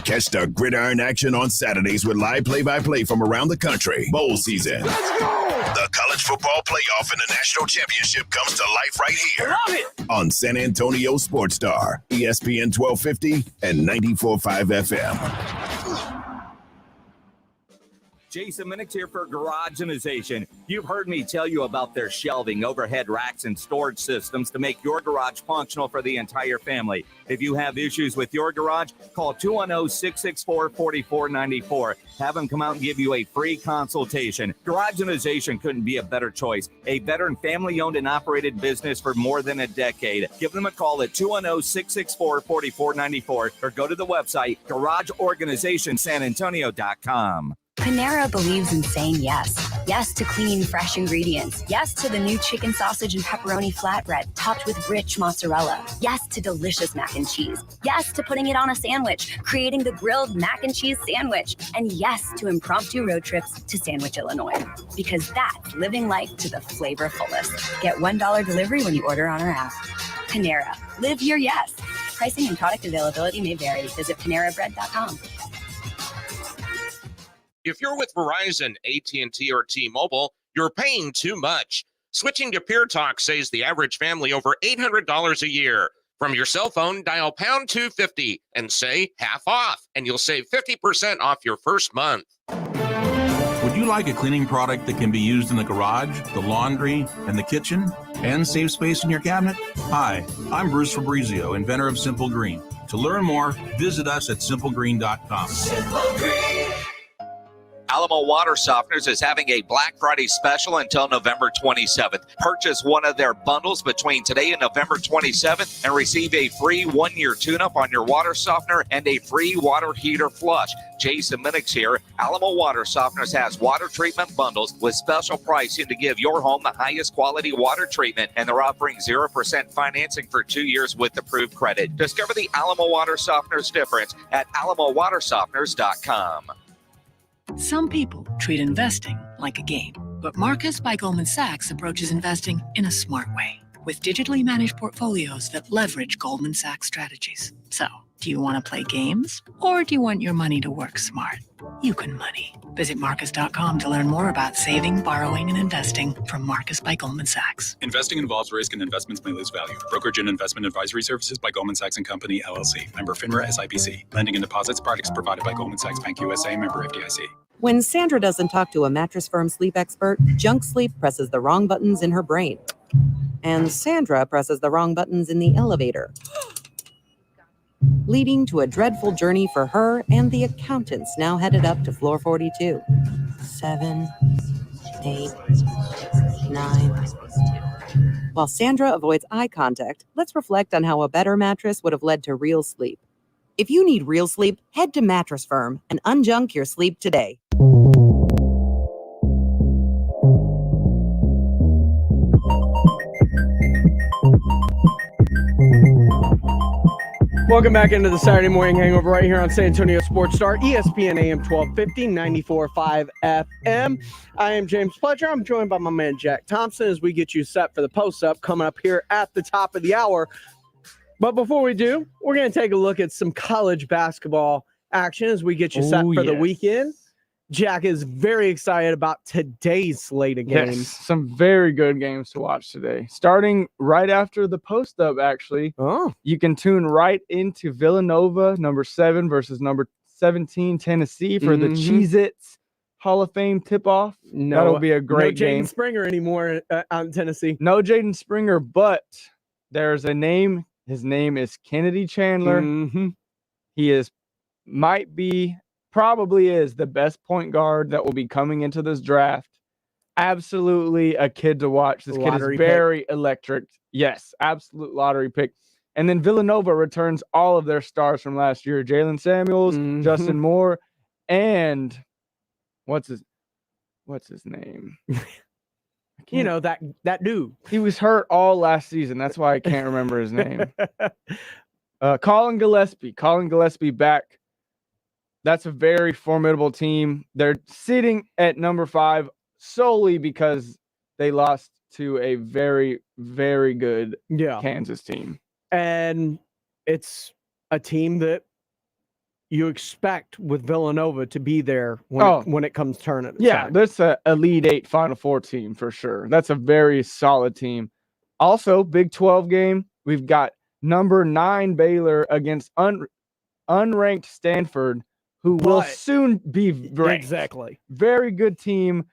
Catch the gridiron action on Saturdays with live play-by-play from around the country. Bowl season. Let's go! The college football playoff and the national championship comes to life right here. Love it! On San Antonio Sports Star, ESPN 1250 and 94.5 FM. Jason Minix here for Garageization. You've heard me tell you about their shelving, overhead racks, and storage systems to make your garage functional for the entire family. If you have issues with your garage, call 210-664-4494. Have them come out and give you a free consultation. Garageization couldn't be a better choice. A veteran family-owned and operated business for more than a decade. Give them a call at 210-664-4494 or go to the website garageorganizationsanantonio.com. Panera believes in saying yes. Yes to clean, fresh ingredients. Yes to the new chicken sausage and pepperoni flatbread topped with rich mozzarella. Yes to delicious mac and cheese. Yes to putting it on a sandwich, creating the grilled mac and cheese sandwich. And yes to impromptu road trips to Sandwich, Illinois. Because that's living life to the flavor fullest. Get $1 delivery when you order on our app. Panera. Live your yes. Pricing and product availability may vary. Visit PaneraBread.com. If you're with Verizon, AT&T, or T-Mobile, you're paying too much. Switching to Pure Talk saves the average family over $800 a year. From your cell phone, dial pound 250 and say half off, and you'll save 50% off your first month. Would you like a cleaning product that can be used in the garage, the laundry, and the kitchen, and save space in your cabinet? Hi, I'm Bruce Fabrizio, inventor of Simple Green. To learn more, visit us at simplegreen.com. Simple Green. Alamo Water Softeners is having a Black Friday special until November 27th. Purchase one of their bundles between today and November 27th and receive a free 1-year tune-up on your water softener and a free water heater flush. Jason Minix here. Alamo Water Softeners has water treatment bundles with special pricing to give your home the highest quality water treatment, and they're offering 0% financing for 2 years with approved credit. Discover the Alamo Water Softeners difference at alamowatersofteners.com. Some people treat investing like a game, but Marcus by Goldman Sachs approaches investing in a smart way with digitally managed portfolios that leverage Goldman Sachs strategies. So, do you want to play games or do you want your money to work smart? You can money. Visit Marcus.com to learn more about saving, borrowing, and investing from Marcus by Goldman Sachs. Investing involves risk and investments may lose value. Brokerage and investment advisory services by Goldman Sachs & Company, LLC. Member FINRA SIPC. Lending and deposits products provided by Goldman Sachs Bank USA. Member FDIC. When Sandra doesn't talk to a Mattress Firm sleep expert, junk sleep presses the wrong buttons in her brain. And Sandra presses the wrong buttons in the elevator, leading to a dreadful journey for her and the accountants now headed up to floor 42. 7, 8, 9. While Sandra avoids eye contact, let's reflect on how a better mattress would have led to real sleep. If you need real sleep, head to Mattress Firm and unjunk your sleep today. Welcome back into the Saturday Morning Hangover right here on San Antonio Sports Star, ESPN AM 1250, 94.5 FM. I am James Pledger. I'm joined by my man Jack Thompson as we get you set for the post-up coming up here at the top of the hour. But before we do, we're going to take a look at some college basketball action as we get you set for the weekend. Jack is very excited about today's slate of games. Yes, some very good games to watch today. Starting right after the post-up, actually. Oh. You can tune right into Villanova, number 7 versus number 17, Tennessee, for the Cheez-Its Hall of Fame tip-off. No, that'll be a great game. No Jaden Springer anymore out in Tennessee. No Jaden Springer, but there's a name. His name is Kennedy Chandler. He probably is the best point guard that will be coming into this draft. absolutely a kid to watch. This kid is very electric. Yes, absolute lottery pick. And then Villanova returns all of their stars from last year. Jalen Samuels, Justin Moore, and what's his name? You know, that dude. He was hurt all last season. That's why I can't remember his name. Colin Gillespie back. That's a very formidable team. They're sitting at number 5 solely because they lost to a very, very good Kansas team. And it's a team that you expect with Villanova to be there when it comes tournament. Yeah, that's an Elite 8 Final Four team for sure. That's a very solid team. Also, Big 12 game, we've got number 9 Baylor against unranked Stanford, who will soon be ranked. Exactly. Very good team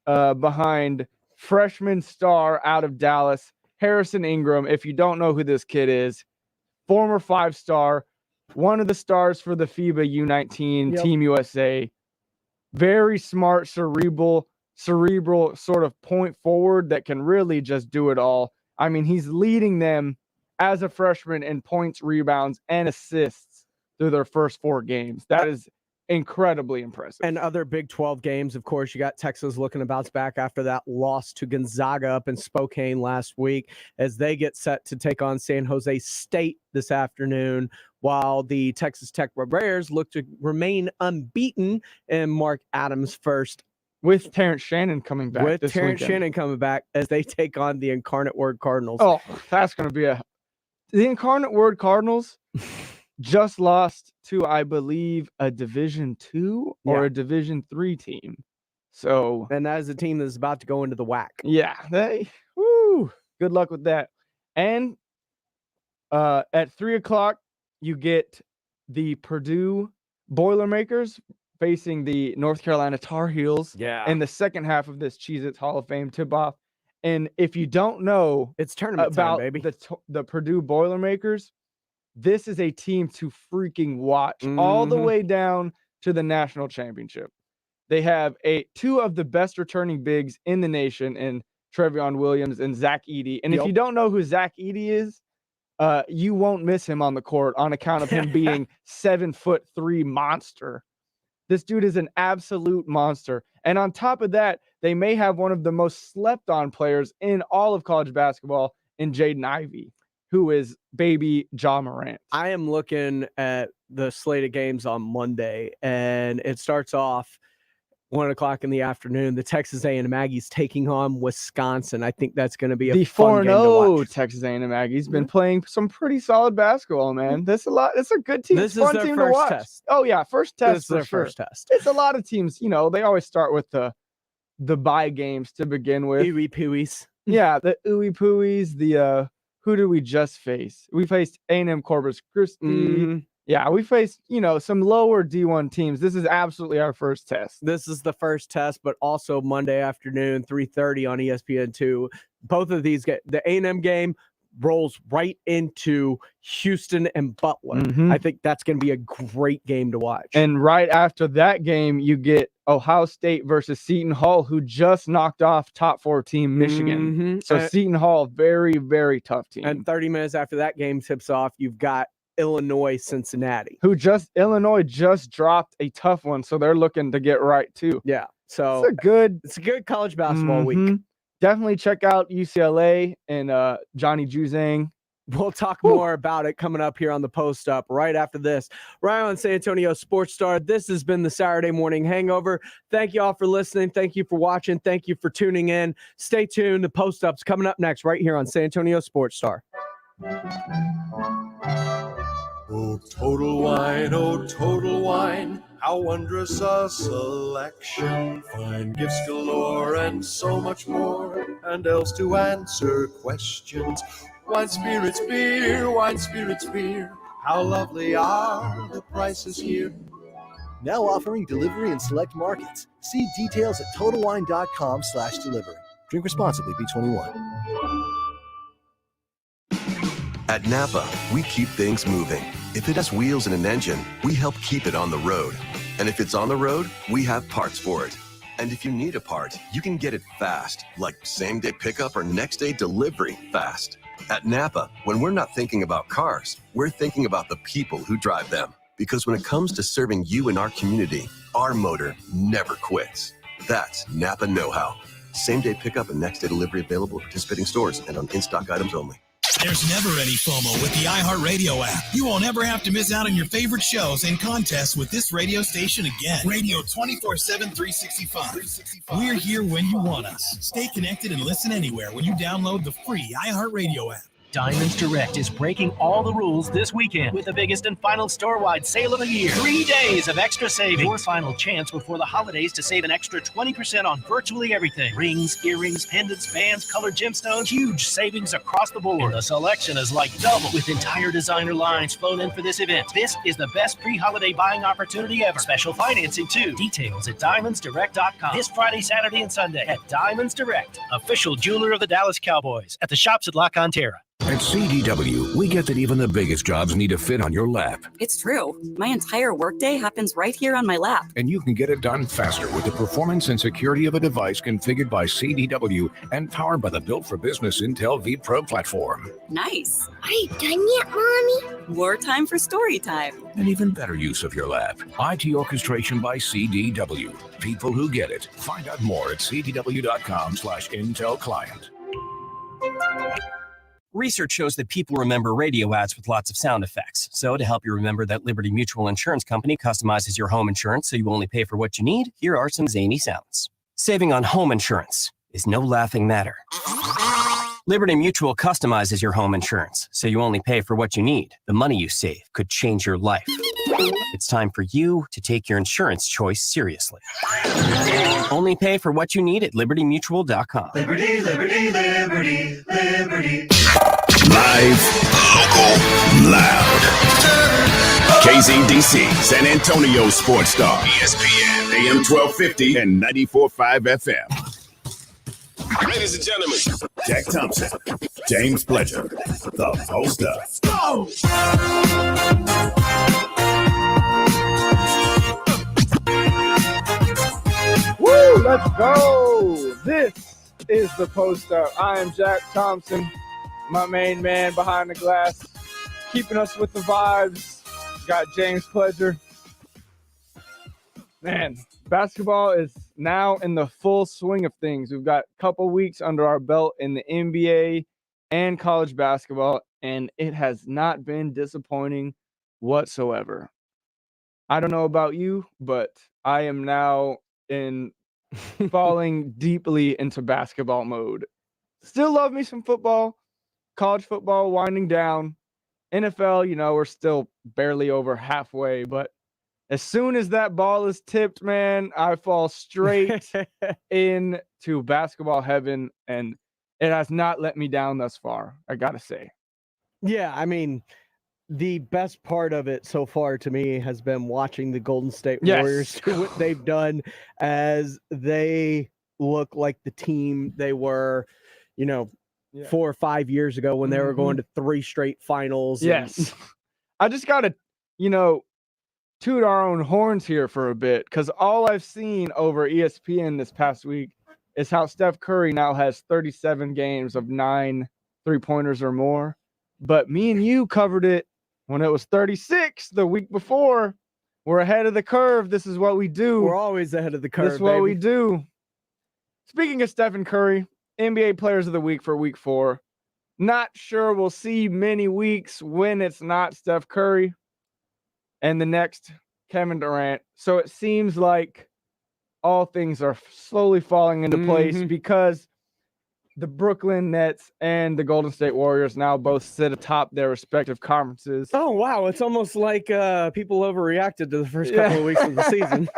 behind freshman star out of Dallas, Harrison Ingram. If you don't know who this kid is, former 5-star, one of the stars for the FIBA U19 Team USA. Very smart, cerebral sort of point forward that can really just do it all. I mean, he's leading them as a freshman in points, rebounds, and assists through their first 4 games. That is incredibly impressive. And other Big 12 games, of course, you got Texas looking to bounce back after that loss to Gonzaga up in Spokane last week as they get set to take on San Jose State this afternoon, while the Texas Tech Bears look to remain unbeaten in Mark Adams' first. With Terrence Shannon coming back this weekend. As they take on the Incarnate Word Cardinals. Oh, that's going to be the Incarnate Word Cardinals just lost to, I believe, a Division II or a Division III team. So, and that is a team that's about to go into the WAC. Yeah, good luck with that. And at 3:00, you get the Purdue Boilermakers facing the North Carolina Tar Heels in the second half of this Cheez-Its Hall of Fame tip-off. And if you don't know it's tournament about time, baby. The Purdue Boilermakers, this is a team to freaking watch all the way down to the national championship. They have 2 of the best returning bigs in the nation in Trevion Williams and Zach Edey. And if you don't know who Zach Edey is, you won't miss him on the court on account of him being 7'3" monster. This dude is an absolute monster. And on top of that, they may have one of the most slept on players in all of college basketball in Jaden Ivey, who is baby Ja Morant. I am looking at the slate of games on Monday, and it starts off 1:00 in the afternoon. The Texas A&M Aggies taking on Wisconsin. I think that's going to be a fun game to watch. Texas A&M Aggies been playing some pretty solid basketball, man. It's a good team. This it's a fun is their team first to watch. test. Oh yeah, first test. This is their first test. It's a lot of teams. You know, they always start with the bye games to begin with. Ooey pooies. Yeah, the ooey pooies. The who did we just face? We faced A&M Corpus Christi. Yeah, we faced, some lower D1 teams. This is absolutely our first test. This is the first test, but also Monday afternoon, 3:30 on ESPN2. Both of these the A&M game rolls right into Houston and Butler. I think that's going to be a great game to watch. And right after that game, you get Ohio State versus Seton Hall, who just knocked off top 4 team Michigan. So Seton Hall, very, very tough team. And 30 minutes after that game tips off, you've got Illinois, Cincinnati, Illinois just dropped a tough one, so they're looking to get right too. Yeah, so it's a good college basketball week. Definitely check out UCLA and Johnny Juzang. We'll talk more about it coming up here on the post up right after this. Right on San Antonio Sports Star. This has been the Saturday Morning Hangover. Thank you all for listening. Thank you for watching. Thank you for tuning in. Stay tuned. The post up's coming up next right here on San Antonio Sports Star. Oh, Total Wine, how wondrous a selection. Fine gifts galore and so much more, and else to answer questions. Wine, spirits, beer, how lovely are the prices here. Now offering delivery in select markets. See details at TotalWine.com/delivery. Drink responsibly, B21. At Napa, we keep things moving. If it has wheels and an engine, we help keep it on the road. And if it's on the road, we have parts for it. And if you need a part, you can get it fast, like same-day pickup or next-day delivery fast. At Napa, when we're not thinking about cars, we're thinking about the people who drive them. Because when it comes to serving you and our community, our motor never quits. That's Napa know-how. Same-day pickup and next-day delivery available at participating stores and on in-stock items only. There's never any FOMO with the iHeartRadio app. You won't ever have to miss out on your favorite shows and contests with this radio station again. Radio 24/7, 365. We're here when you want us. Stay connected and listen anywhere when you download the free iHeartRadio app. Diamonds Direct is breaking all the rules this weekend with the biggest and final store-wide sale of the year. 3 days of extra savings. Your final chance before the holidays to save an extra 20% on virtually everything. Rings, earrings, pendants, bands, colored gemstones. Huge savings across the board. And the selection is like double with entire designer lines flown in for this event. This is the best pre-holiday buying opportunity ever. Special financing too. Details at diamondsdirect.com. This Friday, Saturday, and Sunday at Diamonds Direct, official jeweler of the Dallas Cowboys, at the shops at La Cantera. At CDW, we get that even the biggest jobs need to fit on your lap. It's true. My entire workday happens right here on my lap. And you can get it done faster with the performance and security of a device configured by CDW and powered by the Built for Business Intel V Pro platform. Nice. Are you done yet, Mommy? More time for story time. An even better use of your lap. IT orchestration by CDW. People who get it. Find out more at cdw.com/Intel client. Research shows that people remember radio ads with lots of sound effects. So to help you remember that Liberty Mutual Insurance Company customizes your home insurance so you only pay for what you need, here are some zany sounds. Saving on home insurance is no laughing matter. Liberty Mutual customizes your home insurance so you only pay for what you need. The money you save could change your life. It's time for you to take your insurance choice seriously. Only pay for what you need at libertymutual.com. Liberty, liberty, liberty, liberty. Live, local, loud. KZDC, San Antonio Sports Star. ESPN, AM 1250 and 94.5 FM. Ladies and gentlemen, Jack Thompson, James Pledger, The Poster. Go! Woo! Let's go! This is The Post Up. I am Jack Thompson, my main man behind the glass, keeping us with the vibes. Got James Pledger. Man, basketball is now in the full swing of things. We've got a couple weeks under our belt in the NBA and college basketball, and it has not been disappointing whatsoever. I don't know about you, but I am now falling deeply into basketball mode. Still love me some football, college football winding down. NFL, we're still barely over halfway, but as soon as that ball is tipped, man, I fall straight into basketball heaven, and it has not let me down thus far, I gotta say. Yeah, I mean, the best part of it so far to me has been watching the Golden State Warriors do what they've done, as they look like the team they were, 4 or 5 years ago when they were going to 3 straight finals. Yes. I just got to, toot our own horns here for a bit, because all I've seen over ESPN this past week is how Steph Curry now has 37 games of 9 3-pointers or more. But me and you covered it when it was 36 the week before. We're ahead of the curve. This is what we do. We're always ahead of the curve. This is what we do. Speaking of Stephen Curry, NBA Players of the Week for week 4. Not sure we'll see many weeks when it's not Steph Curry and the next Kevin Durant. So it seems like all things are slowly falling into place, because the Brooklyn Nets and the Golden State Warriors now both sit atop their respective conferences. Oh, wow. It's almost like people overreacted to the first couple of weeks of the season.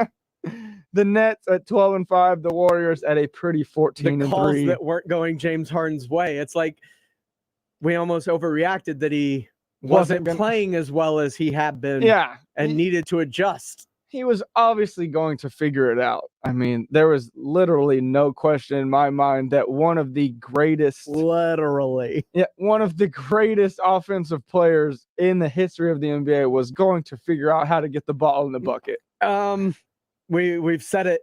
The Nets at 12-5, the Warriors at a pretty 14-3. The calls that weren't going James Harden's way. It's like we almost overreacted that he wasn't playing as well as he had been, and needed to adjust. He was obviously going to figure it out. I mean, there was literally no question in my mind that one of the greatest offensive players in the history of the NBA was going to figure out how to get the ball in the bucket. We've said it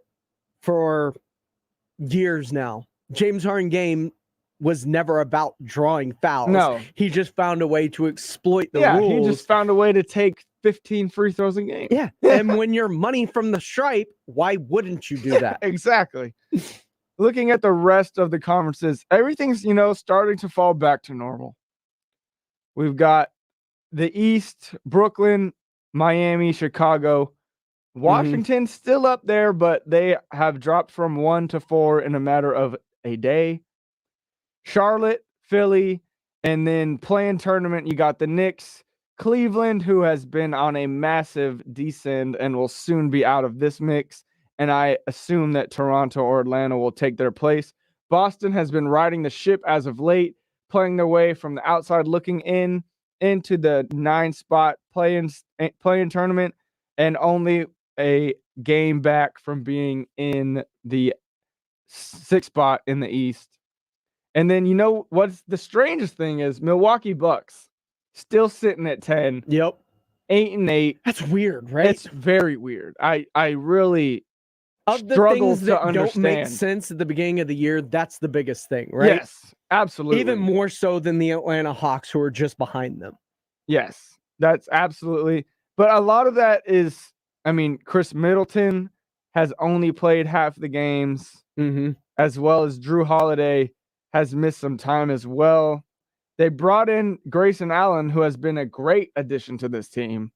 for years now. James Harden game was never about drawing fouls. No. He just found a way to exploit the rules. He just found a way to take 15 free throws a game. Yeah. And when you're money from the stripe, why wouldn't you do that? Exactly. Looking at the rest of the conferences, everything's, starting to fall back to normal. We've got the East, Brooklyn, Miami, Chicago. Washington's still up there, but they have dropped from 1 to 4 in a matter of a day. Charlotte, Philly, and then playing tournament, you got the Knicks, Cleveland, who has been on a massive descend and will soon be out of this mix. And I assume that Toronto or Atlanta will take their place. Boston has been riding the ship as of late, playing their way from the outside looking in into the 9-spot playing tournament, and only a game back from being in the 6th spot in the East. And then what's the strangest thing is Milwaukee Bucks still sitting at 10. Yep. 8-8. That's weird, right? It's very weird. I really of the struggle things that to understand. Don't make sense at the beginning of the year, that's the biggest thing, right? Yes, absolutely. Even more so than the Atlanta Hawks, who are just behind them. Yes, that's absolutely. But a lot of that is, Chris Middleton has only played half the games, as well as Drew Holiday has missed some time as well. They brought in Grayson Allen, who has been a great addition to this team.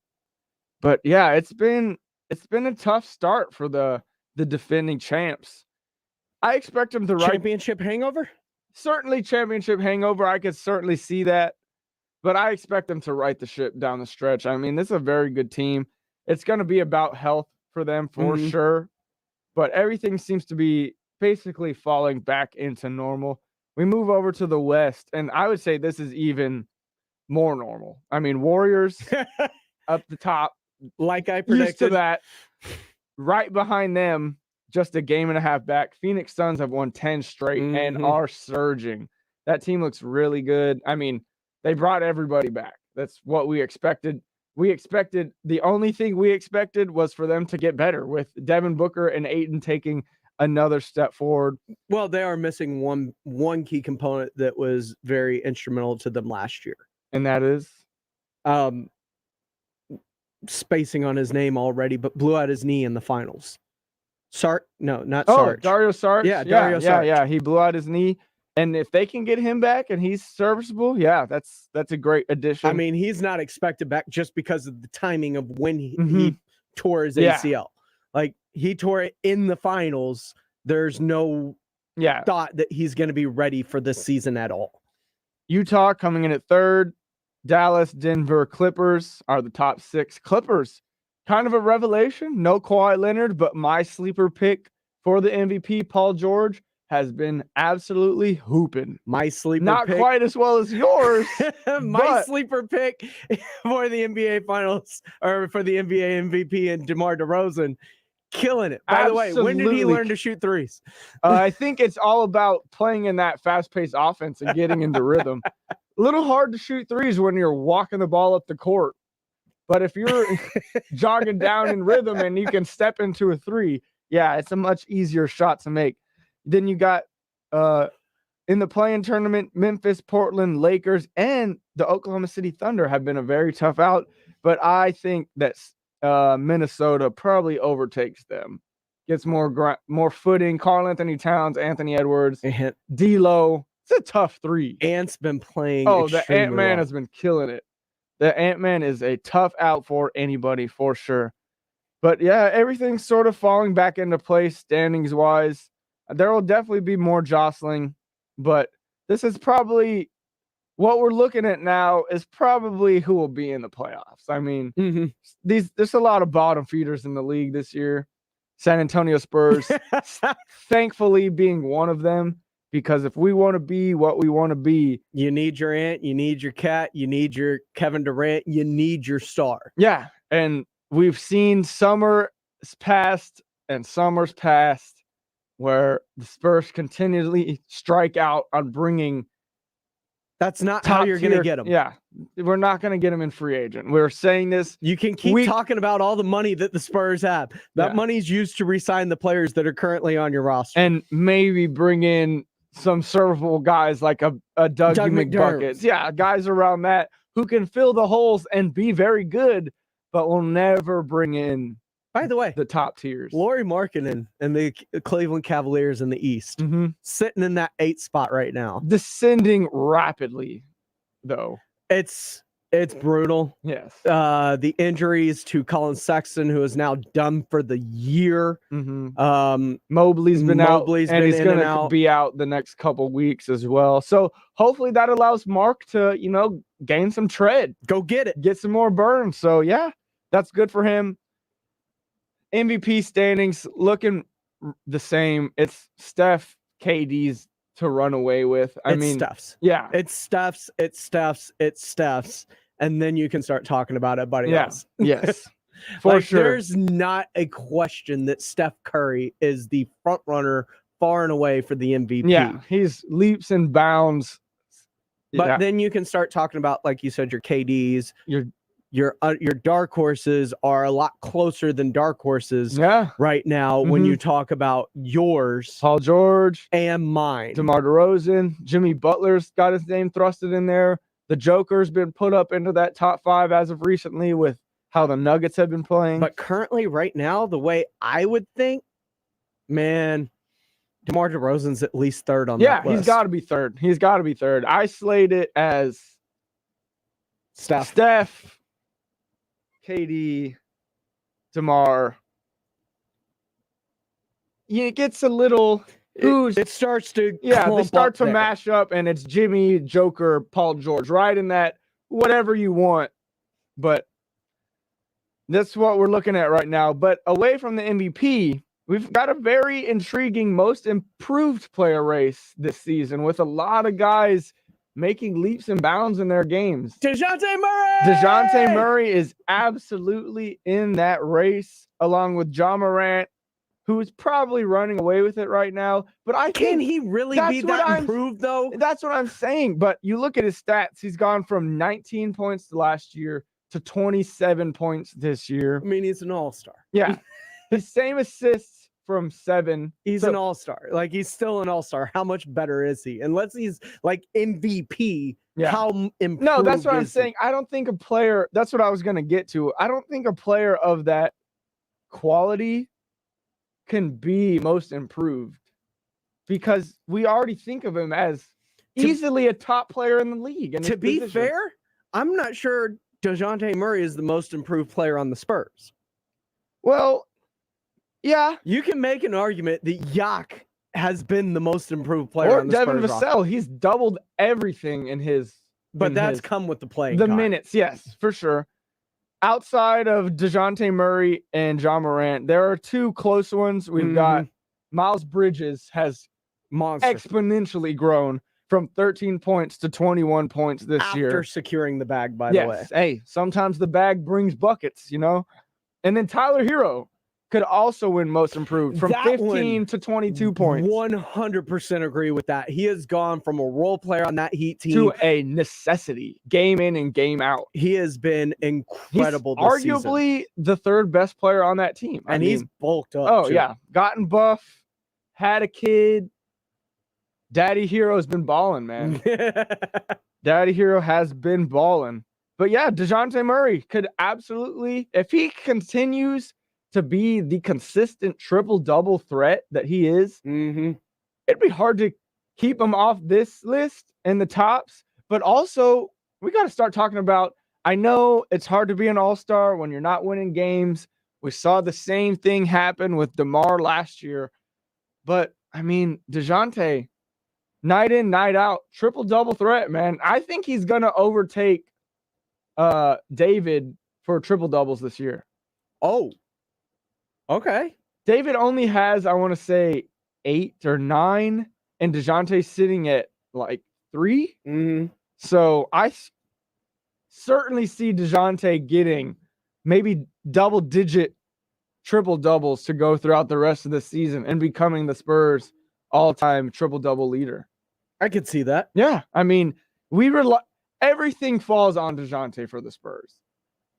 But yeah, it's been a tough start for the defending champs. I expect them to championship hangover? Certainly championship hangover. I could certainly see that. But I expect them to right the ship down the stretch. This is a very good team. It's going to be about health for them for sure. But everything seems to be basically falling back into normal. We move over to the West, and I would say this is even more normal. Warriors up the top. Like I predicted. Used to that. Right behind them, just a game and a half back, Phoenix Suns have won 10 straight and are surging. That team looks really good. They brought everybody back. That's what we expected. The only thing we expected was for them to get better, with Devin Booker and Ayton taking another step forward. Well, they are missing one key component that was very instrumental to them last year. And that is? Spacing on his name already, but blew out his knee in the finals. Sarge? No, not Sarge. Dario Saric? Yeah, Dario Saric. Yeah, he blew out his knee. And if they can get him back and he's serviceable, that's a great addition. He's not expected back just because of the timing of when he tore his ACL. Like, he tore it in the finals. There's no thought that he's going to be ready for this season at all. Utah coming in at 3rd. Dallas, Denver, Clippers are the top 6. Clippers, kind of a revelation. No Kawhi Leonard, but my sleeper pick for the MVP, Paul George, has been absolutely hooping. My sleeper Not pick. quite as well as yours. My sleeper pick for the NBA Finals, or for the NBA MVP, and DeMar DeRozan, killing it. By the way, when did he learn to shoot threes? I think it's all about playing in that fast-paced offense and getting into rhythm. A little hard to shoot threes when you're walking the ball up the court. But if you're jogging down in rhythm and you can step into a three, it's a much easier shot to make. Then you got in the play-in tournament, Memphis, Portland, Lakers, and the Oklahoma City Thunder have been a very tough out. But I think that Minnesota probably overtakes them. Gets more footing. Karl Anthony Towns, Anthony Edwards, D'Lo. It's a tough three. Ant's been playing. The Ant-Man has been killing it. The Ant-Man is a tough out for anybody for sure. But everything's sort of falling back into place standings wise. There will definitely be more jostling, but this is probably what we're looking at now is probably who will be in the playoffs. There's a lot of bottom feeders in the league this year. San Antonio Spurs, thankfully being one of them, because if we want to be what we want to be, you need your Ant, you need your Cat, you need your Kevin Durant, you need your star. Yeah, and we've seen summers past where the Spurs continually strike out on bringing That's not how you're going to get him. Yeah, we're not going to get him in free agent. We're saying this. You can keep talking about all the money that the Spurs have. That money's used to re-sign the players that are currently on your roster. And maybe bring in some servable guys like a Doug McBuckets. Yeah, guys around that who can fill the holes and be very good, but will never bring in, by the way, the top tiers. Lauri Markkanen and the Cleveland Cavaliers in the East, sitting in that 8th spot right now. Descending rapidly, though. It's brutal. Yes. The injuries to Colin Sexton, who is now done for the year. Mobley's been out, and he's going to be out the next couple weeks as well. So hopefully that allows Mark to, gain some tread. Go get it. Get some more burn. So, yeah, that's good for him. MVP standings looking the same. It's Steph, KD's to run away with. I mean, Steph's. Yeah. It's Steph's. And then you can start talking about everybody else. Yes. For sure. There's not a question that Steph Curry is the front runner far and away for the MVP. Yeah. He's leaps and bounds. But then you can start talking about, like you said, your KDs, your dark horses are a lot closer than dark horses right now when you talk about yours, Paul George, and mine. DeMar DeRozan, Jimmy Butler's got his name thrusted in there. The Joker's been put up into that top 5 as of recently with how the Nuggets have been playing. But currently, right now, the way I would think, man, DeMar DeRozan's at least 3rd on that list. Yeah, he's got to be 3rd. He's got to be 3rd. I slayed it as Steph, KD, DeMar. It gets a little. It starts to they start to mash up, and it's Jimmy, Joker, Paul George, right in that whatever you want. But that's what we're looking at right now. But away from the MVP, we've got a very intriguing most improved player race this season with a lot of guys making leaps and bounds in their games. DeJounte Murray is absolutely in that race, along with John Morant, who is probably running away with it right now. But can he really be that improved, though? That's what I'm saying. But you look at his stats, he's gone from 19 points last year to 27 points this year. I mean, he's an all-star. Yeah. His same assists from 7. He's an all-star. Like, he's still an all-star. How much better is he? Unless he's like MVP, how improved No, that's what I'm is saying. I don't think a player, that's what I was going to get to. I don't think a player of that quality can be most improved, because we already think of him as easily a top player in the league. And to be fair, I'm not sure DeJounte Murray is the most improved player on the Spurs. Well, yeah. You can make an argument that Yak has been the most improved player on the Devin Spurs Vassell. roster. He's doubled everything in his. But that's come with the playing the time. minutes, yes, for sure. Outside of DeJounte Murray and John Morant, there are 2 close ones. We've got Miles Bridges has exponentially grown from 13 points to 21 points this year. After securing the bag, by the way. Hey, sometimes the bag brings buckets, And then Tyler Hero could also win most improved from 15 to 22 points. 100% agree with that. He has gone from a role player on that Heat team to a necessity, game in and game out. He has been incredible this arguably season. The 3rd best player on that team. And he's bulked up. Oh, too. yeah. Gotten buff, had a kid. Daddy Hero's been balling, man. Daddy Hero has been balling. But yeah, DeJounte Murray could absolutely, if he continues to be the consistent triple-double threat that he is, it'd be hard to keep him off this list in the tops. But also, we got to start talking about, I know it's hard to be an all-star when you're not winning games. We saw the same thing happen with DeMar last year. But, I mean, DeJounte, night in, night out, triple-double threat, man. I think he's going to overtake David for triple-doubles this year. Oh, okay. David only has, I want to say, 8 or 9, and DeJounte's sitting at like 3. So I certainly see DeJounte getting maybe double-digit triple-doubles to go throughout the rest of the season and becoming the Spurs' all-time triple-double leader. I could see that. Yeah, I mean, everything falls on DeJounte for the Spurs.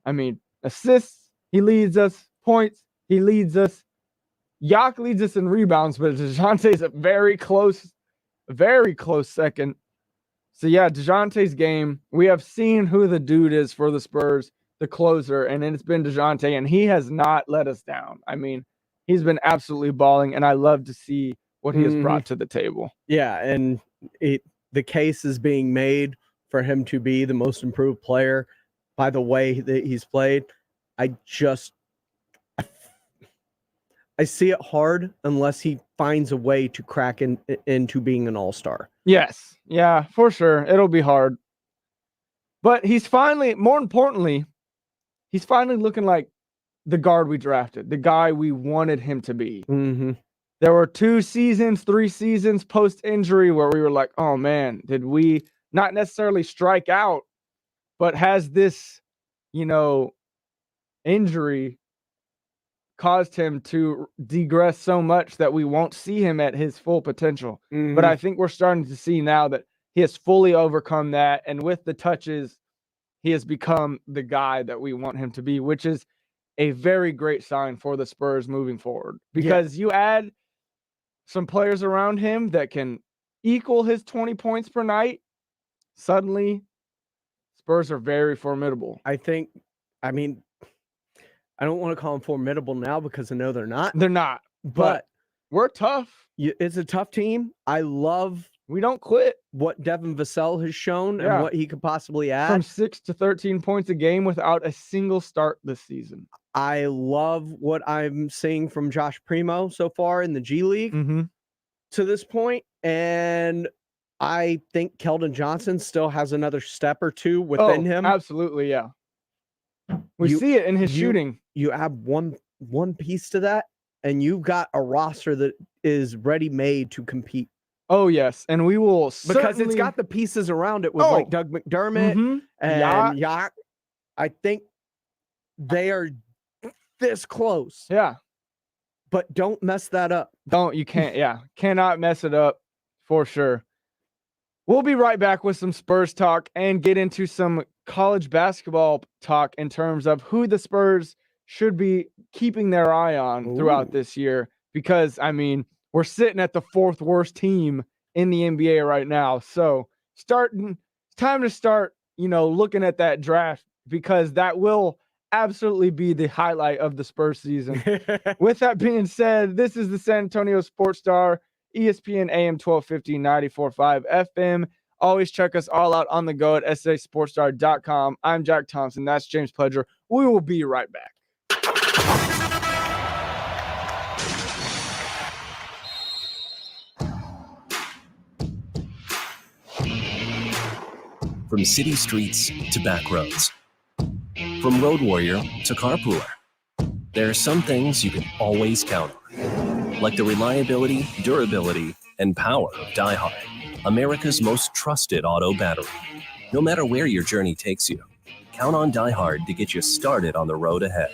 I mean, assists, he leads us. Points, he leads us. Yak leads us in rebounds, but DeJounte is a very close second. So yeah, DeJounte's game. We have seen who the dude is for the Spurs, the closer, and it's been DeJounte, and he has not let us down. I mean, he's been absolutely balling, and I love to see what he has brought to the table. Yeah, and the case is being made for him to be the most improved player by the way that he's played. I see it hard unless he finds a way to crack into being an all-star. Yes. Yeah, for sure. It'll be hard. But more importantly, he's finally looking like the guard we drafted, the guy we wanted him to be. Mm-hmm. There were 2 seasons, 3 seasons post-injury where we were like, oh man, did we not necessarily strike out, but has this, injury caused him to degress so much that we won't see him at his full potential. Mm-hmm. But I think we're starting to see now that he has fully overcome that. And with the touches, he has become the guy that we want him to be, which is a very great sign for the Spurs moving forward. Because you add some players around him that can equal his 20 points per night, suddenly Spurs are very formidable. I don't want to call them formidable now because I know they're not. They're not. But we're tough. It's a tough team. We don't quit. What Devin Vassell has shown and what he could possibly add. From 6 to 13 points a game without a single start this season. I love what I'm seeing from Josh Primo so far in the G League to this point. And I think Keldon Johnson still has another step or two within him. Absolutely, yeah. We see it in his shooting. You add one piece to that, and you've got a roster that is ready-made to compete. Oh, yes. And we will because it's got the pieces around it with like Doug McDermott and Yak. I think they are this close. Yeah. But don't mess that up. Cannot mess it up for sure. We'll be right back with some Spurs talk and get into some college basketball talk in terms of who the Spurs should be keeping their eye on throughout this year. Because, I mean, we're sitting at the 4th worst team in the NBA right now. So it's time to start, looking at that draft, because that will absolutely be the highlight of the Spurs season. With that being said, this is the San Antonio Sports Star, ESPN AM 1250, 94.5 FM. Always check us all out on the go at sasportstar.com. I'm Jack Thompson. That's James Pledger. We will be right back. From city streets to back roads, from road warrior to carpooler, there are some things you can always count on, like the reliability, durability, and power of Die Hard, America's most trusted auto battery. No matter where your journey takes you, count on Die Hard to get you started on the road ahead.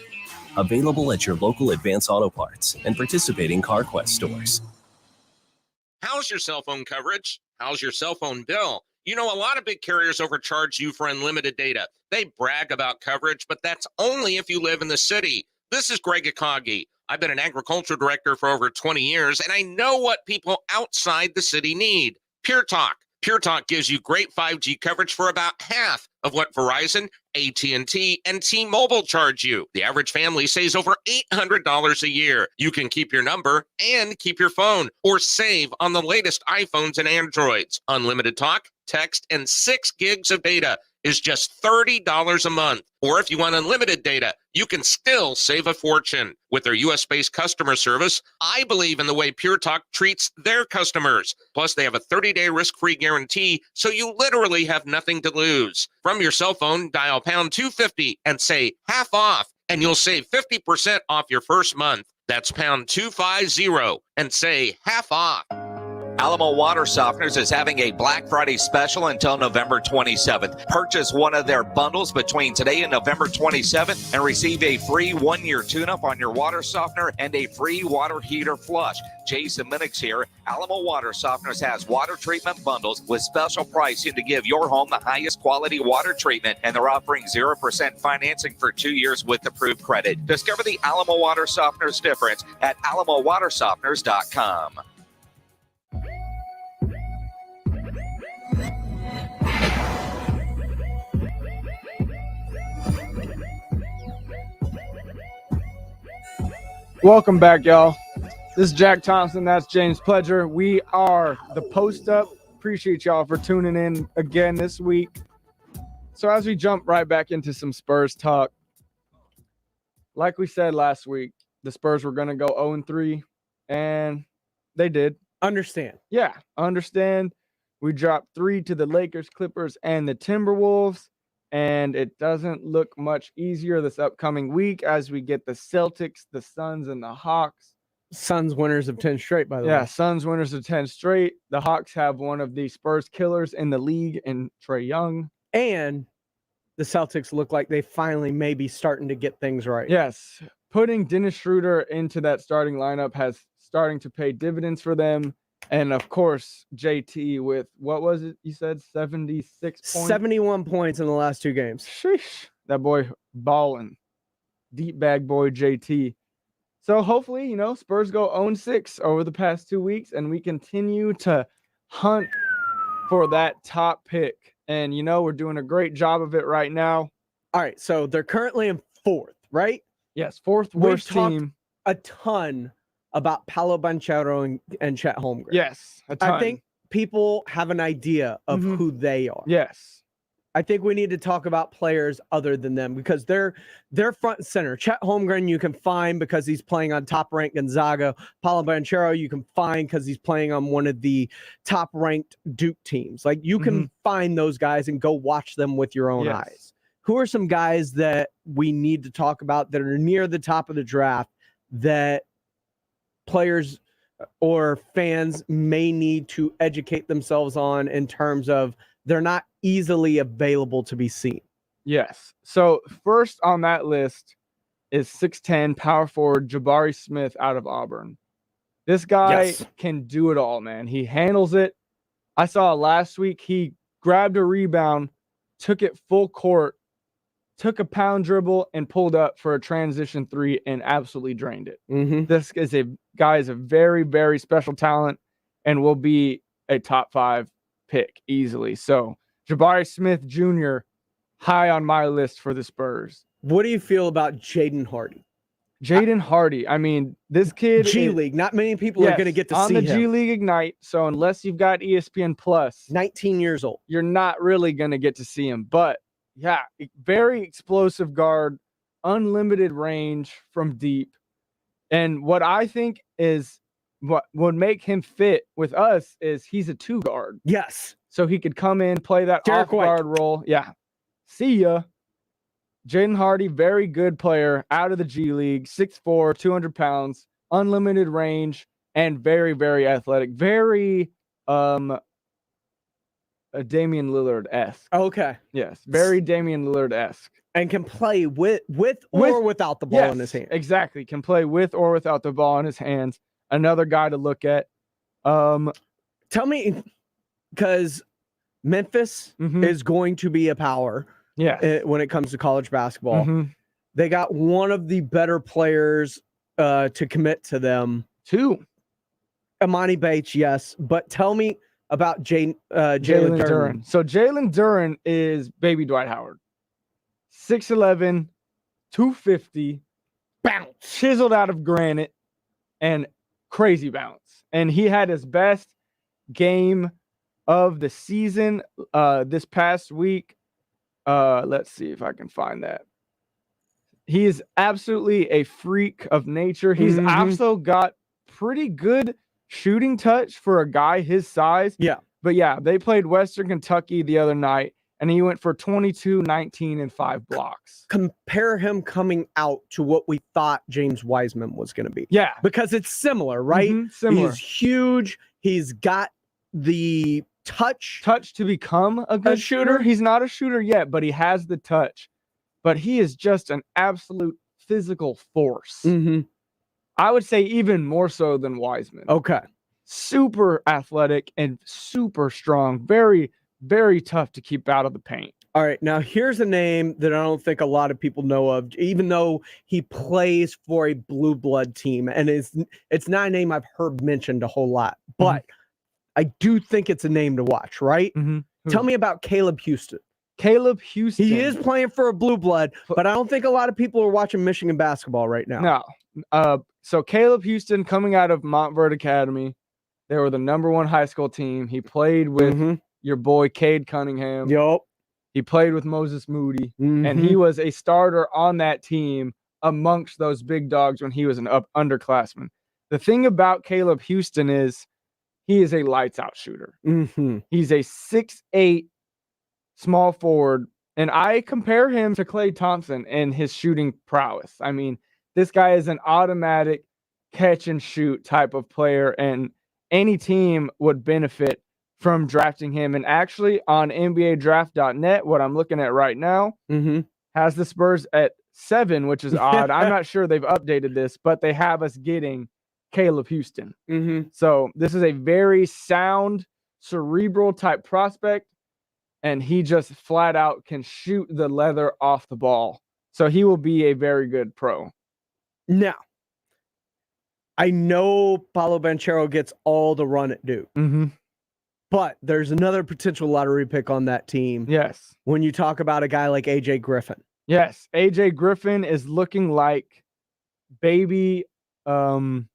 Available at your local Advance Auto Parts and participating CarQuest stores. How's your cell phone coverage? How's your cell phone bill? A lot of big carriers overcharge you for unlimited data. They brag about coverage, but that's only if you live in the city. This is Greg Akagi. I've been an agriculture director for over 20 years, and I know what people outside the city need. Pure Talk. Pure Talk gives you great 5G coverage for about half of what Verizon, AT&T, and T-Mobile charge you. The average family saves over $800 a year. You can keep your number and keep your phone, or save on the latest iPhones and Androids. Unlimited talk, text, and 6 gigs of data is just $30 a month. Or if you want unlimited data, you can still save a fortune. With their U.S.-based customer service, I believe in the way Pure Talk treats their customers. Plus, they have a 30-day risk-free guarantee, so you literally have nothing to lose. From your cell phone, dial pound 250 and say half off, and you'll save 50% off your first month. That's pound 250 and say half off. Alamo Water Softeners is having a Black Friday special until November 27th. Purchase one of their bundles between today and November 27th and receive a free 1-year tune-up on your water softener and a free water heater flush. Jason Minix here. Alamo Water Softeners has water treatment bundles with special pricing to give your home the highest quality water treatment, and they're offering 0% financing for 2 years with approved credit. Discover the Alamo Water Softeners difference at alamowatersofteners.com. Welcome back, y'all. This is Jack Thompson. That's James Pledger. We are the Post Up. Appreciate y'all for tuning in again this week. So as we jump right back into some Spurs talk, like we said last week, the Spurs were going to go 0-3, and they did. Understand. Yeah, understand. We dropped 3 to the Lakers, Clippers, and the Timberwolves. And it doesn't look much easier this upcoming week as we get the Celtics, the Suns, and the Hawks. Suns winners of 10 straight, by the way. Yeah, Suns winners of 10 straight. The Hawks have one of the Spurs killers in the league in Trae Young. And the Celtics look like they finally may be starting to get things right. Yes. Putting Dennis Schroeder into that starting lineup has starting to pay dividends for them. And, of course, JT with, what was it you said, 76 points? 71 points in the last 2 games. Sheesh. That boy balling. Deep bag boy JT. So, hopefully, Spurs go 0-6 over the past 2 weeks, and we continue to hunt for that top pick. And, we're doing a great job of it right now. All right, so they're currently in 4th, right? Yes, 4th worst team. A ton about Paolo Banchero and Chet Holmgren. Yes, a ton. I think people have an idea of who they are. Yes. I think we need to talk about players other than them because they're front and center. Chet Holmgren you can find because he's playing on top-ranked Gonzaga. Paolo Banchero you can find because he's playing on one of the top-ranked Duke teams. Like, you can find those guys and go watch them with your own eyes. Who are some guys that we need to talk about that are near the top of the draft that players or fans may need to educate themselves on in terms of they're not easily available to be seen? Yes. So first on that list is 6'10" power forward Jabari Smith out of Auburn. This guy can do it all, man. He handles it. I saw last week he grabbed a rebound, took it full court, took a pound dribble, and pulled up for a transition 3 and absolutely drained it. This is a very, very special talent and will be a top 5 pick easily. So Jabari Smith Jr., high on my list for the Spurs. What do you feel about Jaden Hardy? Jaden Hardy. I mean, this kid G League. Not many people are going to get to see him. On the G League Ignite. So unless you've got ESPN Plus, 19 years old, you're not really going to get to see him. But yeah, very explosive guard, unlimited range from deep. And what I think is what would make him fit with us is he's a 2 guard. Yes. So he could come in, play that off guard role. Yeah. See ya. Jaden Hardy, very good player out of the G League, 6'4", 200 pounds, unlimited range, and very, very athletic. Very Damian Lillard-esque. Okay. Yes. Very Damian Lillard-esque. And can play with or without the ball in his hand. Exactly. Can play with or without the ball in his hands. Another guy to look at. Tell me, because Memphis is going to be a power when it comes to college basketball. They got one of the better players to commit to them. 2. Amani Bates, yes. But tell me about Jalen Duren. So Jalen Duren is baby Dwight Howard. 6'11", 250, bounce, chiseled out of granite, and crazy bounce. And he had his best game of the season this past week. Let's see if I can find that. He is absolutely a freak of nature. He's also got pretty good shooting touch for a guy his size. Yeah. But yeah, they played Western Kentucky the other night, and he went for 22, 19, and 5 blocks. Compare him coming out to what we thought James Wiseman was going to be. Yeah. Because it's similar, right? Similar. He's huge. He's got the touch to become a good shooter. He's not a shooter yet, but he has the touch. But he is just an absolute physical force. Mm-hmm. I would say even more so than Wiseman. Okay. Super athletic and super strong. Very, very tough to keep out of the paint. All right. Now, here's a name that I don't think a lot of people know of, even though he plays for a blue blood team. And it's not a name I've heard mentioned a whole lot. But I do think it's a name to watch, right? Tell me about Caleb Houston. Caleb Houston. He is playing for a blue blood, but I don't think a lot of people are watching Michigan basketball right now. No. So Caleb Houston coming out of Montverde Academy. They were the #1 high school team. He played with your boy Cade Cunningham. Yup. He played with Moses Moody. And he was a starter on that team amongst those big dogs when he was an underclassman. The thing about Caleb Houston is he is a lights out shooter. He's a 6'8" small forward, and I compare him to Klay Thompson in his shooting prowess. I mean, this guy is an automatic catch and shoot type of player, and any team would benefit from drafting him. And actually on NBADraft.net, what I'm looking at right now, has the Spurs at 7, which is odd. I'm not sure they've updated this, but they have us getting Caleb Houston. So this is a very sound, cerebral type prospect. And he just flat out can shoot the leather off the ball. So he will be a very good pro. Now, I know Paolo Banchero gets all the run at Duke. But there's another potential lottery pick on that team. Yes. When you talk about a guy like AJ Griffin. Yes. AJ Griffin is looking like baby Miami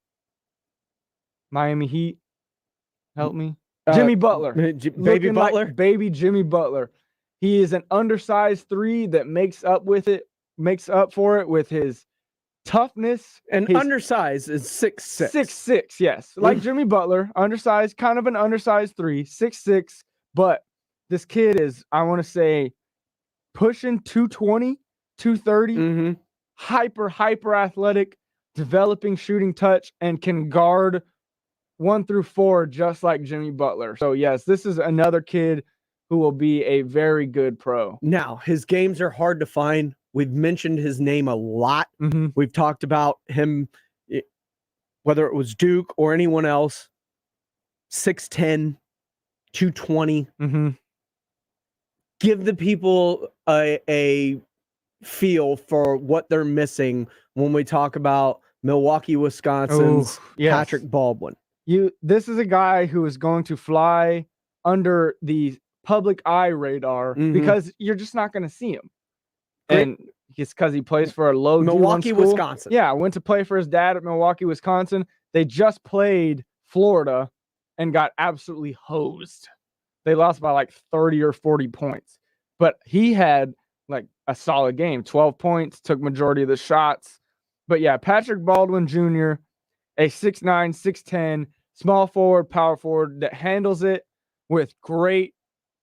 Heat. Help me. Jimmy Butler. Baby Butler? Like baby Jimmy Butler. He is an undersized 3 that makes up for it with his toughness. And undersized is 6'6". 6'6", yes. Like Jimmy Butler, undersized, kind of an undersized 3, 6'6". But this kid is, I want to say, pushing 220, 230. Hyper athletic, developing shooting touch, and can guard 1 through 4, just like Jimmy Butler. So yes, this is another kid who will be a very good pro. Now, his games are hard to find. We've mentioned his name a lot. We've talked about him, whether it was Duke or anyone else. 6'10", 220. Give the people a feel for what they're missing when we talk about Milwaukee, Wisconsin's Patrick Baldwin. This is a guy who is going to fly under the public eye radar because you're just not going to see him. And it's because he plays for a low Milwaukee, D1 school. Wisconsin. Yeah, went to play for his dad at Milwaukee, Wisconsin. They just played Florida and got absolutely hosed. They lost by like 30 or 40 points. But he had like a solid game. 12 points, took majority of the shots. But yeah, Patrick Baldwin Jr., a 6'9", 6'10", small forward, power forward that handles it with great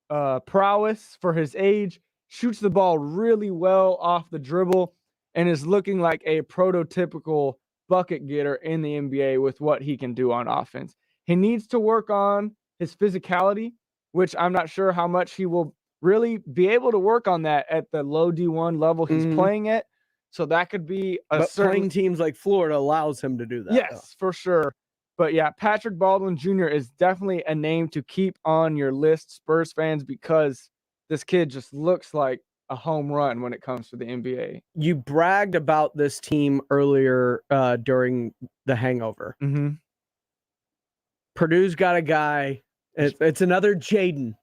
prowess for his age, shoots the ball really well off the dribble, and is looking like a prototypical bucket getter in the NBA with what he can do on offense. He needs to work on his physicality, which I'm not sure how much he will really be able to work on that at the low D1 level he's playing at. So that could be playing teams like Florida allows him to do that. Yes, for sure. But yeah, Patrick Baldwin Jr. is definitely a name to keep on your list, Spurs fans, because this kid just looks like a home run when it comes to the NBA. You bragged about this team earlier during the Hangover. Purdue's got a guy. It's another Jaden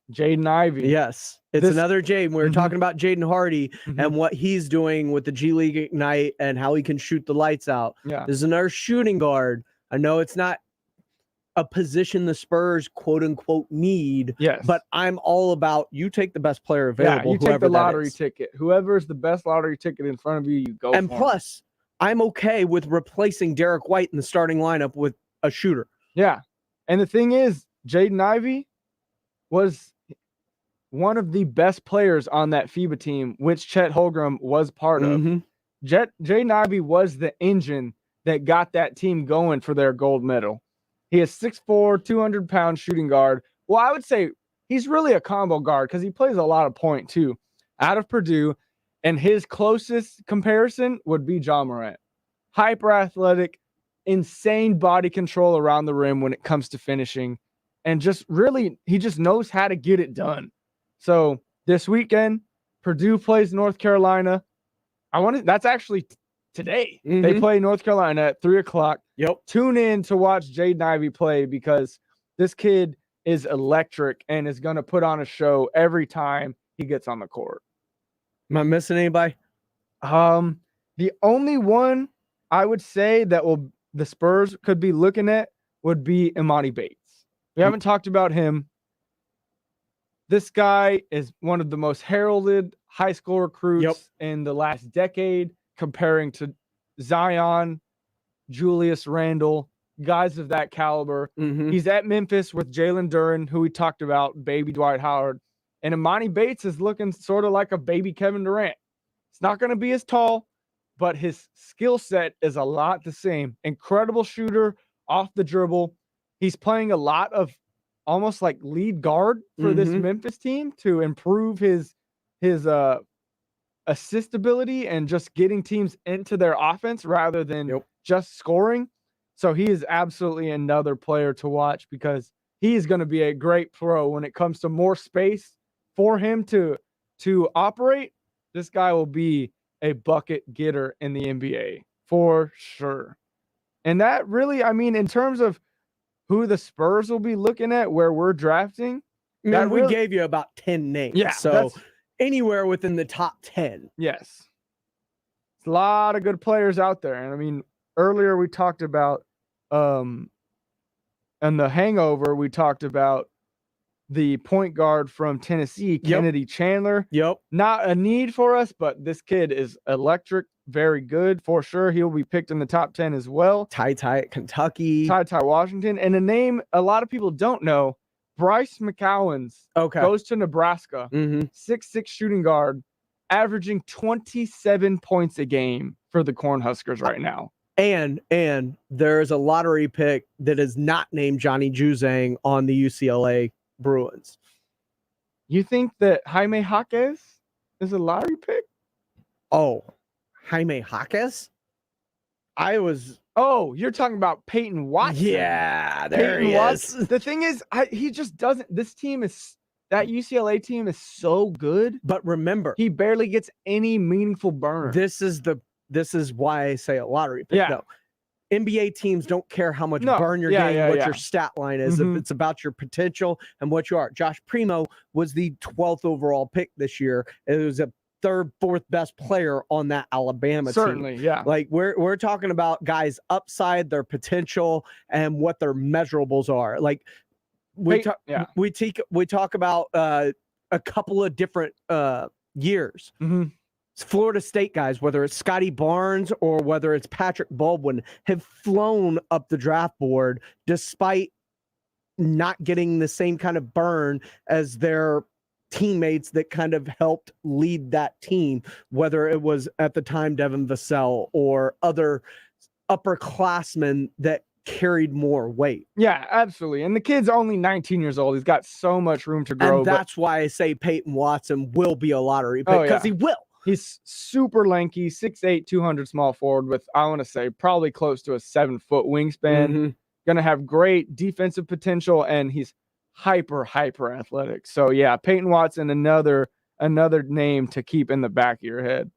Ivey. Yes, it's another Jaden. We were talking about Jaden Hardy and what he's doing with the G League Ignite and how he can shoot the lights out. Yeah, there's another shooting guard. I know it's not a position the Spurs quote unquote need. Yes, but I'm all about you take the best player available. Yeah, you take the lottery ticket. Whoever's the best lottery ticket in front of you, you go. And plus, I'm okay with replacing Derek White in the starting lineup with a shooter. Yeah, and the thing is, Jaden Ivey was one of the best players on that FIBA team, which Chet Holmgren was part of. Jaden Ivey was the engine that got that team going for their gold medal. He is 6'4", 200-pound shooting guard. Well, I would say he's really a combo guard because he plays a lot of point too. Out of Purdue, and his closest comparison would be Ja Morant. Hyper athletic, insane body control around the rim when it comes to finishing, and just really, he just knows how to get it done. So this weekend, Purdue plays North Carolina. That's actually today. They play North Carolina at 3:00. Yep. Tune in to watch Jaden Ivey play because this kid is electric and is going to put on a show every time he gets on the court. Am I missing anybody? The only one I would say that the Spurs could be looking at would be Imani Bates. We haven't talked about him. This guy is one of the most heralded high school recruits in the last decade, comparing to Zion, Julius Randle, guys of that caliber. He's at Memphis with Jalen Duren, who we talked about, baby Dwight Howard. And Imani Bates is looking sort of like a baby Kevin Durant. It's not going to be as tall, but his skill set is a lot the same. Incredible shooter off the dribble. He's playing a lot of almost like lead guard for this Memphis team to improve his assist ability and just getting teams into their offense rather than just scoring. So he is absolutely another player to watch because he is going to be a great pro when it comes to more space for him to operate. This guy will be a bucket getter in the NBA for sure. And that really, I mean, in terms of who the Spurs will be looking at where we're drafting, Man, we gave you about 10 names. Yeah, so anywhere within the top 10. Yes. It's a lot of good players out there. And I mean, earlier we talked about in the Hangover, we talked about the point guard from Tennessee, Kennedy Chandler. Not a need for us, but this kid is electric, very good for sure. He'll be picked in the top 10 as well. Ty at Kentucky. Ty Washington. And a name a lot of people don't know, Bryce McCowens goes to Nebraska. 6'6" shooting guard, averaging 27 points a game for the Cornhuskers right now. And there's a lottery pick that is not named Johnny Juzang on the UCLA Bruins. You think that Jaime Jaquez is a lottery pick? Oh, Jaime Jaquez? You're talking about Peyton Watson. Yeah, there he is. The thing is, he just doesn't. That UCLA team is so good. But remember, he barely gets any meaningful burn. This is why I say a lottery pick. Yeah. No. NBA teams don't care how much burn you're getting, what your stat line is. It's about your potential and what you are. Josh Primo was the 12th overall pick this year. It was a third, fourth best player on that Alabama team. Certainly, yeah. Like we're talking about guys upside, their potential, and what their measurables are. Like we talk about a couple of different years. Florida State guys, whether it's Scotty Barnes or whether it's Patrick Baldwin, have flown up the draft board despite not getting the same kind of burn as their teammates that kind of helped lead that team, whether it was at the time Devin Vassell or other upperclassmen that carried more weight. Yeah, absolutely. And the kid's only 19 years old. He's got so much room to grow. And that's why I say Peyton Watson will be a lottery pick, because he will. He's super lanky, 6'8", 200 small forward with, I want to say, probably close to a 7-foot wingspan. Going to have great defensive potential, and he's hyper athletic. So, yeah, Peyton Watson, another name to keep in the back of your head.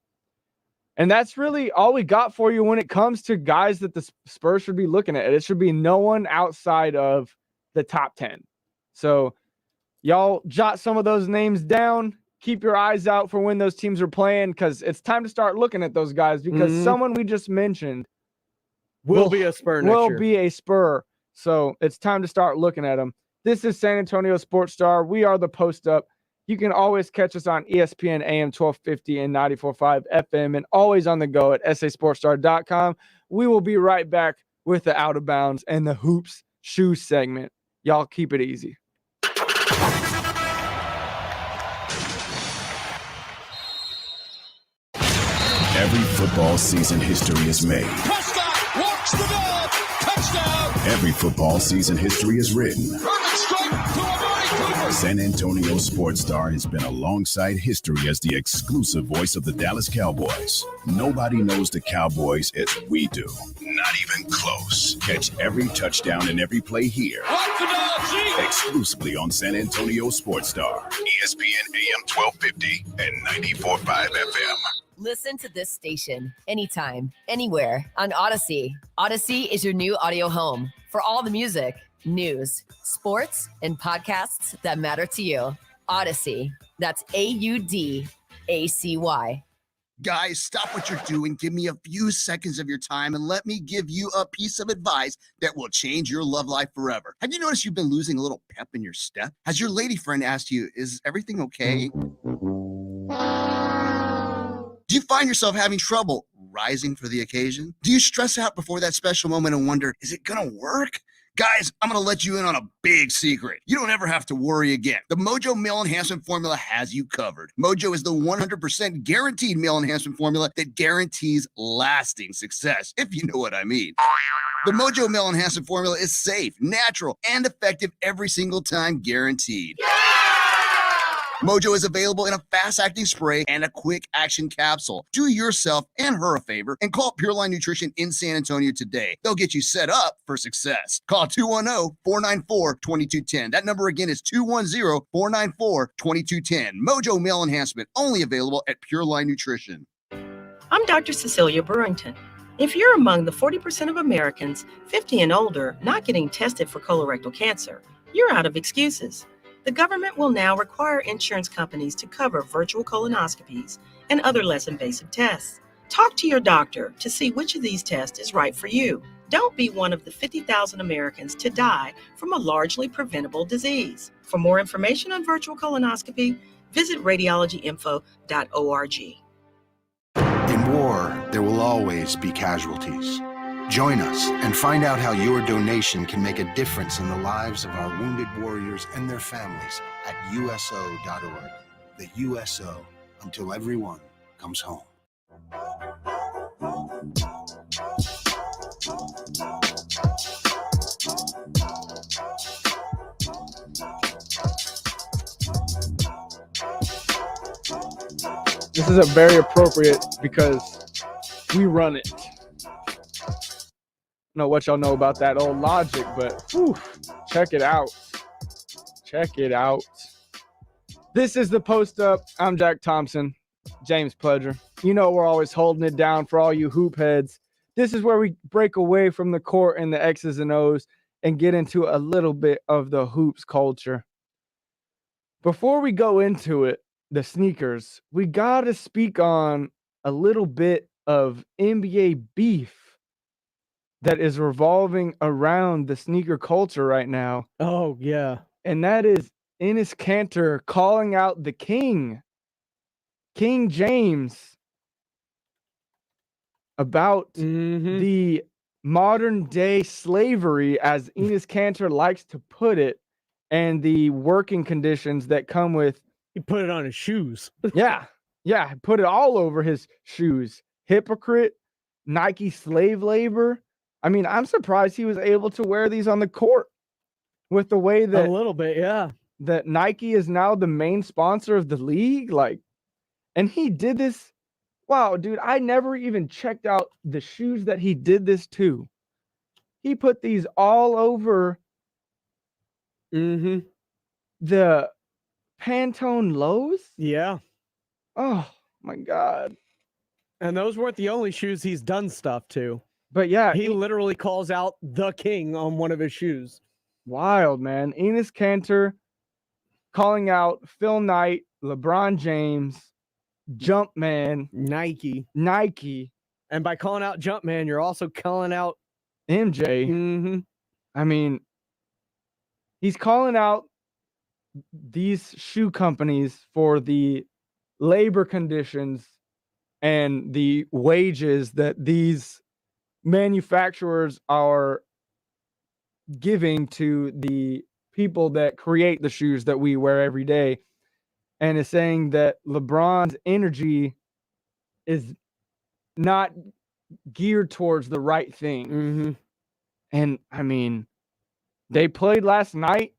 And that's really all we got for you when it comes to guys that the Spurs should be looking at. It should be no one outside of the top 10. So, y'all jot some of those names down. Keep your eyes out for when those teams are playing, because it's time to start looking at those guys, because someone we just mentioned will be a Spur next year. Be a Spur. So it's time to start looking at them. This is San Antonio Sports Star. We are the Post Up. You can always catch us on ESPN AM 1250 and 94.5 FM, and always on the go at sasportstar.com. We will be right back with the Out of Bounds and the Hoops Shoe segment. Y'all keep it easy. Every football season, history is made. Prescott walks the dog. Touchdown, Every football season history is written. San Antonio Sports Star has been alongside history as the exclusive voice of the Dallas Cowboys. Nobody knows the Cowboys as we do. Not even close. Catch every touchdown and every play here. Exclusively on San Antonio Sports Star. ESPN AM 1250 and 94.5 FM. Listen to this station anytime, anywhere on Odyssey. Odyssey is your new audio home for all the music, news, sports, and podcasts that matter to you. Odyssey. That's AUDACY. Guys, stop what you're doing. Give me a few seconds of your time and let me give you a piece of advice that will change your love life forever. Have you noticed you've been losing a little pep in your step? Has your lady friend asked you, is everything okay? Do you find yourself having trouble rising for the occasion? Do you stress out before that special moment and wonder, is it gonna work? Guys, I'm going to let you in on a big secret. You don't ever have to worry again. The Mojo Male Enhancement Formula has you covered. Mojo is the 100% guaranteed male enhancement formula that guarantees lasting success, if you know what I mean. The Mojo Male Enhancement Formula is safe, natural, and effective every single time, guaranteed. Mojo is available in a fast-acting spray and a quick-action capsule. Do yourself and her a favor and call Pure Line Nutrition in San Antonio today. They'll get you set up for success. Call 210-494-2210. That number again is 210-494-2210. Mojo Male Enhancement, only available at Pure Line Nutrition. I'm Dr. Cecilia Burrington. If you're among the 40% of Americans 50 and older not getting tested for colorectal cancer, you're out of excuses. The government will now require insurance companies to cover virtual colonoscopies and other less invasive tests. Talk to your doctor to see which of these tests is right for you. Don't be one of the 50,000 Americans to die from a largely preventable disease. For more information on virtual colonoscopy, visit radiologyinfo.org. In war, there will always be casualties. Join us and find out how your donation can make a difference in the lives of our wounded warriors and their families at USO.org. The USO, until everyone comes home. This is a very appropriate because we run it. Know what y'all know about that old logic, but whew, check it out. Check it out. This is the Post Up. I'm Jack Thompson, James Pledger. You know we're always holding it down for all you hoop heads. This is where we break away from the court and the X's and O's and get into a little bit of the hoops culture. Before we go into it, the sneakers, we got to speak on a little bit of NBA beef that is revolving around the sneaker culture right now. Oh, yeah. And that is Enes Kanter calling out the king, King James, about the modern day slavery, as Enes Kanter likes to put it, and the working conditions that come with. He put it on his shoes. Yeah. Put it all over his shoes. Hypocrite, Nike slave labor. I mean, I'm surprised he was able to wear these on the court with the way that a little bit, yeah. That Nike is now the main sponsor of the league. Like, and he did this. Wow, dude, I never even checked out the shoes that he did this to. He put these all over the Pantone lows. Yeah. Oh my God. And those weren't the only shoes he's done stuff to. But yeah, he literally calls out the king on one of his shoes. Wild, man. Enes Kanter calling out Phil Knight, LeBron James, Jumpman, Nike. And by calling out Jumpman, you're also calling out MJ. I mean, he's calling out these shoe companies for the labor conditions and the wages that these manufacturers are giving to the people that create the shoes that we wear every day, and is saying that LeBron's energy is not geared towards the right thing. And I mean, they played last night.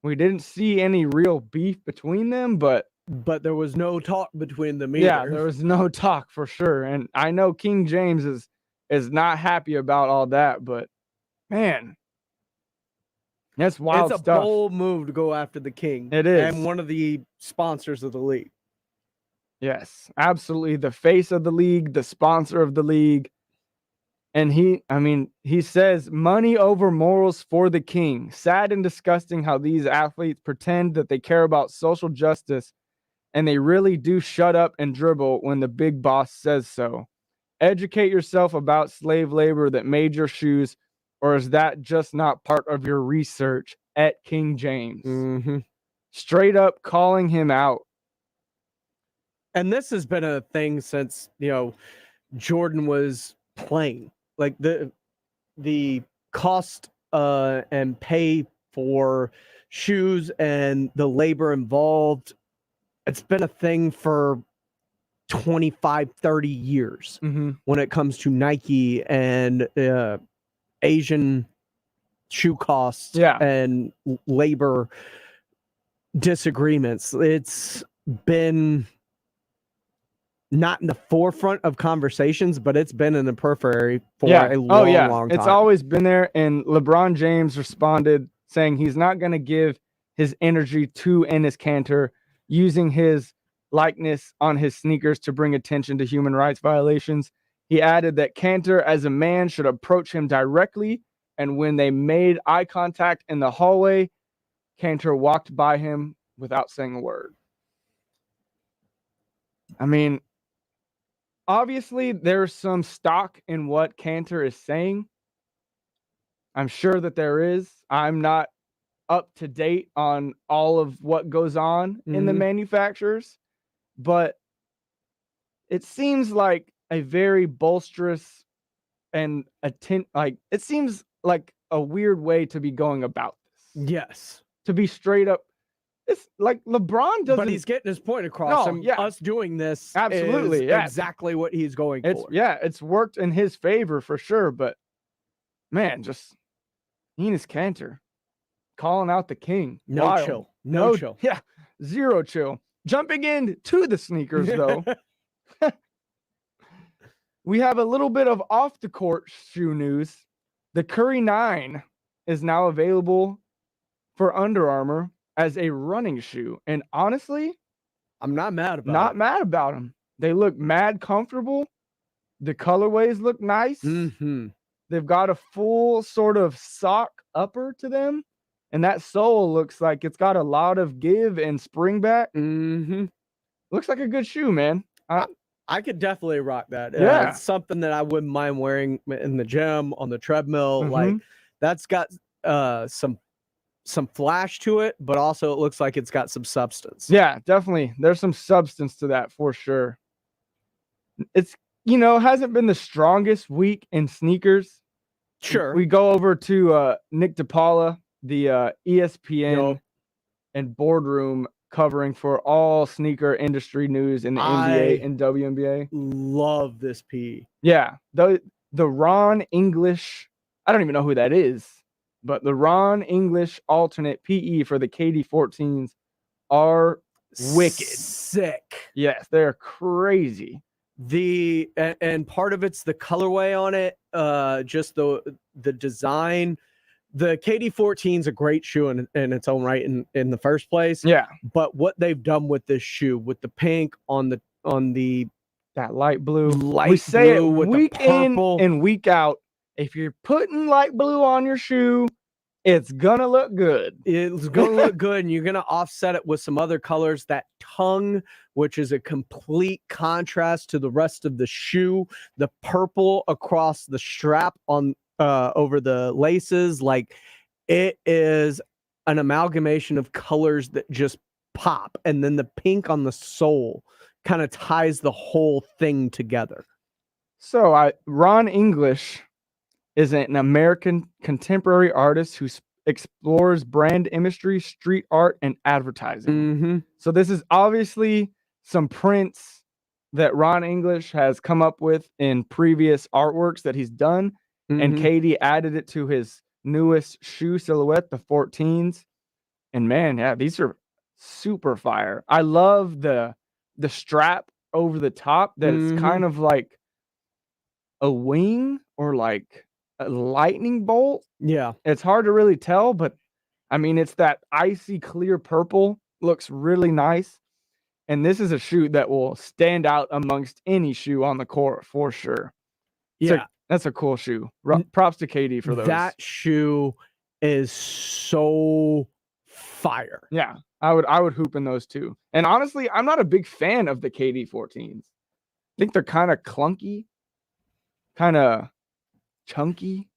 We didn't see any real beef between them, but there was no talk between them either. Yeah, there was no talk for sure. And I know King James is not happy about all that, but man, that's wild It's a stuff. bold move to go after the king. It is. And one of the sponsors of the league. Yes, absolutely. The face of the league, the sponsor of the league. And he says money over morals for the king. Sad and disgusting how these athletes pretend that they care about social justice and they really do shut up and dribble when the big boss says so. Educate yourself about slave labor that made your shoes, or is that just not part of your research? At King James. Straight up calling him out. And this has been a thing since, Jordan was playing. Like the cost and pay for shoes and the labor involved, it's been a thing for 25, 30 years when it comes to Nike and Asian shoe costs and labor disagreements. It's been not in the forefront of conversations, but it's been in the periphery for a long time. It's always been there. And LeBron James responded saying he's not going to give his energy to Enes Kanter, using his likeness on his sneakers to bring attention to human rights violations. He added that Kanter, as a man, should approach him directly. And when they made eye contact in the hallway, Kanter walked by him without saying a word. I mean, obviously, there's some stock in what Kanter is saying. I'm sure that there is. I'm not up to date on all of what goes on in the manufacturers, but it seems like a very bolsterous and it seems like a weird way to be going about this. Yes. To be straight up. It's like LeBron doesn't. But he's getting his point across. Us doing this absolutely is exactly what he's going for. It's worked in his favor for sure. But man, just Enes Kanter calling out the king. No Wild. chill. No chill. Yeah, zero chill. Jumping into the sneakers though. We have a little bit of off the court shoe news. The Curry 9 is now available for Under Armour as a running shoe. And honestly, I'm not mad about them. They look mad comfortable. The colorways look nice. They've got a full sort of sock upper to them. And that sole looks like it's got a lot of give and spring back. Looks like a good shoe, man. I could definitely rock that. Yeah. It's something that I wouldn't mind wearing in the gym, on the treadmill. Like, that's got some flash to it, but also it looks like it's got some substance. Yeah, definitely. There's some substance to that for sure. It's, hasn't been the strongest week in sneakers. Sure. We go over to Nick DePaula, the ESPN and boardroom covering for all sneaker industry news in the NBA and WNBA. Love this P. Yeah. The Ron English, I don't even know who that is. But the Ron English alternate PE for the KD14s are wicked. Sick. Yes, they're crazy. And part of it's the colorway on it, just the design. The KD14 is a great shoe in its own right in the first place. Yeah. But what they've done with this shoe, with the pink on that light blue, we say blue it with week the purple in and week out. If you're putting light blue on your shoe, it's gonna look good. It's gonna look good, and you're gonna offset it with some other colors. That tongue, which is a complete contrast to the rest of the shoe, the purple across the strap on over the laces, like it is an amalgamation of colors that just pop, and then the pink on the sole kind of ties the whole thing together. So Ron English is an American contemporary artist who explores brand imagery, street art, and advertising. So this is obviously some prints that Ron English has come up with in previous artworks that he's done. and KD added it to his newest shoe silhouette, the 14s. And man, yeah, these are super fire. I love the strap over the top that it's kind of like a wing or like a lightning bolt. Yeah. It's hard to really tell, but I mean, it's that icy clear purple. Looks really nice. And this is a shoe that will stand out amongst any shoe on the court for sure. Yeah. That's a cool shoe. Props to KD for those. That shoe is so fire. Yeah, I would hoop in those too. And honestly, I'm not a big fan of the KD 14s. I think they're kind of clunky, kind of chunky.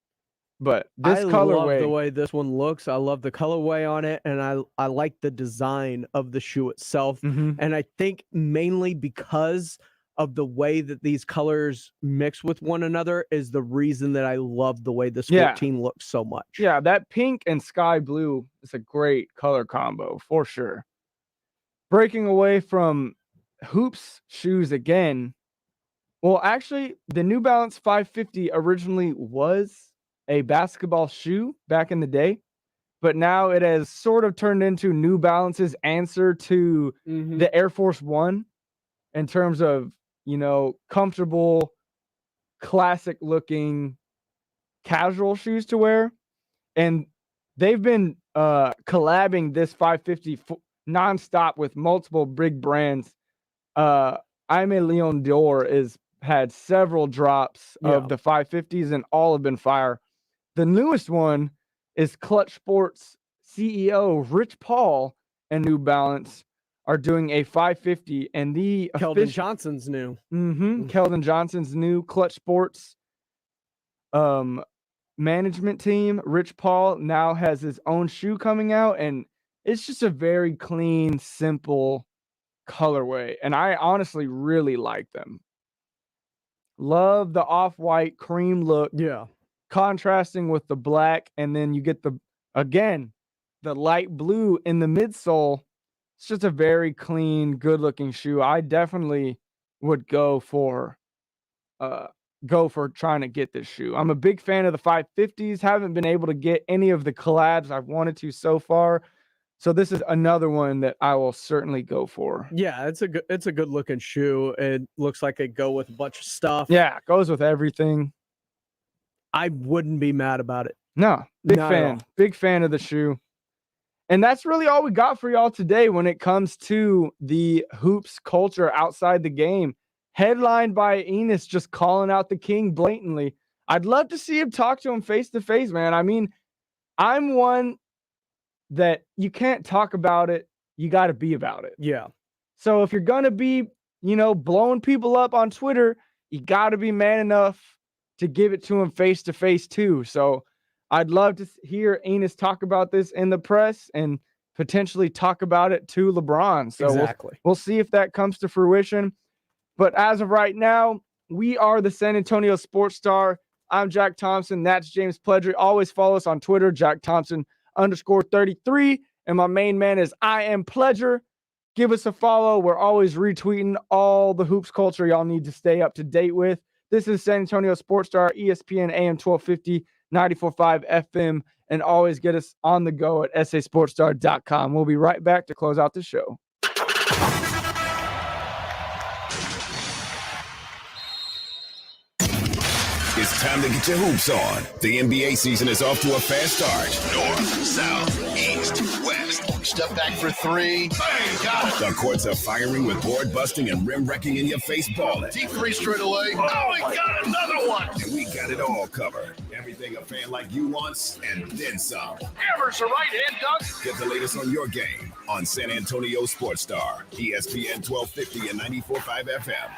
But this colorway, love the way this one looks. I love the colorway on it, and I like the design of the shoe itself. And I think mainly because of the way that these colors mix with one another is the reason that I love the way this 14 looks so much. Yeah, that pink and sky blue is a great color combo for sure. Breaking away from hoops shoes again. Well, actually, the New Balance 550 originally was a basketball shoe back in the day, but now it has sort of turned into New Balance's answer to the Air Force One in terms of, you know, comfortable, classic looking casual shoes to wear. And they've been collabing this 550 nonstop with multiple big brands. Aimé Leon Dior had several drops of the 550s and all have been fire. The newest one is Clutch Sports CEO Rich Paul and New Balance are doing a 550, and the Keldon Johnson's new. Keldon Johnson's new Clutch Sports management team. Rich Paul now has his own shoe coming out, and it's just a very clean, simple colorway, and I honestly really like them. Love the off-white cream look. Yeah. Contrasting with the black, and then you get the light blue in the midsole. It's just a very clean, good-looking shoe. I definitely would go for trying to get this shoe. I'm a big fan of the 550s. Haven't been able to get any of the collabs I've wanted to so far. So this is another one that I will certainly go for. Yeah, it's a good looking shoe. It looks like it go with a bunch of stuff. Yeah, it goes with everything. I wouldn't be mad about it. No, big fan of the shoe. And that's really all we got for y'all today when it comes to the hoops culture outside the game. Headlined by Enos just calling out the king blatantly. I'd love to see him talk to him face to face, man. I mean, I'm one that you can't talk about it. You got to be about it. Yeah. So if you're going to be, you know, blowing people up on Twitter, you got to be man enough to give it to him face to face too. So I'd love to hear Enos talk about this in the press and potentially talk about it to LeBron. So exactly. We'll see if that comes to fruition. But as of right now, we are the San Antonio Sports Star. I'm Jack Thompson. That's James Pledger. Always follow us on Twitter, Jack Thompson_33. And my main man is I Am Pledger. Give us a follow. We're always retweeting all the hoops culture y'all need to stay up to date with. This is San Antonio Sports Star, ESPN AM 1250, 94.5 FM, and always get us on the go at sasportstar.com. We'll be right back to close out the show. It's time to get your hoops on. The NBA season is off to a fast start. North, south, east, west. Step back for three. Bang, got it. The courts are firing with board busting and rim wrecking in your face balling. Deep three straight away. Oh, he got another one. And we got it all covered. Everything a fan like you wants, and then some. Hammers a right hand dunk. Get the latest on your game on San Antonio Sports Star, ESPN 1250 and 94.5 FM.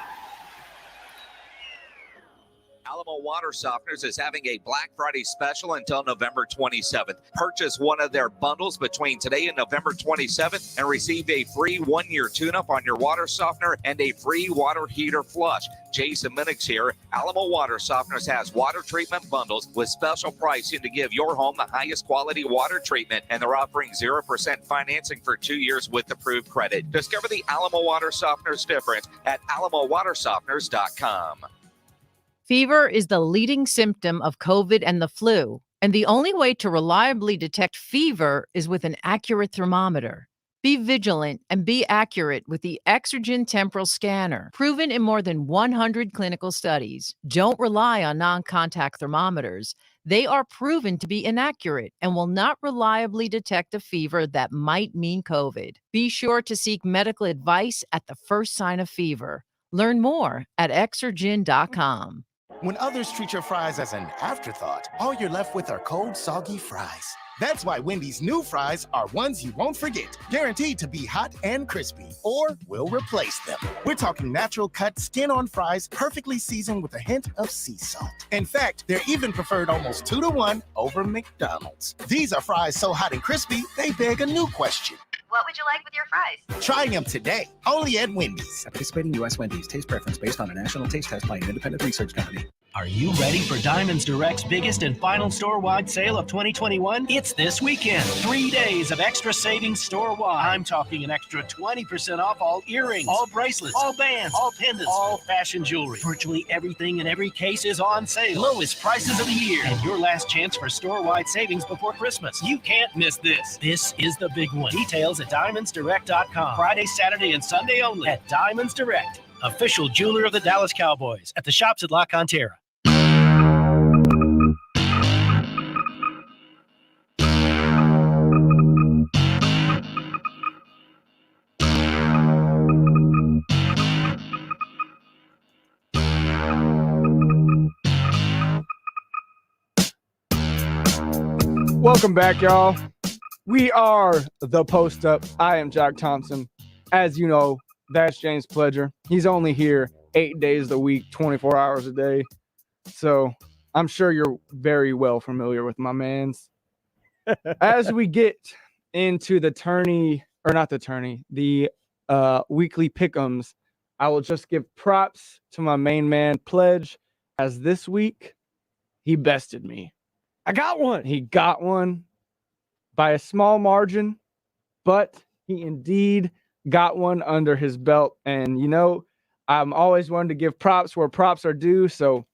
Alamo Water Softeners is having a Black Friday special until November 27th. Purchase one of their bundles between today and November 27th and receive a free 1-year tune-up on your water softener and a free water heater flush. Jason Minix here. Alamo Water Softeners has water treatment bundles with special pricing to give your home the highest quality water treatment, and they're offering 0% financing for 2 years with approved credit. Discover the Alamo Water Softeners difference at alamowatersofteners.com. Fever is the leading symptom of COVID and the flu, and the only way to reliably detect fever is with an accurate thermometer. Be vigilant and be accurate with the Exergen Temporal Scanner, proven in more than 100 clinical studies. Don't rely on non-contact thermometers. They are proven to be inaccurate and will not reliably detect a fever that might mean COVID. Be sure to seek medical advice at the first sign of fever. Learn more at Exergen.com. When others treat your fries as an afterthought, all you're left with are cold, soggy fries. That's why Wendy's new fries are ones you won't forget, guaranteed to be hot and crispy, or we'll replace them. We're talking natural cut, skin-on fries, perfectly seasoned with a hint of sea salt. In fact, they're even preferred almost 2-to-1 over McDonald's. These are fries so hot and crispy, they beg a new question. What would you like with your fries? Try them today, only at Wendy's. Participating U.S. Wendy's. Taste preference based on a national taste test by an independent research company. Are you ready for Diamonds Direct's biggest and final store-wide sale of 2021? It's this weekend. 3 days of extra savings store-wide. I'm talking an extra 20% off all earrings, all bracelets, all bands, all pendants, all fashion jewelry. Virtually everything in every case is on sale. Lowest prices of the year. And your last chance for store-wide savings before Christmas. You can't miss this. This is the big one. Details at DiamondsDirect.com. Friday, Saturday, and Sunday only at Diamonds Direct. Official jeweler of the Dallas Cowboys. At the shops at La Cantera. Welcome back, y'all. We are the Post Up. I am Jack Thompson. As you know, that's James Pledger. He's only here 8 days a week, 24 hours a day. So I'm sure you're very well familiar with my mans. As we get into the weekly pick'ems, I will just give props to my main man, Pledge, as this week he bested me. I got one. He got one by a small margin, but he indeed got one under his belt. And, you know, I'm always one to give props where props are due. So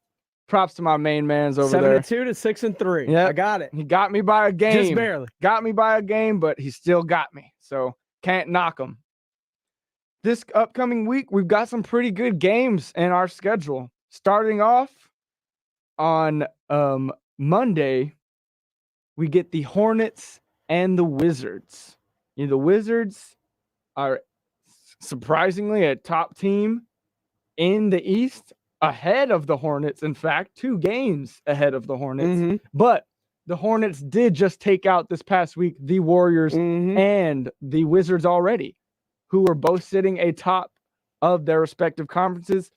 props to my main man's over 7-2 there. to 6-3. Yeah, I got it. He got me by a game. Just barely. Got me by a game, but he still got me. So can't knock him. This upcoming week, we've got some pretty good games in our schedule. Starting off on Monday, we get the Hornets and the Wizards. You know, the Wizards are surprisingly a top team in the East, ahead of the Hornets. In fact, 2 games ahead of the Hornets. But the Hornets did just take out this past week the Warriors and the Wizards already, who were both sitting atop of their respective conferences.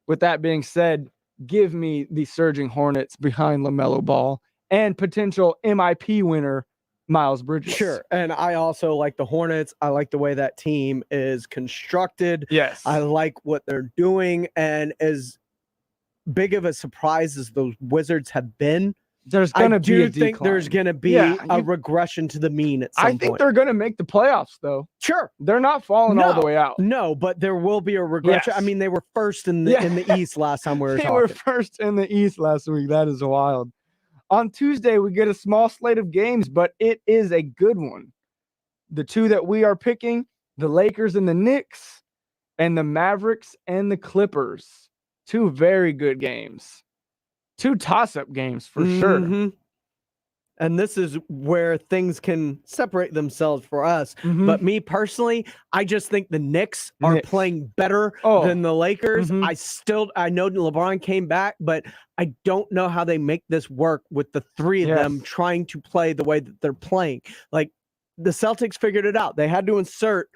With that being said, give me the surging Hornets behind LaMelo Ball and potential MIP winner Miles Bridges. Sure. And I also like the Hornets. I like the way that team is constructed. Yes. I like what they're doing. And as big of a surprise as those Wizards have been, there's going to be a think decline. there's going to be a regression to the mean at some point. I think they're going to make the playoffs, though. Sure. They're not falling all the way out. No, but there will be a regression. Yes. I mean, they were first in the East last time we were talking. They were first in the East last week. That is wild. On Tuesday, we get a small slate of games, but it is a good one. The 2 that we are picking, the Lakers and the Knicks, and the Mavericks and the Clippers. 2 very good games. 2 toss-up games for sure. And this is where things can separate themselves for us. But me personally, I just think the Knicks are playing better than the Lakers. I know LeBron came back, but I don't know how they make this work with the 3 of them trying to play the way that they're playing. Like, the Celtics figured it out. They had to insert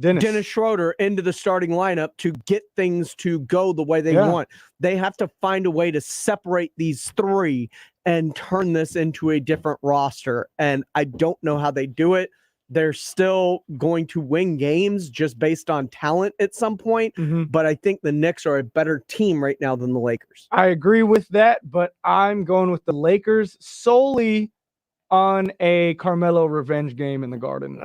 Dennis Schroeder into the starting lineup to get things to go the way they want. They have to find a way to separate these 3 and turn this into a different roster. And I don't know how they do it. They're still going to win games just based on talent at some point. But I think the Knicks are a better team right now than the Lakers. I agree with that, but I'm going with the Lakers solely on a Carmelo revenge game in the Garden.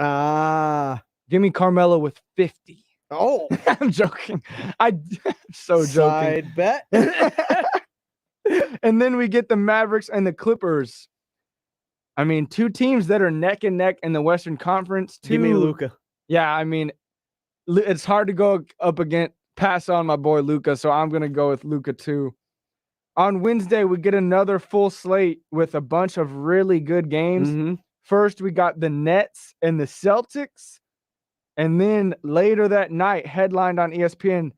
Give me Carmelo with 50. Oh, I'm joking. I'm so joking. Side bet. And then we get the Mavericks and the Clippers. I mean, two teams that are neck and neck in the Western Conference. Give me Luka. Yeah, I mean, it's hard to go up against pass on my boy Luka, so I'm going to go with Luka too. On Wednesday, we get another full slate with a bunch of really good games. First, we got the Nets and the Celtics. And then later that night, headlined on ESPN,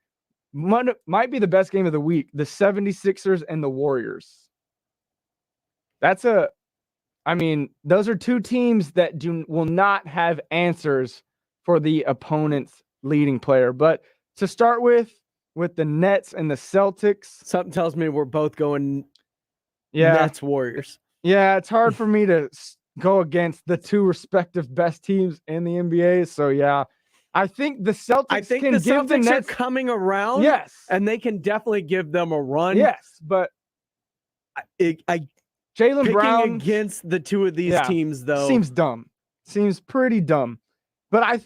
might be the best game of the week, the 76ers and the Warriors. Those are two teams that will not have answers for the opponent's leading player. But to start with the Nets and the Celtics. Something tells me we're both going Nets Warriors. Yeah, it's hard for me to go against the two respective best teams in the NBA. So, yeah, I think the Celtics the give Celtics the Nets are coming around. Yes. And they can definitely give them a run. Yes, but Jaylen Brown against the two of these teams, though. Seems dumb. Seems pretty dumb. But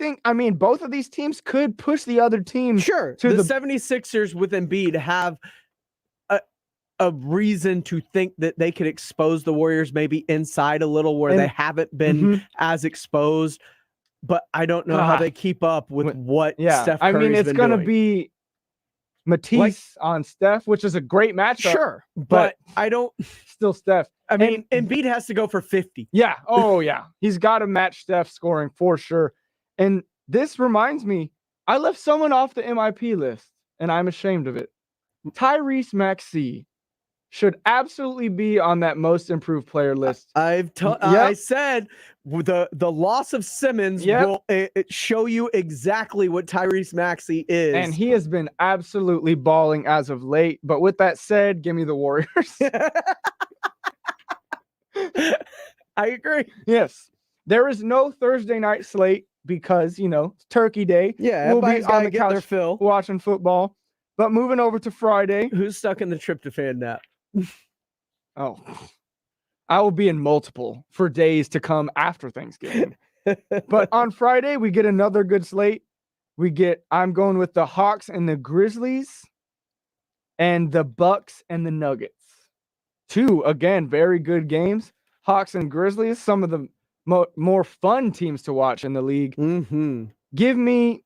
both of these teams could push the other team. Sure. To the 76ers with Embiid have a reason to think that they could expose the Warriors maybe inside a little where they haven't been as exposed. But I don't know how they keep up with what Steph Curry's it's going to be Matisse on Steph, which is a great matchup. Sure, but I don't. Still Steph. Embiid has to go for 50. Yeah. Oh, yeah. He's got to match Steph scoring for sure. And this reminds me, I left someone off the MIP list, and I'm ashamed of it. Tyrese Maxey should absolutely be on that most improved player list. I said the loss of Simmons will show you exactly what Tyrese Maxey is. And he has been absolutely balling as of late. But with that said, give me the Warriors. I agree. Yes. There is no Thursday night slate because, it's Turkey Day. Yeah, we'll be on the get couch their fill. Watching football. But moving over to Friday. Who's stuck in the tryptophan nap? Oh, I will be in multiple for days to come after Thanksgiving. But on Friday, we get another good slate. I'm going with the Hawks and the Grizzlies and the Bucks and the Nuggets. Two, again, very good games. Hawks and Grizzlies, some of the more fun teams to watch in the league. Give me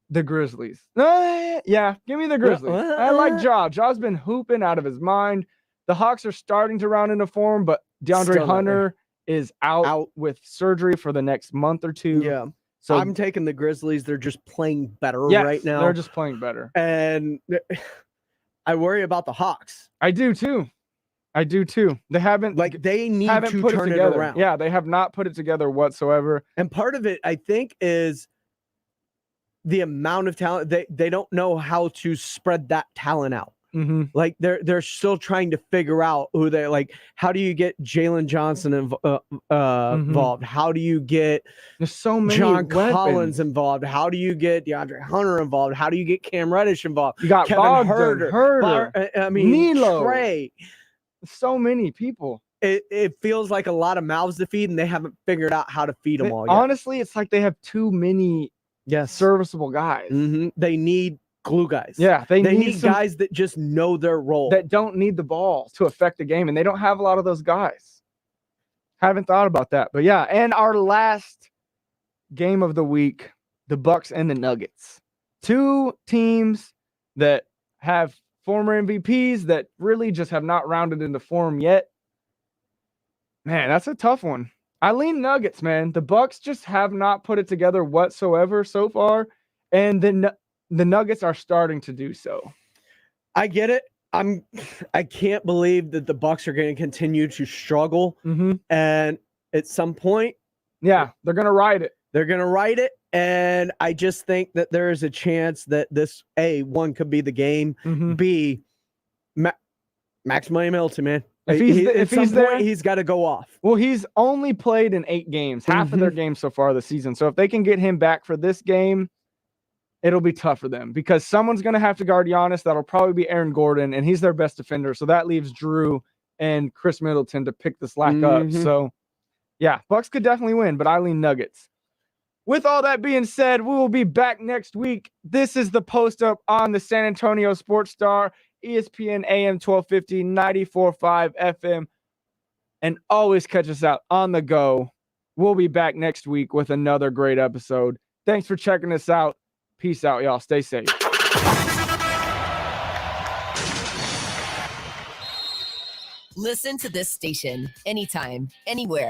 the Grizzlies. Give me the Grizzlies. I like Ja. Ja's been hooping out of his mind. The Hawks are starting to round into form, but DeAndre Hunter is out with surgery for the next month or two. Yeah. So I'm taking the Grizzlies. They're just playing better right now. They're just playing better. And I worry about the Hawks. I do too. They haven't they need to put turn it together. around. Yeah, they have not put it together whatsoever. And part of it, I think, is the amount of talent. They don't know how to spread that talent out. Like they're still trying to figure out who they like. How do you get Jalen Johnson involved? How do you get There's so many John weapons. Collins involved? How do you get DeAndre Hunter involved? How do you get Cam Reddish involved? You got Kevin Bogdan, Herter, Nilo. Trey. So many people. It feels like a lot of mouths to feed, and they haven't figured out how to feed them all yet. Honestly, it's like they have too many serviceable guys. They need glue guys. Yeah, they need guys that just know their role. That don't need the ball to affect the game, and they don't have a lot of those guys. Haven't thought about that. But yeah, and our last game of the week, the Bucks and the Nuggets. Two teams that have former MVPs that really just have not rounded into form yet. Man, that's a tough one. I lean Nuggets, man. The Bucks just have not put it together whatsoever so far, and the Nuggets are starting to do so. I get it. I can't believe that the Bucks are going to continue to struggle, and at some point, they're going to ride it. They're going to ride it, and I just think that there is a chance that this one could be the game. B, Maximilian Middleton, man. If he's there, he's got to go off. Well, he's only played in 8 games, half of their games so far this season. So if they can get him back for this game, it'll be tough for them because someone's going to have to guard Giannis. That'll probably be Aaron Gordon, and he's their best defender. So that leaves Drew and Chris Middleton to pick the slack up. So, yeah, Bucks could definitely win, but I lean Nuggets. With all that being said, we will be back next week. This is the post-up on the San Antonio Sports Star. ESPN AM 1250, 94.5 FM. And always catch us out on the go. We'll be back next week with another great episode. Thanks for checking us out. Peace out, y'all. Stay safe. Listen to this station anytime, anywhere